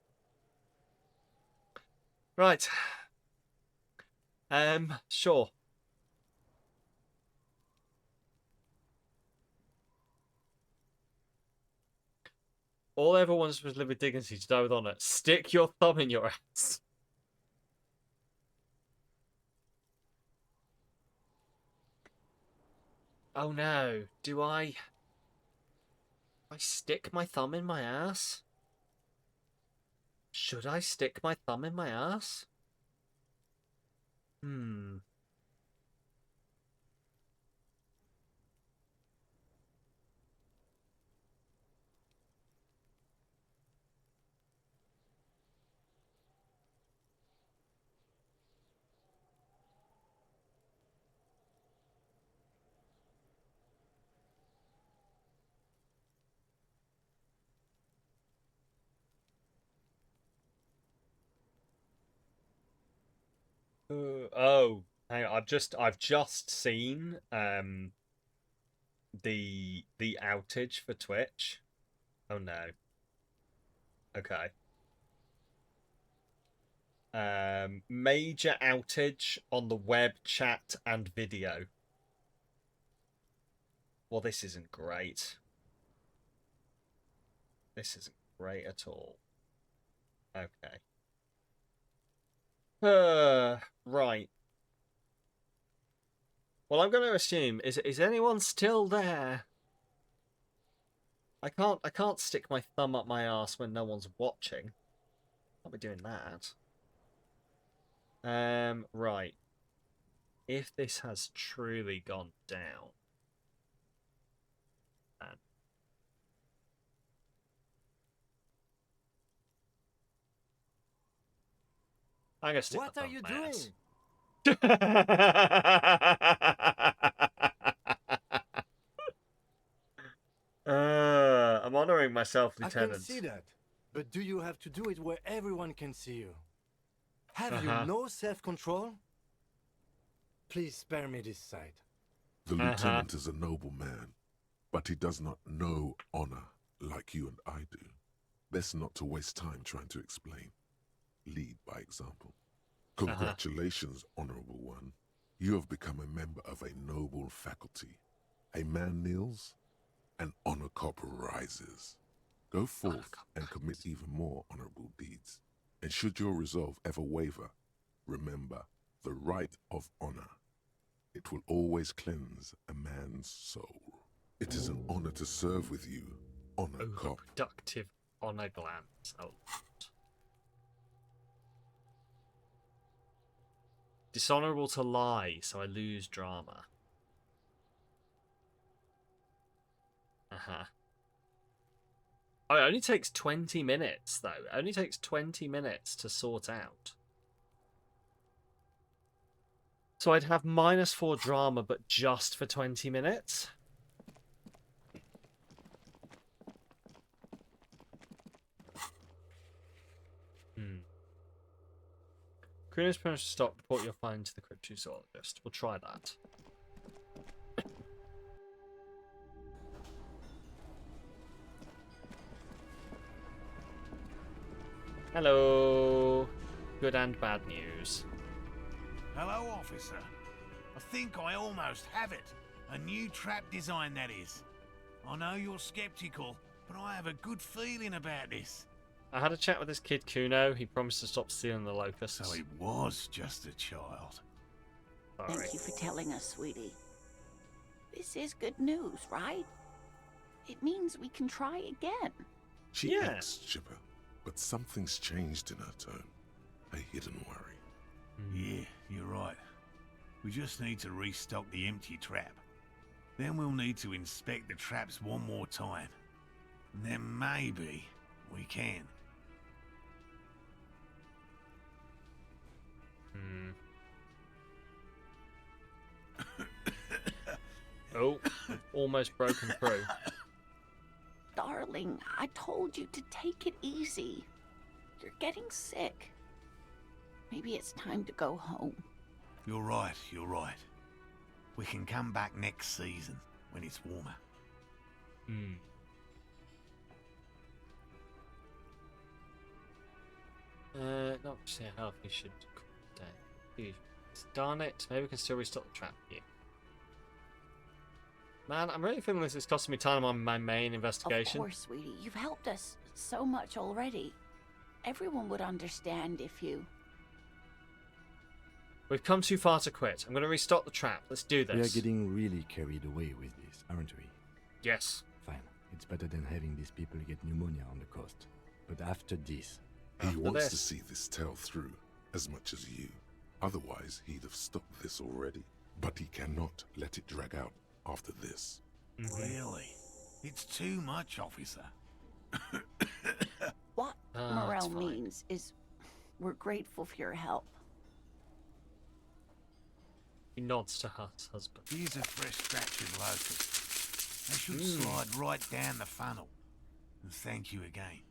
Right. Sure. All I ever wanted was to live with dignity, to die with honor. Stick your thumb in your ass. Oh no, do I stick my thumb in my ass? Should I stick my thumb in my ass? Oh, hang on. I've just seen the outage for Twitch. Oh no. Okay. Major outage on the web, chat, and video. Well, this isn't great. This isn't great at all. Okay. Right. Well, I'm going to assume is anyone still there? I can't stick my thumb up my ass when no one's watching. I'll be doing that. Right. If this has truly gone down, I'm gonna stick. What are you doing? I'm honoring myself, Lieutenant. I can see that, but do you have to do it where everyone can see you? Have you no self-control? Please spare me this sight. The lieutenant is a noble man, but he does not know honor like you and I do. Best not to waste time trying to explain. Lead by example. Congratulations, honorable one. You have become a member of a noble faculty. A man kneels, an honor cop rises. Go forth and commit even more honorable deeds. And should your resolve ever waver, remember the right of honor. It will always cleanse a man's soul. It is an honor to serve with you, honor cop. Productive honor glance. Oh. Dishonorable to lie, so I lose drama. Oh, it only takes 20 minutes, though. It only takes 20 minutes to sort out. So I'd have -4 drama, but just for 20 minutes? Kuno's permission to stop. Report your find to the cryptozoologist. We'll try that. Hello. Good and bad news. Hello, officer. I think I almost have it. A new trap design, that is. I know you're skeptical, but I have a good feeling about this. I had a chat with this kid Kuno. He promised to stop stealing the locusts. So he was just a child. Thank you for telling us, sweetie. This is good news, right? It means we can try again. She is, Chipper, but something's changed in her tone. A hidden worry. Yeah, you're right. We just need to restock the empty trap. Then we'll need to inspect the traps one more time. And then maybe we can. Oh, almost broken through. Darling, I told you to take it easy. You're getting sick. Maybe it's time to go home. You're right, you're right. We can come back next season when it's warmer. Not to say how we should darn it, maybe we can still restock the trap here. Man, I'm really feeling this is costing me time on my main investigation. Of course, sweetie. You've helped us so much already. Everyone would understand if you... We've come too far to quit. I'm going to restock the trap. Let's do this. We are getting really carried away with this, aren't we? Yes. Fine. It's better than having these people get pneumonia on the coast. But after this... He wants to see this tale through as much as you. Otherwise, he'd have stopped this already. But he cannot let it drag out after this. Really? It's too much, officer. What Morel means is we're grateful for your help. He nods to her husband. Here's a fresh batch of locusts. They should slide right down the funnel. And thank you again.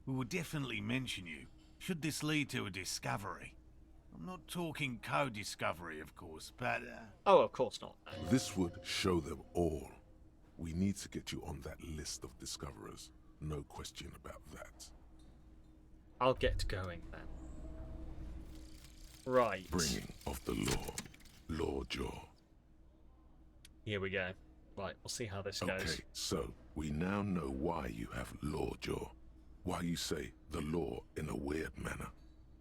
We will definitely mention you, should this lead to a discovery. I'm not talking co-discovery, of course, but... Oh, of course not. This would show them all. We need to get you on that list of discoverers. No question about that. I'll get going then. Right. Bringing of the law. Lawjaw. Here we go. Right, we'll see how this goes. Okay, so we now know why you have Lawjaw. Why you say the law in a weird manner.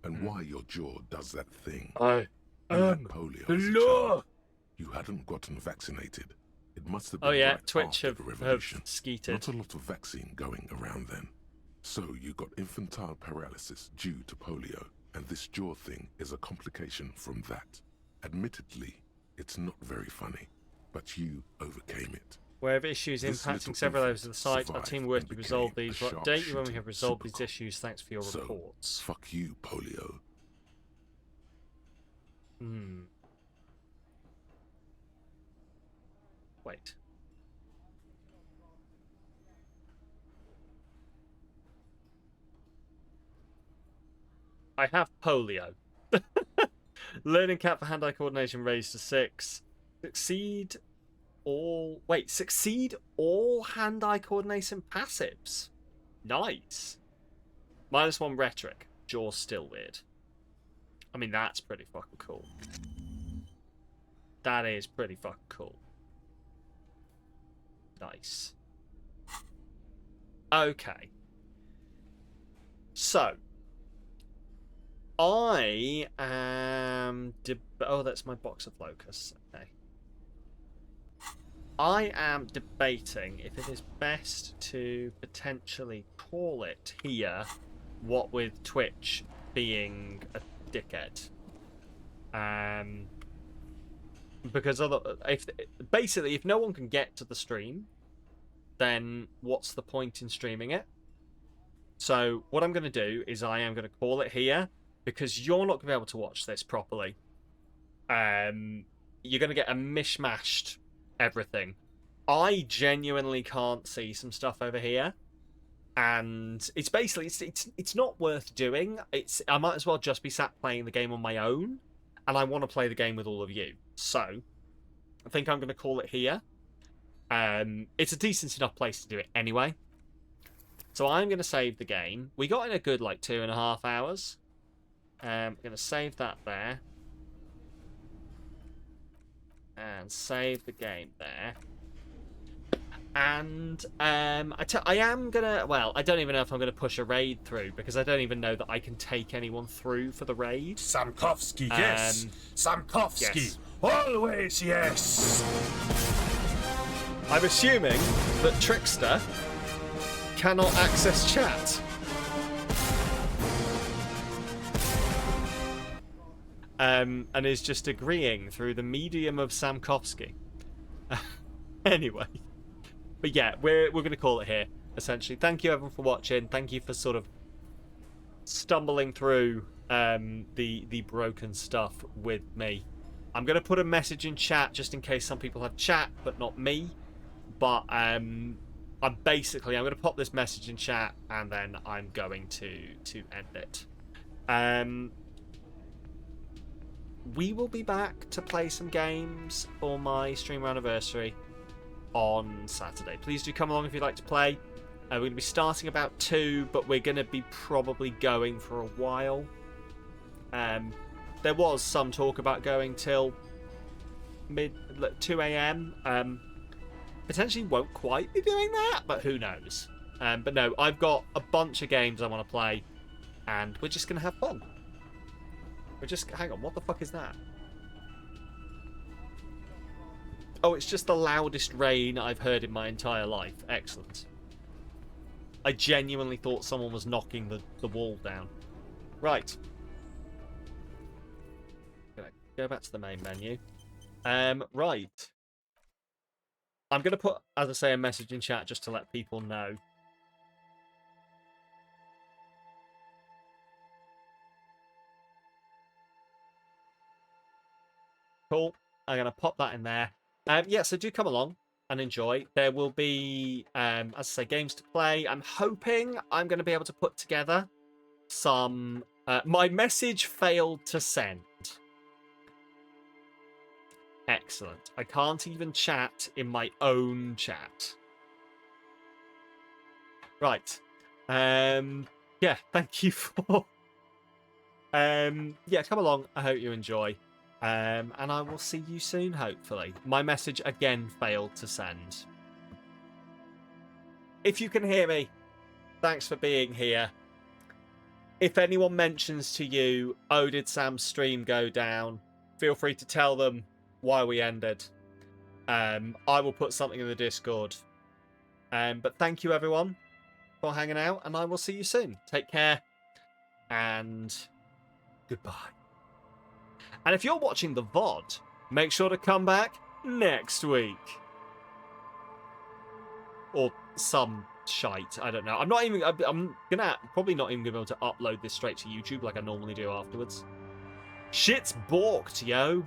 And why your jaw does that thing. The law! You hadn't gotten vaccinated. It must have been right Twitch after the revolution. skeeted. Not a lot of vaccine going around then. So you got infantile paralysis due to polio, and this jaw thing is a complication from that. Admittedly, it's not very funny, but you overcame it. Where have issues impacting several areas of the site, our team works to resolve these. We'll update you when we have resolved these issues. Thanks for your reports. Fuck you, polio. Wait. I have polio. Learning cap for hand-eye coordination raised to 6. Succeed all... Wait, succeed all hand-eye coordination passives. Nice. -1 rhetoric. Jaw's still weird. I mean, that's pretty fucking cool. That is pretty fucking cool. Nice. Okay. So, I am... Oh, that's my box of locus. Okay. I am debating if it is best to potentially call it here, what with Twitch being a dickhead. Because if no one can get to the stream, then what's the point in streaming it? So what I'm going to do is I am going to call it here, because you're not going to be able to watch this properly. You're going to get a mishmashed everything. I genuinely can't see some stuff over here, and it's basically it's not worth doing. I might as well just be sat playing the game on my own, and I want to play the game with all of you. So I think I'm going to call it here. It's a decent enough place to do it anyway. So I'm going to save the game. We got in a good, 2.5 hours. I'm going to save that there. And save the game there. And I am going to... Well, I don't even know if I'm going to push a raid through, because I don't even know that I can take anyone through for the raid. Samkovsky, yes. Samkovsky. Yes. Always yes. I'm assuming that Trickster cannot access chat. And is just agreeing through the medium of Samkovsky. Anyway. But yeah, we're going to call it here, essentially. Thank you everyone for watching. Thank you for sort of stumbling through the broken stuff with me. I'm going to put a message in chat just in case some people have chat, but not me. But I'm going to pop this message in chat, and then I'm going to end it. We will be back to play some games for my streamer anniversary on Saturday. Please do come along if you'd like to play. We're going to be starting about 2, but we're going to be probably going for a while. There was some talk about going till 2 a.m. Potentially won't quite be doing that, but who knows. But no, I've got a bunch of games I want to play, and we're just going to have fun. Hang on, what the fuck is that? Oh, it's just the loudest rain I've heard in my entire life. Excellent. I genuinely thought someone was knocking the wall down. Right. Gonna go back to the main menu. Right. I'm going to put, as I say, a message in chat just to let people know. Cool. I'm going to pop that in there. Yeah, so do come along and enjoy. There will be, as I say, games to play. I'm hoping I'm going to be able to put together some... my message failed to send. Excellent. I can't even chat in my own chat. Right. Yeah, thank you for... yeah, come along. I hope you enjoy. And I will see you soon, hopefully. My message again failed to send. If you can hear me, thanks for being here. If anyone mentions to you, oh, did Sam's stream go down? Feel free to tell them why we ended. I will put something in the Discord. But thank you, everyone, for hanging out, and I will see you soon. Take care, and goodbye. And if you're watching the VOD, make sure to come back next week. Or some shite, I don't know. I'm probably not even gonna be able to upload this straight to YouTube like I normally do afterwards. Shit's balked, yo.